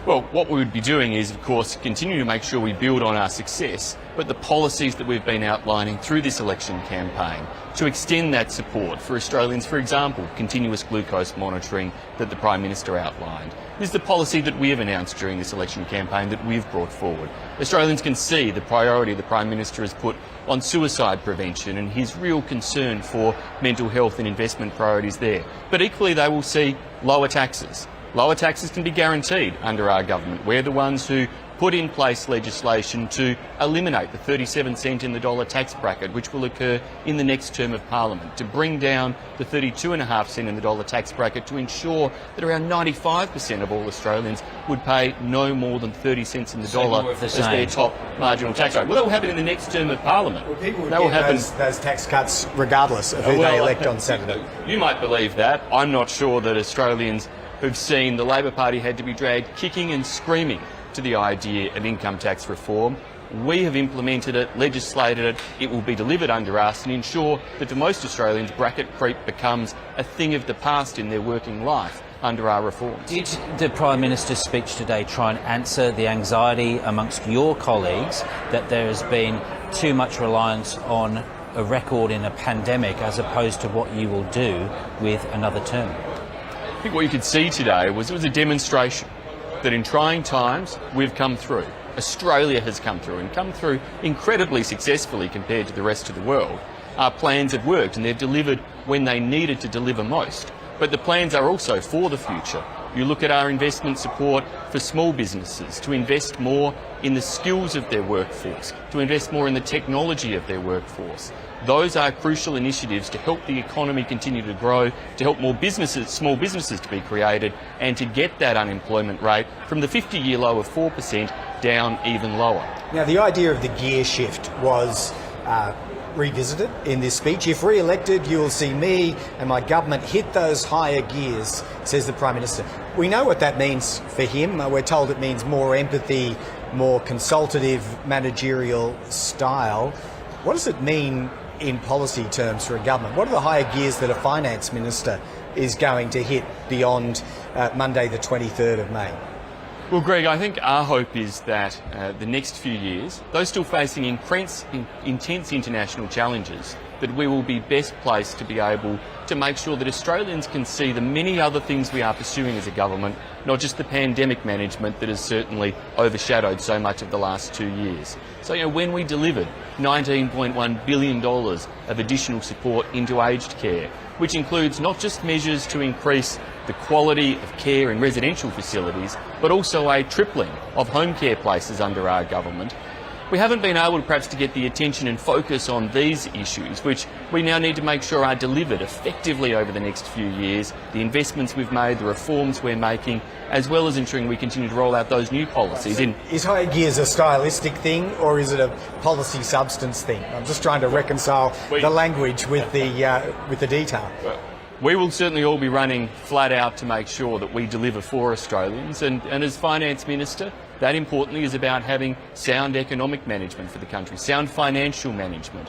Well, what we would be doing is, of course, continue to make sure we build on our success, but the policies that we've been outlining through this election campaign to extend that support for Australians, for example, continuous glucose monitoring that the Prime Minister outlined. This is the policy that we have announced during this election campaign that we've brought forward. Australians can see the priority the Prime Minister has put on suicide prevention and his real concern for mental health and investment priorities there. But equally, they will see lower taxes. Lower taxes can be guaranteed under our government. We're the ones who put in place legislation to eliminate the 37 cent in the dollar tax bracket, which will occur in the next term of Parliament, to bring down the 32.5 cent in the dollar tax bracket to ensure that around 95% of all Australians would pay no more than 30 cents in the dollar as their top marginal tax rate. Well, that will happen in the next term of Parliament. Well, people will get those tax cuts regardless of who they elect on Saturday. You might believe that. I'm not sure that Australians who've seen the Labor Party had to be dragged kicking and screaming to the idea of income tax reform. We have implemented it, legislated it, it will be delivered under us and ensure that for most Australians bracket creep becomes a thing of the past in their working life under our reforms. Did the Prime Minister's speech today try and answer the anxiety amongst your colleagues that there has been too much reliance on a record in a pandemic as opposed to what you will do with another term? I think what you could see today was it was a demonstration that in trying times we've come through. Australia has come through and come through incredibly successfully compared to the rest of the world. Our plans have worked and they've delivered when they needed to deliver most. But the plans are also for the future. You look at our investment support for small businesses, to invest more in the skills of their workforce, to invest more in the technology of their workforce. Those are crucial initiatives to help the economy continue to grow, to help more businesses, small businesses to be created, and to get that unemployment rate from the 50-year low of 4% down even lower. Now, the idea of the gear shift was revisited in this speech. If re-elected, you will see me and my government hit those higher gears, says the Prime Minister. We know what that means for him. We're told it means more empathy, more consultative managerial style. What does it mean in policy terms for a government? What are the higher gears that a Finance Minister is going to hit beyond Monday the 23rd of May? Well, Greg, I think our hope is that the next few years, those still facing intense international challenges, that we will be best placed to be able to make sure that Australians can see the many other things we are pursuing as a government, not just the pandemic management that has certainly overshadowed so much of the last 2 years. So, when we delivered $19.1 billion of additional support into aged care, which includes not just measures to increase the quality of care in residential facilities, but also a tripling of home care places under our government. We haven't been able perhaps to get the attention and focus on these issues, which we now need to make sure are delivered effectively over the next few years, the investments we've made, the reforms we're making, as well as ensuring we continue to roll out those new policies. Is higher gears a stylistic thing or is it a policy substance thing? I'm just trying to reconcile the language with the detail. We will certainly all be running flat out to make sure that we deliver for Australians, and as Finance Minister, that importantly is about having sound economic management for the country, sound financial management.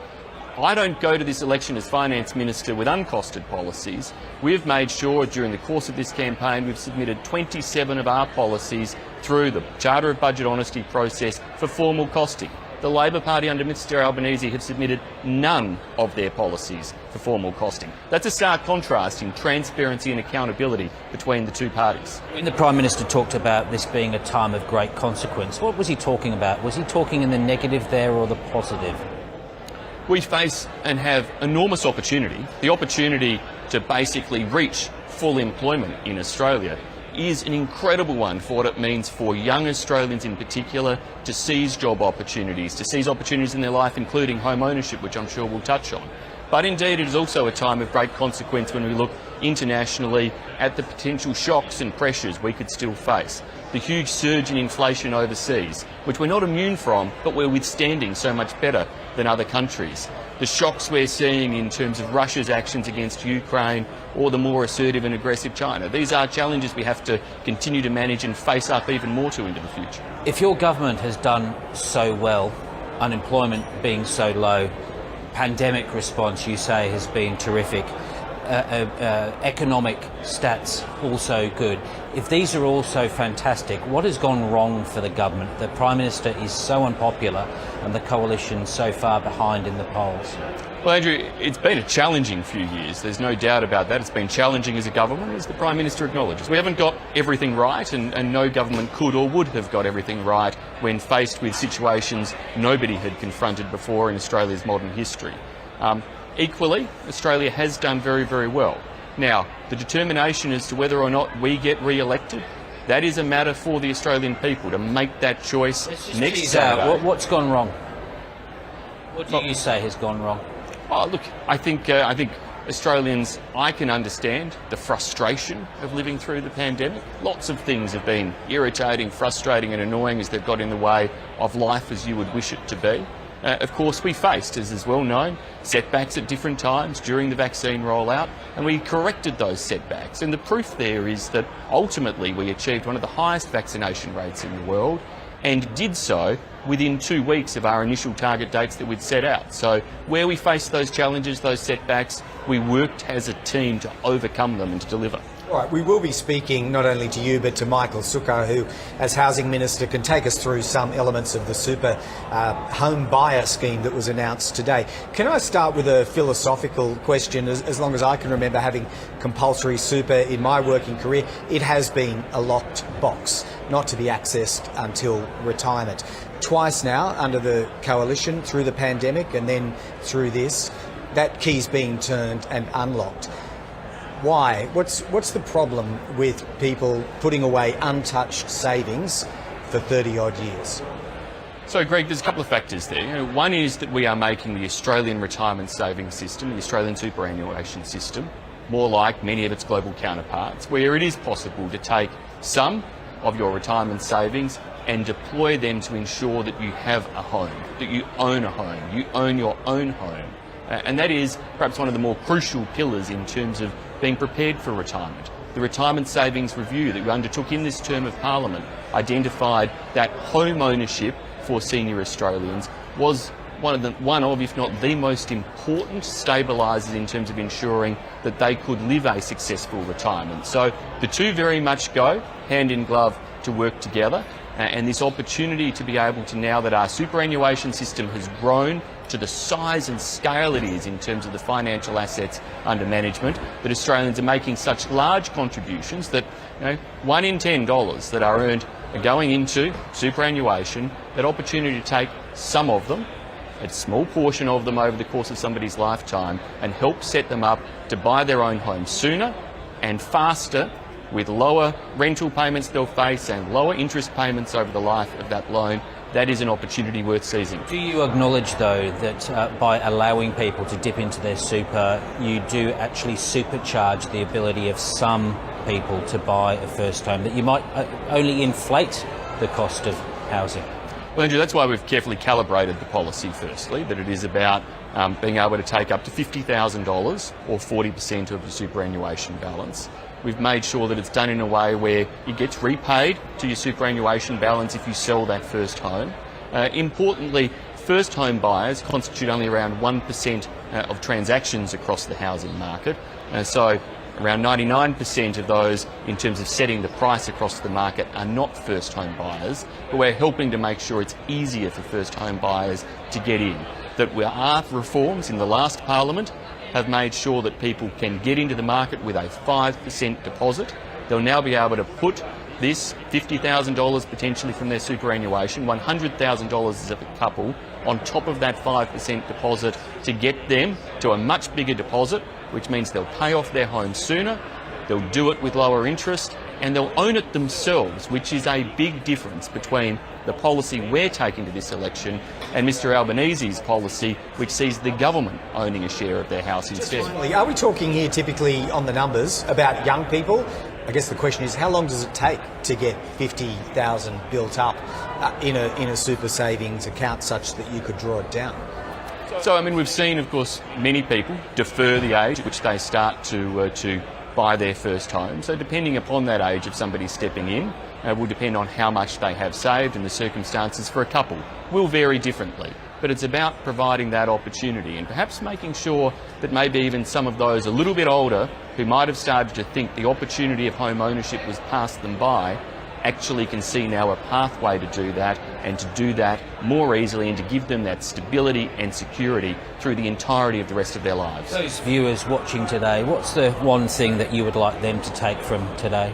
I don't go to this election as Finance Minister with uncosted policies. We've made sure during the course of this campaign we've submitted 27 of our policies through the Charter of Budget Honesty process for formal costing. The Labor Party under Mr Albanese have submitted none of their policies for formal costing. That's a stark contrast in transparency and accountability between the two parties. When the Prime Minister talked about this being a time of great consequence, what was he talking about? Was he talking in the negative there or the positive? We face and have enormous opportunity. The opportunity to basically reach full employment in Australia is an incredible one for what it means for young Australians in particular to seize job opportunities, to seize opportunities in their life, including home ownership, which I'm sure we'll touch on. But indeed, it is also a time of great consequence when we look internationally at the potential shocks and pressures we could still face. The huge surge in inflation overseas, which we're not immune from, but we're withstanding so much better than other countries. The shocks we're seeing in terms of Russia's actions against Ukraine or the more assertive and aggressive China. These are challenges we have to continue to manage and face up even more to into the future. If your government has done so well, unemployment being so low, pandemic response, you say, has been terrific, economic stats also good. If these are all so fantastic, what has gone wrong for the government? The Prime Minister is so unpopular and the coalition so far behind in the polls. Well, Andrew, it's been a challenging few years. There's no doubt about that. It's been challenging as a government, as the Prime Minister acknowledges. We haven't got everything right, and no government could or would have got everything right when faced with situations nobody had confronted before in Australia's modern history. Equally, Australia has done very, very well. Now, the determination as to whether or not we get re-elected, that is a matter for the Australian people to make that choice next Saturday. What's gone wrong? What do you say has gone wrong? Oh, look, I think Australians, I can understand the frustration of living through the pandemic. Lots of things have been irritating, frustrating and annoying as they've got in the way of life as you would wish it to be. Of course, we faced, as is well known, setbacks at different times during the vaccine rollout, and we corrected those setbacks. And the proof there is that ultimately we achieved one of the highest vaccination rates in the world, and did so within 2 weeks of our initial target dates that we'd set out. So where we faced those challenges, those setbacks, we worked as a team to overcome them and to deliver. All right, we will be speaking not only to you but to Michael Sukkar, who, as Housing Minister, can take us through some elements of the super home buyer scheme that was announced today. Can I start with a philosophical question? As long as I can remember having compulsory super in my working career, it has been a locked box, not to be accessed until retirement. Twice now, under the coalition, through the pandemic and then through this, that key's being turned and unlocked. Why? What's the problem with people putting away untouched savings for 30-odd years? So, Greg, there's a couple of factors there. One is that we are making the Australian retirement savings system, the Australian superannuation system, more like many of its global counterparts, where it is possible to take some of your retirement savings and deploy them to ensure that you have a home, that you own a home, you own your own home. And that is perhaps one of the more crucial pillars in terms of being prepared for retirement. The Retirement Savings Review that we undertook in this term of Parliament identified that home ownership for senior Australians was one of, if not the most important stabilisers in terms of ensuring that they could live a successful retirement. So the two very much go hand in glove to work together, and this opportunity to be able to, now that our superannuation system has grown to the size and scale it is in terms of the financial assets under management, that Australians are making such large contributions that $1 in $10 that are earned are going into superannuation, that opportunity to take some of them, a small portion of them over the course of somebody's lifetime, and help set them up to buy their own home sooner and faster, with lower rental payments they'll face and lower interest payments over the life of that loan. That is an opportunity worth seizing. Do you acknowledge, though, that by allowing people to dip into their super, you do actually supercharge the ability of some people to buy a first home, that you might only inflate the cost of housing? Well, Andrew, that's why we've carefully calibrated the policy, firstly, that it is about being able to take up to $50,000 or 40% of the superannuation balance. We've made sure that it's done in a way where it gets repaid to your superannuation balance if you sell that first home. Importantly, first home buyers constitute only around 1% of transactions across the housing market. So around 99% of those, in terms of setting the price across the market, are not first home buyers, but we're helping to make sure it's easier for first home buyers to get in. That our reforms in the last Parliament have made sure that people can get into the market with a 5% deposit. They'll now be able to put this $50,000 potentially from their superannuation, $100,000 as a couple, on top of that 5% deposit to get them to a much bigger deposit, which means they'll pay off their home sooner, they'll do it with lower interest, and they'll own it themselves, which is a big difference between the policy we're taking to this election and Mr Albanese's policy, which sees the government owning a share of their house instead. Finally, are we talking here typically on the numbers about young people? I guess the question is, how long does it take to get 50,000 built up in a super savings account such that you could draw it down? So, I mean, we've seen, of course, many people defer the age at which they start to buy their first home. So depending upon that age of somebody stepping in, will depend on how much they have saved, and the circumstances for a couple will vary differently. But it's about providing that opportunity and perhaps making sure that maybe even some of those a little bit older who might have started to think the opportunity of home ownership was passed them by actually can see now a pathway to do that, and to do that more easily, and to give them that stability and security through the entirety of the rest of their lives. Those viewers watching today, what's the one thing that you would like them to take from today?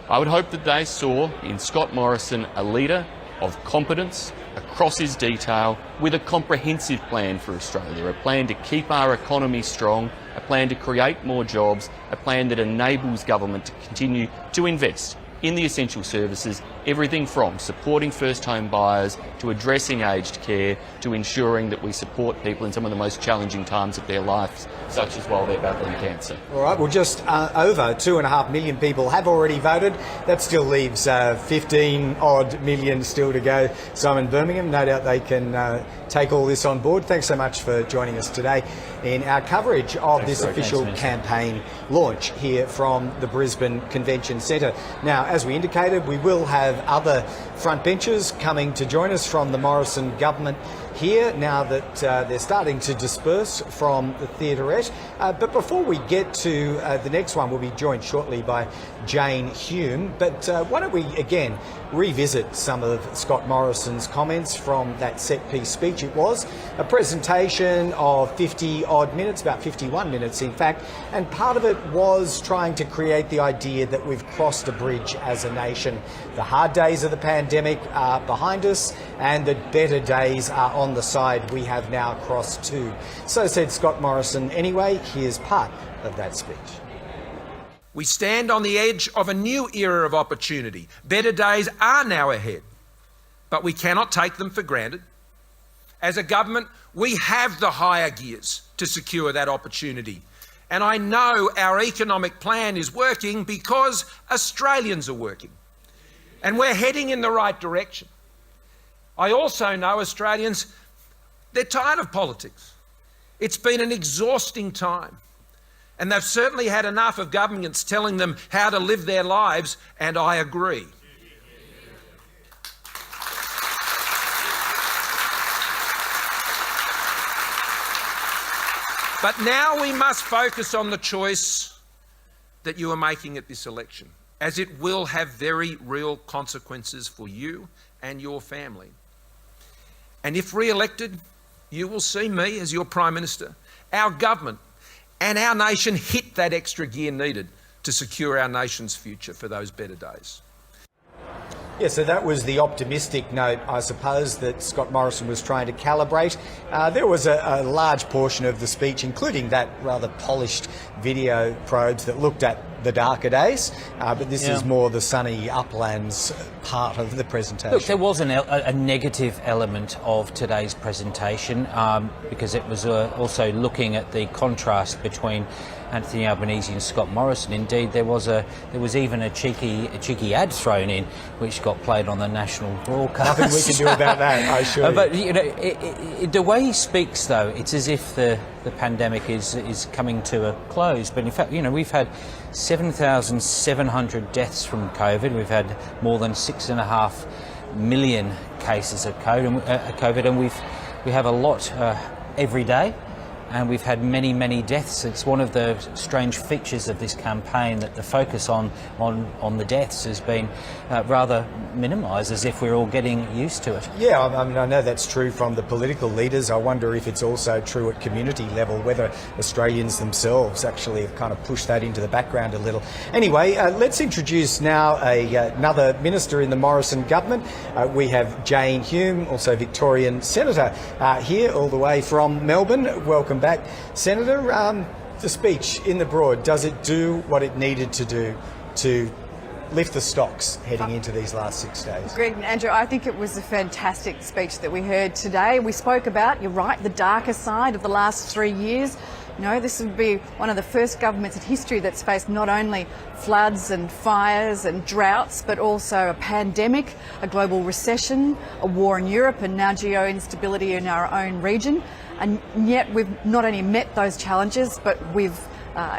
I would hope that they saw in Scott Morrison a leader of competence across his detail, with a comprehensive plan for Australia, a plan to keep our economy strong, a plan to create more jobs, a plan that enables government to continue to invest in the essential services, everything from supporting first home buyers to addressing aged care to ensuring that we support people in some of the most challenging times of their lives, such as while they're battling cancer. All right, well, just over 2.5 million people have already voted. That still leaves 15 odd million still to go. Simon Birmingham, no doubt they can take all this on board. Thanks so much for joining us today in our coverage of this official campaign launch here from the Brisbane Convention Centre. Now, as we indicated, we will have other frontbenchers coming to join us from the Morrison government here now that they're starting to disperse from the theaterette. But before we get to the next one, we'll be joined shortly by Jane Hume. But why don't we again revisit some of Scott Morrison's comments from that set-piece speech. It was a presentation of 50 odd minutes, about 51 minutes in fact, and part of it was trying to create the idea that we've crossed a bridge as a nation. The hard days of the pandemic are behind us, and the better days are on the side. We have now crossed too. So said Scott Morrison. Anyway, here's part of that speech. We stand on the edge of a new era of opportunity. Better days are now ahead, but we cannot take them for granted. As a government, we have the higher gears to secure that opportunity. And I know our economic plan is working because Australians are working. And we're heading in the right direction. I also know Australians, they're tired of politics. It's been an exhausting time. And they've certainly had enough of governments telling them how to live their lives, and I agree. But now we must focus on the choice that you are making at this election, as it will have very real consequences for you and your family. And if re-elected, you will see me as your Prime Minister, our government and our nation hit that extra gear needed to secure our nation's future for those better days. Yeah, so that was the optimistic note, I suppose, that Scott Morrison was trying to calibrate. There was a large portion of the speech, including that rather polished video probes that looked at the darker days, but this is more the sunny uplands part of the presentation. Look, there was a negative element of today's presentation because it was also looking at the contrast between Anthony Albanese and Scott Morrison. Indeed, there was even a cheeky ad thrown in, which got played on the national broadcast. Nothing we can do about that, I assure you. But you know, the way he speaks, though, it's as if the pandemic is coming to a close. But in fact, you know, we've had 7,700 deaths from COVID. We've had more than 6.5 million cases of COVID, and we have a lot every day. And we've had many, many deaths. It's one of the strange features of this campaign that the focus on the deaths has been rather minimised, as if we're all getting used to it. Yeah, I mean, I know that's true from the political leaders. I wonder if it's also true at community level, whether Australians themselves actually have kind of pushed that into the background a little. Anyway, let's introduce now another minister in the Morrison government. We have Jane Hume, also Victorian Senator, here all the way from Melbourne. Welcome back, Senator. The speech in the Broad, does it do what it needed to do to lift the stocks heading into these last 6 days? Greg and Andrew, I think it was a fantastic speech that we heard today. We spoke about, you're right, the darker side of the last 3 years. You know, this would be one of the first governments in history that's faced not only floods and fires and droughts, but also a pandemic, a global recession, a war in Europe, and now geo-instability in our own region. And yet we've not only met those challenges, but we've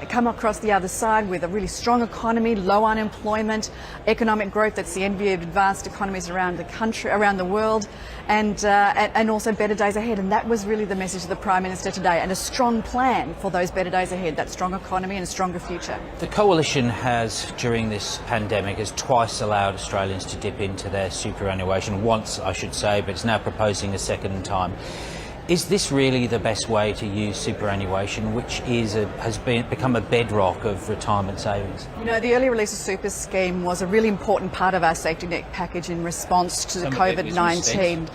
come across the other side with a really strong economy, low unemployment, economic growth that's the envy of advanced economies around the country, around the world, and also better days ahead. And that was really the message of the Prime Minister today, and a strong plan for those better days ahead, that strong economy and a stronger future. The Coalition has, during this pandemic, has twice allowed Australians to dip into their superannuation, once I should say, but it's now proposing a second time. Is this really the best way to use superannuation, which has become a bedrock of retirement savings? You know, the early release of super scheme was a really important part of our safety net package in response to the COVID-19.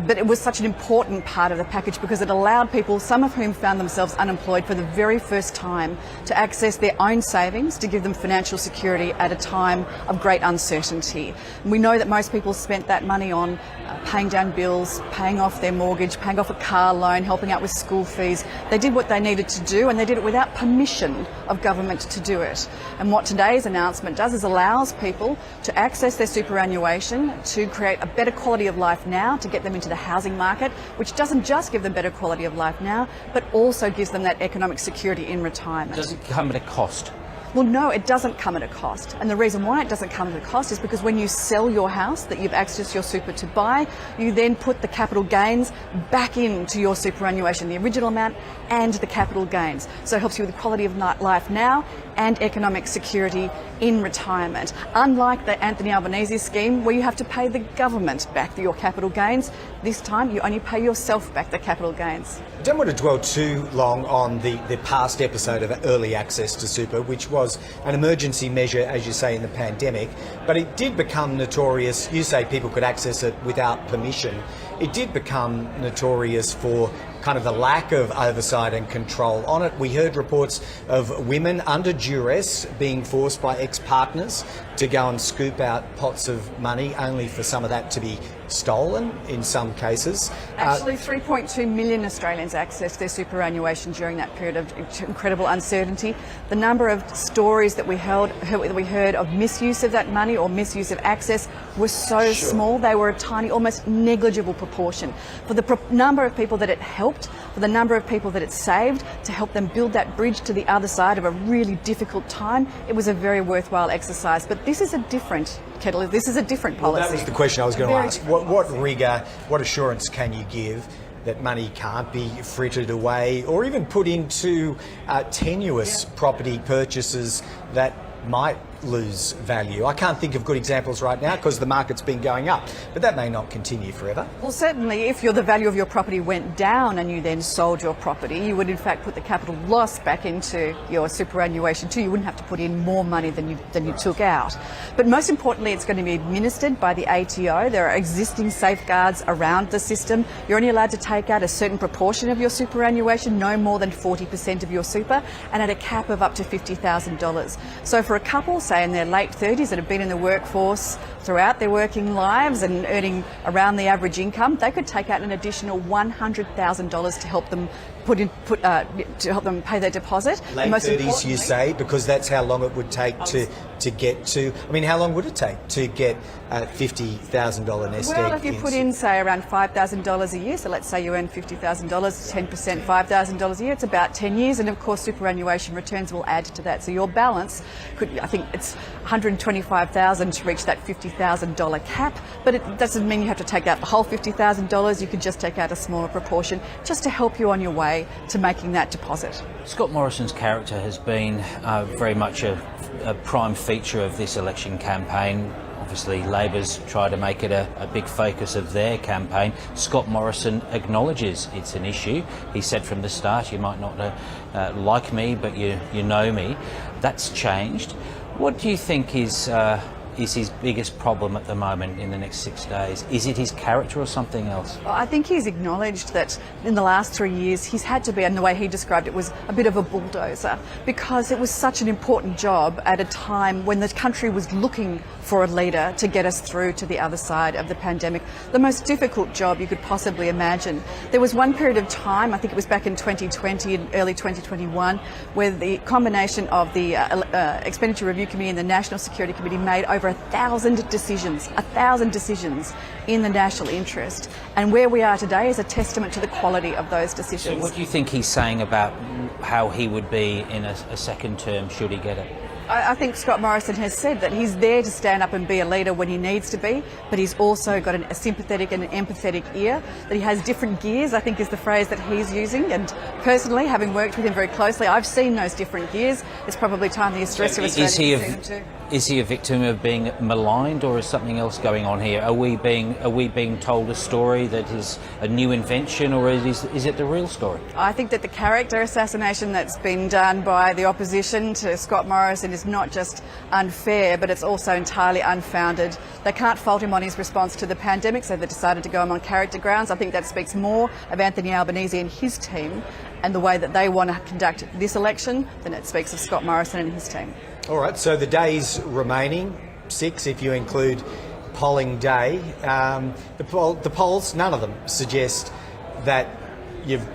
But it was such an important part of the package because it allowed people, some of whom found themselves unemployed for the very first time, to access their own savings to give them financial security at a time of great uncertainty. And we know that most people spent that money on paying down bills, paying off their mortgage, paying off a car loan, helping out with school fees. They did what they needed to do, and they did it without permission of government to do it. And what today's announcement does is allows people to access their superannuation, to create a better quality of life now, to get them into the housing market, which doesn't just give them better quality of life now, but also gives them that economic security in retirement. Does it come at a cost? Well, no, it doesn't come at a cost. And the reason why it doesn't come at a cost is because when you sell your house that you've accessed your super to buy, you then put the capital gains back into your superannuation, the original amount and the capital gains. So it helps you with the quality of life now and economic security in retirement. Unlike the Anthony Albanese scheme, where you have to pay the government back your capital gains, this time you only pay yourself back the capital gains. I don't want to dwell too long on the past episode of early access to super, which was an emergency measure, as you say, in the pandemic, but it did become notorious. You say people could access it without permission. It did become notorious for kind of the lack of oversight and control on it. We heard reports of women under duress being forced by ex-partners to go and scoop out pots of money, only for some of that to be stolen in some cases. Actually, 3.2 million Australians accessed their superannuation during that period of incredible uncertainty. The number of stories that we heard of misuse of that money or misuse of access was so small. They were a tiny, almost negligible proportion. For the number of people that it helped, for the number of people that it saved, to help them build that bridge to the other side of a really difficult time, it was a very worthwhile exercise. But this is a different kettle. This is a different policy. Well, that was the question I was going to ask. What rigour, what assurance can you give that money can't be frittered away or even put into tenuous property purchases that might lose value? I can't think of good examples right now because the market's been going up, but that may not continue forever. Well, certainly if the value of your property went down and you then sold your property, you would in fact put the capital loss back into your superannuation too. You wouldn't have to put in more money than you took out. But most importantly, it's going to be administered by the ATO. There are existing safeguards around the system. You're only allowed to take out a certain proportion of your superannuation, no more than 40% of your super, and at a cap of up to $50,000. So for a couple, say in their late 30s, that have been in the workforce throughout their working lives and earning around the average income, they could take out an additional $100,000 to help them to help them pay their deposit. Late 30s, you say, because that's how long it would take to get to. I mean, how long would it take to get a $50,000 nest egg? Well, if you put in, say, around $5,000 a year, so let's say you earn $50,000, 10%, $5,000 a year, it's about 10 years, and of course superannuation returns will add to that. So your balance could, I think it's $125,000 to reach that $50,000 cap, but it doesn't mean you have to take out the whole $50,000. You could just take out a smaller proportion just to help you on your way to making that deposit. Scott Morrison's character has been very much a prime feature of this election campaign. Obviously, Labor's tried to make it a big focus of their campaign. Scott Morrison acknowledges it's an issue. He said from the start, you might not like me, but you know me. That's changed. What do you think is his biggest problem at the moment in the next 6 days? Is it his character or something else? Well, I think he's acknowledged that in the last 3 years he's had to be, and the way he described it was a bit of a bulldozer, because it was such an important job at a time when the country was looking for a leader to get us through to the other side of the pandemic. The most difficult job you could possibly imagine. There was one period of time, I think it was back in 2020 and early 2021, where the combination of the Expenditure Review Committee and the National Security Committee made over 1,000 decisions in the national interest. And where we are today is a testament to the quality of those decisions. So what do you think he's saying about how he would be in a second term should he get it? I think Scott Morrison has said that he's there to stand up and be a leader when he needs to be, but he's also got a sympathetic and an empathetic ear, that he has different gears, I think is the phrase that he's using. And personally, having worked with him very closely, I've seen those different gears. It's probably time the rest of Australia has seen them too. Is he a victim of being maligned, or is something else going on here? Are we being told a story that is a new invention, or is it the real story? I think that the character assassination that's been done by the opposition to Scott Morrison is not just unfair, but it's also entirely unfounded. They can't fault him on his response to the pandemic, so they decided to go him on character grounds. I think that speaks more of Anthony Albanese and his team and the way that they want to conduct this election than it speaks of Scott Morrison and his team. All right, so the days remaining, 6 if you include polling day. The polls, none of them suggest that you've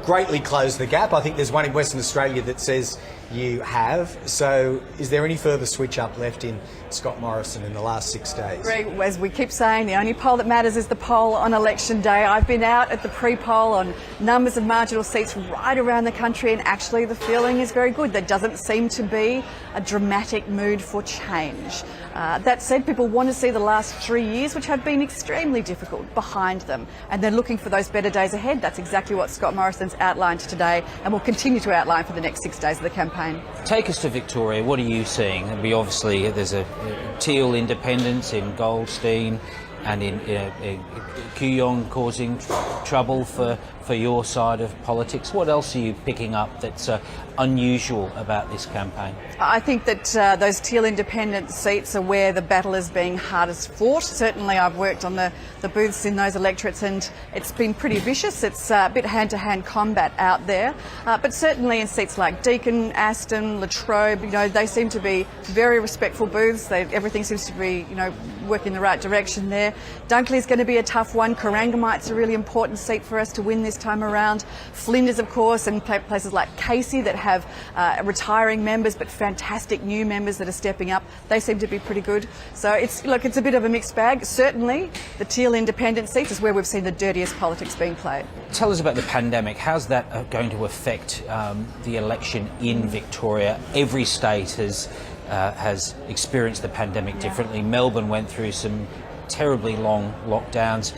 greatly closed the gap. I think there's one in Western Australia that says you have. So is there any further switch up left in Scott Morrison in the last 6 days? As we keep saying, the only poll that matters is the poll on election day. I've been out at the pre-poll on numbers of marginal seats right around the country, and actually the feeling is very good. There doesn't seem to be a dramatic mood for change. That said, people want to see the last 3 years, which have been extremely difficult, behind them, and they're looking for those better days ahead. That's exactly what Scott Morrison's outlined today and will continue to outline for the next 6 days of the campaign. Take us to Victoria. What are you seeing? There's a teal independence in Goldstein and in Kooyong causing trouble for your side of politics. What else are you picking up that's unusual about this campaign? I think that those teal independent seats are where the battle is being hardest fought. Certainly I've worked on the booths in those electorates and it's been pretty vicious. It's a bit hand-to-hand combat out there. But certainly in seats like Deakin, Aston, Latrobe, they seem to be very respectful booths. Everything seems to be, working in the right direction there. Dunkley's going to be a tough one. Corangamite's a really important seat for us to win this time around. Flinders, of course, and places like Casey that have retiring members but fantastic new members that are stepping up. They seem to be pretty good. So it's a bit of a mixed bag. Certainly the teal independent seats is where we've seen the dirtiest politics being played. Tell us about the pandemic. How's that going to affect the election in Victoria? Every state has experienced the pandemic differently. Melbourne went through some terribly long lockdowns.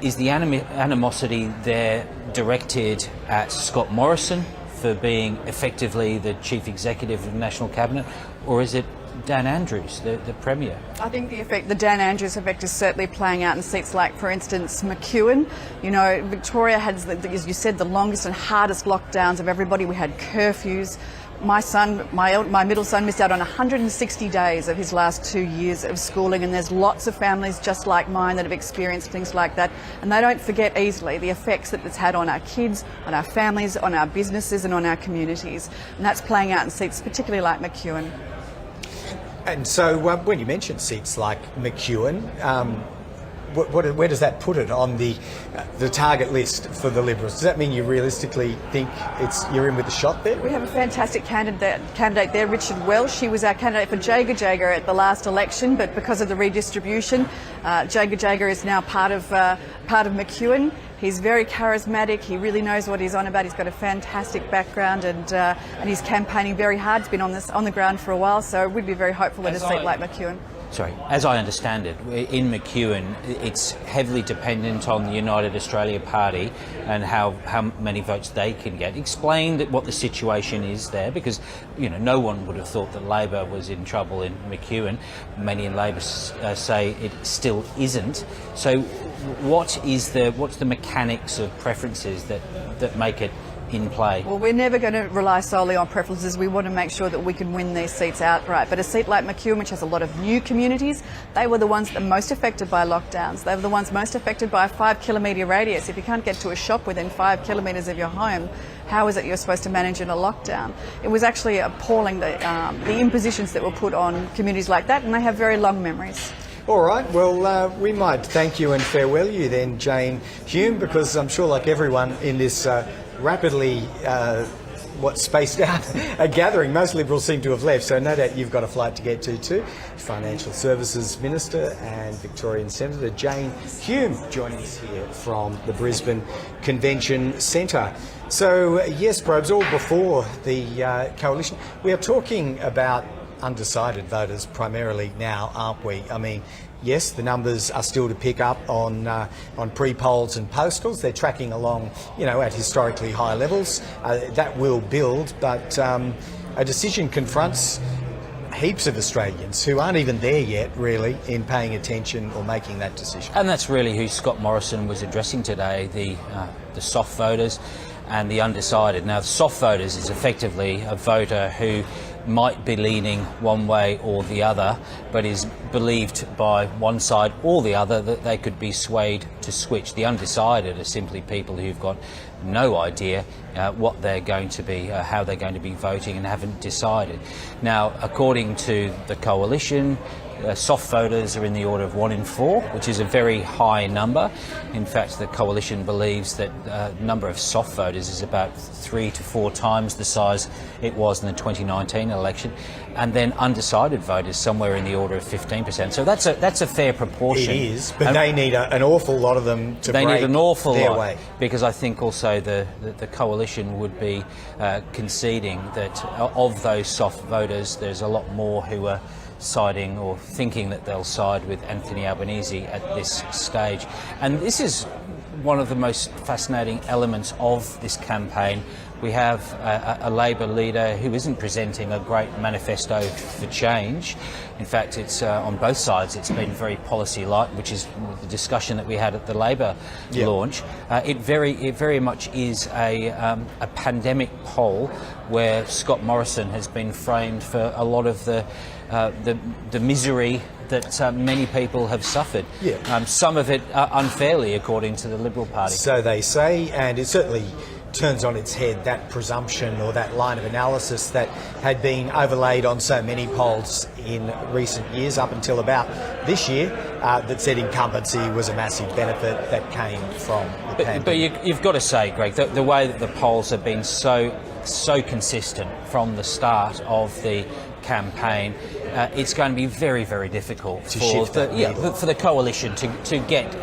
Is the animosity there directed at Scott Morrison for being effectively the Chief Executive of the National Cabinet, or is it Dan Andrews, the Premier? I think the Dan Andrews effect is certainly playing out in seats like, for instance, McEwen. Victoria had, as you said, the longest and hardest lockdowns of everybody. We had curfews. My son, my middle son, missed out on 160 days of his last 2 years of schooling, and there's lots of families just like mine that have experienced things like that, and they don't forget easily the effects that it's had on our kids, on our families, on our businesses and on our communities, and that's playing out in seats particularly like McEwen. And so when you mention seats like McEwen, where does that put it on the target list for the Liberals? Does that mean you realistically think you're in with a shot there? We have a fantastic candidate there, Richard Welsh. He was our candidate for Jaeger at the last election, but because of the redistribution, Jaeger is now part of McEwen. He's very charismatic. He really knows what he's on about. He's got a fantastic background, and he's campaigning very hard. He's been on the ground for a while, so we'd be very hopeful at a seat like McEwen. Sorry, as I understand it, in McEwen, it's heavily dependent on the United Australia Party and how many votes they can get. Explain what the situation is there, because no one would have thought that Labor was in trouble in McEwen. Many in Labor say it still isn't. So, what's the mechanics of preferences that make it in play? Well, we're never going to rely solely on preferences. We want to make sure that we can win these seats outright. But a seat like McEwen, which has a lot of new communities, they were the ones that are most affected by lockdowns. They were the ones most affected by a 5-kilometre radius. If you can't get to a shop within 5 kilometres of your home, how is it you're supposed to manage in a lockdown? It was actually appalling, the impositions that were put on communities like that, and they have very long memories. All right, well, we might thank you and farewell you then, Jane Hume, because I'm sure, like everyone in this rapidly spaced out a gathering, most Liberals seem to have left, so no doubt you've got a flight to get to too. Financial Services Minister and Victorian Senator Jane Hume joining us here from the Brisbane Convention Centre. So yes, Probes, all before the coalition, we are talking about undecided voters primarily now, aren't we? I mean, yes, the numbers are still to pick up on pre-polls and postals. They're tracking along, at historically high levels. That will build, but a decision confronts heaps of Australians who aren't even there yet, really, in paying attention or making that decision. And that's really who Scott Morrison was addressing today, the soft voters and the undecided. Now, the soft voters is effectively a voter who might be leaning one way or the other, but is believed by one side or the other that they could be swayed to switch. The undecided are simply people who've got no idea what they're going to be, how they're going to be voting, and haven't decided. Now, according to the coalition, soft voters are in the order of 1 in 4, which is a very high number. In fact, the coalition believes that the number of soft voters is about 3 to 4 times the size it was in the 2019 election, and then undecided voters somewhere in the order of 15%. So that's a fair proportion. It is, but they need an awful lot of them to break They need an awful their lot, way. because I think also the coalition would be conceding that of those soft voters, there's a lot more who are siding or thinking that they'll side with Anthony Albanese at this stage. And this is one of the most fascinating elements of this campaign. We have a Labor leader who isn't presenting a great manifesto for change. In fact, it's on both sides it's been very policy light, which is the discussion that we had at the Labor launch. It very much is a pandemic poll where Scott Morrison has been framed for a lot of the misery that many people have suffered. Some of it unfairly, according to the Liberal Party. So they say, and it certainly turns on its head that presumption or that line of analysis that had been overlaid on so many polls in recent years, up until about this year, that said incumbency was a massive benefit that came from the pandemic. But you've got to say, Greg, the way that the polls have been so consistent from the start of the campaign, it's going to be very, very difficult for the coalition to get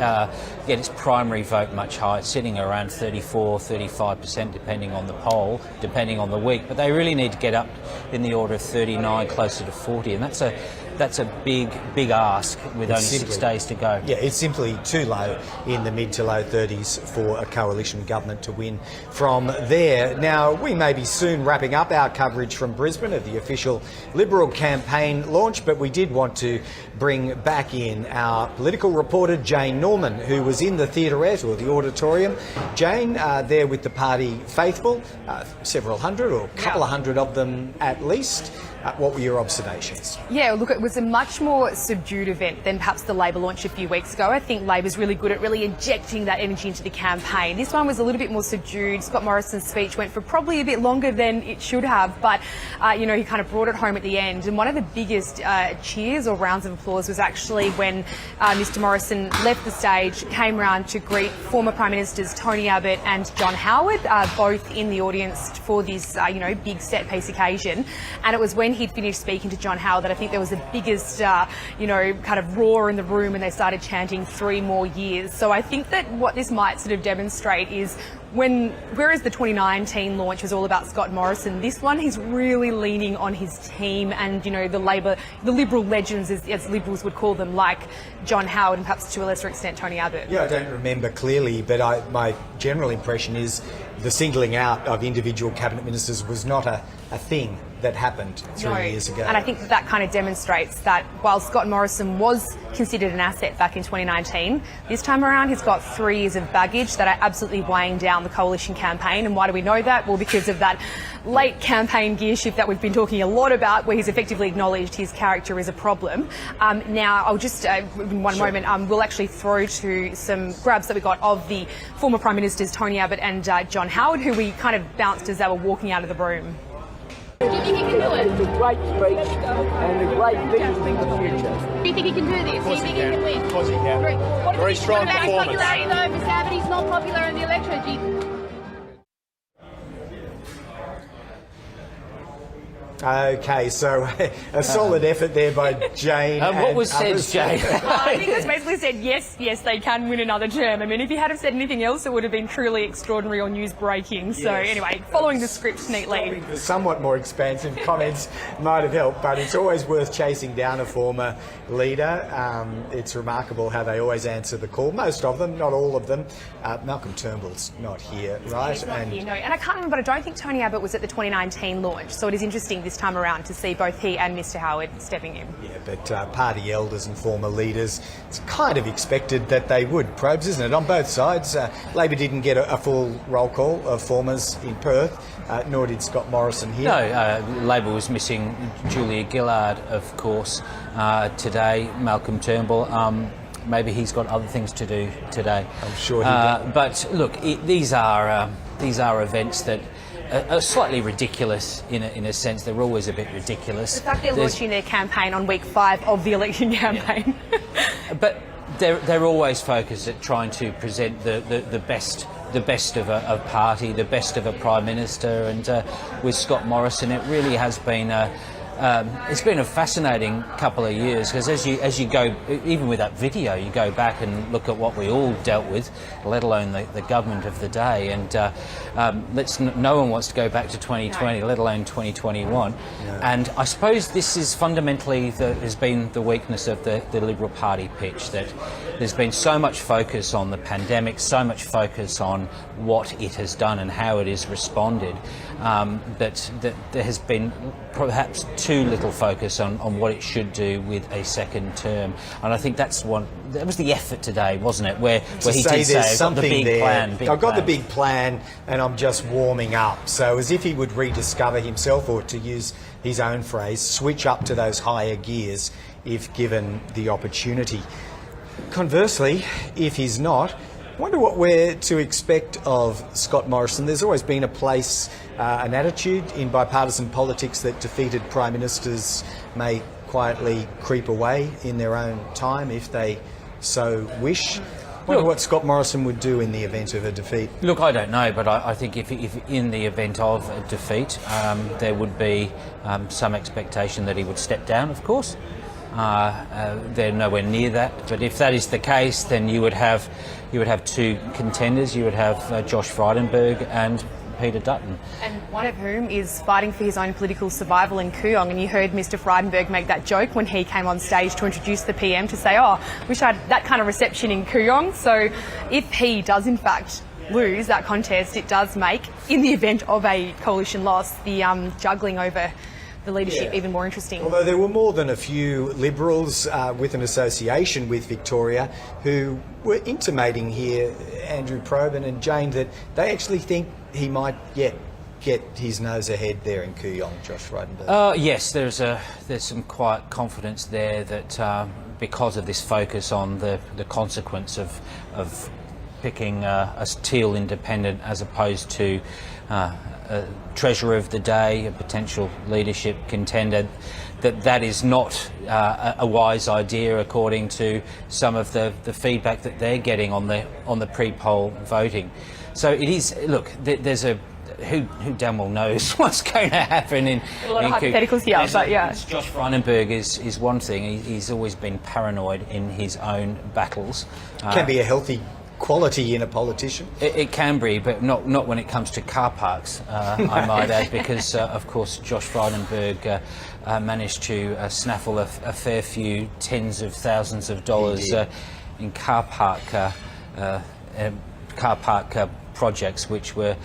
its primary vote much higher. It's sitting around 34-35% depending on the poll, depending on the week. But they really need to get up in the order of 39, closer to 40, and that's a big ask with only 6 days to go. Yeah, it's simply too low in the mid to low 30s for a coalition government to win from there. Now, we may be soon wrapping up our coverage from Brisbane of the official Liberal campaign launch, but we did want to bring back in our political reporter Jane Norman, who was in the theaterette or the auditorium. Jane, there with the party faithful, several hundred or a couple of hundred of them at least. What were your observations? Yeah, look, it was a much more subdued event than perhaps the Labor launch a few weeks ago. I think Labor's really good at really injecting that energy into the campaign. This one was a little bit more subdued. Scott Morrison's speech went for probably a bit longer than it should have, but, you know, he kind of brought it home at the end. And one of the biggest cheers or rounds of applause was actually when Mr Morrison left the stage, came round to greet former Prime Ministers Tony Abbott and John Howard, both in the audience for this, you know, big set-piece occasion. And it was when he'd finished speaking to John Howard that I think there was the biggest, you know, kind of roar in the room, and they started chanting 3 more years. So I think that what this might sort of demonstrate is whereas the 2019 launch was all about Scott Morrison, this one he's really leaning on his team and, you know, the Liberal legends, as Liberals would call them, like John Howard and perhaps to a lesser extent Tony Abbott. Yeah, I don't remember clearly, but my general impression is the singling out of individual cabinet ministers was not a thing that happened 3 years ago. And I think that kind of demonstrates that while Scott Morrison was considered an asset back in 2019, this time around he's got 3 years of baggage that are absolutely weighing down the coalition campaign. And why do we know that? Well, because of that late campaign gear shift that we've been talking a lot about, where he's effectively acknowledged his character is a problem. Now, I'll just, in one moment, we'll actually throw to some grabs that we got of the former Prime Ministers Tony Abbott and John Howard, who we kind of bounced as they were walking out of the room. Do you think he can do it? It's a great speech and a great vision for the future. Do you think he can do this? Do you think he can win? Of course he can. Very strong performance. What about his popularity though? Mr Abbott, he's not popular in the electorate. Okay, so a solid effort there by Jane. What was said, Jane? I think it was basically said, yes, they can win another term. I mean, if he had have said anything else, it would have been truly extraordinary or news-breaking. So anyway, following the script neatly. Somewhat more expansive comments might have helped, but it's always worth chasing down a former leader. It's remarkable how they always answer the call. Most of them, not all of them. Malcolm Turnbull's not here, right? He's not here, no. And I can't remember, but I don't think Tony Abbott was at the 2019 launch. So it is interesting this time around to see both he and Mr Howard stepping in. Yeah, but party elders and former leaders, it's kind of expected that they would. Probes, isn't it? On both sides. Labor didn't get a full roll call of formers in Perth, nor did Scott Morrison here. No, Labor was missing Julia Gillard, of course, today. Malcolm Turnbull. Maybe he's got other things to do today. I'm sure he did. But look, these are events that are slightly ridiculous in a sense. They're always a bit ridiculous. The fact they're launching their campaign on week 5 of the election campaign. Yeah. But they're always focused at trying to present the best of a party, the best of a Prime Minister, and with Scott Morrison, it really has been it's been a fascinating couple of years, because as you go, even with that video, you go back and look at what we all dealt with, let alone the government of the day, and no one wants to go back to 2020, let alone 2021. No. And I suppose this is fundamentally has been the weakness of the Liberal Party pitch, that there's been so much focus on the pandemic, so much focus on what it has done and how it has responded, that there has been perhaps too little focus on what it should do with a second term. And I think that was the effort today, wasn't it? Where he did say, I've got the big plan. I've got the big plan and I'm just warming up. So as if he would rediscover himself, or to use his own phrase, switch up to those higher gears if given the opportunity. Conversely, if he's not, I wonder what we're to expect of Scott Morrison. There's always been a place, an attitude in bipartisan politics that defeated Prime Ministers may quietly creep away in their own time if they so wish. I wonder what Scott Morrison would do in the event of a defeat. Look, I don't know, but I think if in the event of a defeat, there would be some expectation that he would step down, of course. They're nowhere near that, but if that is the case, then you would have two contenders. You would have Josh Frydenberg and Peter Dutton. And one of whom is fighting for his own political survival in Kooyong. And you heard Mr Frydenberg make that joke when he came on stage to introduce the PM, to say, wish I had that kind of reception in Kooyong. So if he does in fact lose that contest, it does make, in the event of a coalition loss, the juggling over the leadership even more interesting. Although there were more than a few Liberals with an association with Victoria who were intimating here, Andrew Probyn and Jane, that they actually think he might yet get his nose ahead there in Kooyong, Josh Frydenberg? Yes, there's some quiet confidence there that because of this focus on the consequence of picking a Teal independent as opposed to a treasurer of the day, a potential leadership contender, that is not a wise idea according to some of the feedback that they're getting on the pre-poll voting. So it is. Look, there's a who damn well knows what's going to happen in a lot of hypotheticals here, but yeah. Josh Frydenberg is one thing. He's always been paranoid in his own battles. Can be a healthy quality in a politician. It can be, but not when it comes to car parks, I might add, because of course Josh Frydenberg managed to snaffle a fair few tens of thousands of dollars in car park projects which were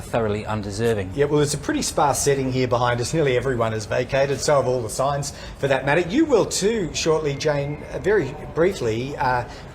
thoroughly undeserving. Yeah, well, it's a pretty sparse setting here behind us. Nearly everyone has vacated, so have all the signs for that matter. You will too shortly, Jane. Very briefly,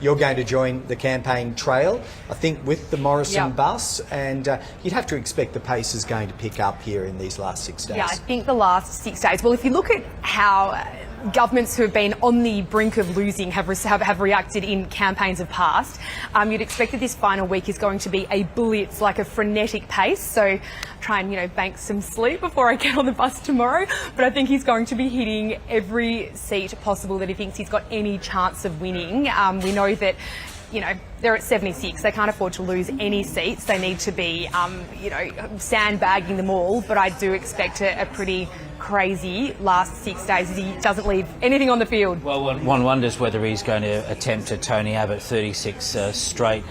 you're going to join the campaign trail, I think, with the Morrison bus, and you'd have to expect the pace is going to pick up here in these last 6 days. Yeah, I think the last 6 days. Well, if you look at how governments who have been on the brink of losing have reacted in campaigns of past, you'd expect that this final week is going to be a blitz, like a frenetic pace. So try and, bank some sleep before I get on the bus tomorrow. But I think he's going to be hitting every seat possible that he thinks he's got any chance of winning. We know that, they're at 76. They can't afford to lose any seats. They need to be, sandbagging them all. But I do expect a pretty crazy last 6 days as he doesn't leave anything on the field. Well, one wonders whether he's going to attempt a Tony Abbott 36 straight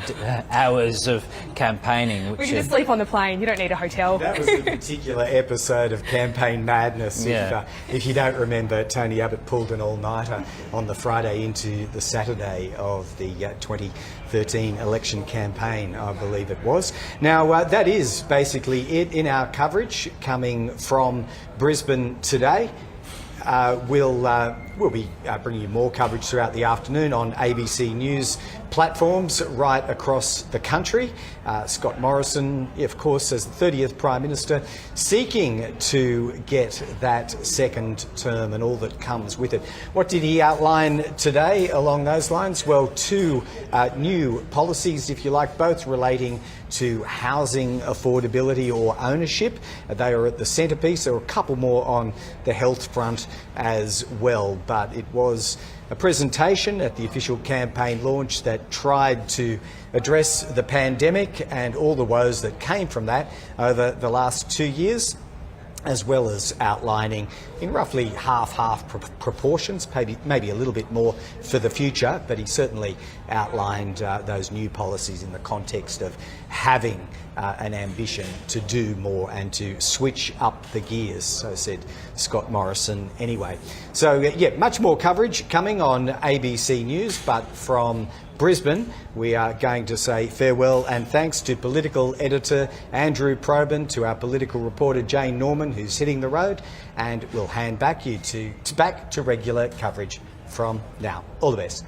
hours of campaigning. We can just sleep on the plane. You don't need a hotel. That was a particular episode of campaign madness. Yeah. If you don't remember, Tony Abbott pulled an all-nighter on the Friday into the Saturday of the 2013 election campaign, I believe it was. Now, that is basically it in our coverage coming from Brisbane today. We'll be bringing you more coverage throughout the afternoon on ABC News platforms right across the country. Scott Morrison, of course, as the 30th Prime Minister, seeking to get that second term and all that comes with it. What did he outline today along those lines? Well, two new policies, if you like, both relating to housing affordability or ownership. They are at the centrepiece. There are a couple more on the health front as well, but it was a presentation at the official campaign launch that tried to address the pandemic and all the woes that came from that over the last 2 years, as well as outlining in roughly half-half proportions, maybe a little bit more for the future, but he certainly outlined those new policies in the context of having an ambition to do more and to switch up the gears, so said Scott Morrison anyway. So, yeah, much more coverage coming on ABC News, but from Brisbane, we are going to say farewell and thanks to political editor Andrew Probyn, to our political reporter Jane Norman, who's hitting the road, and we'll hand back to regular coverage from now. All the best.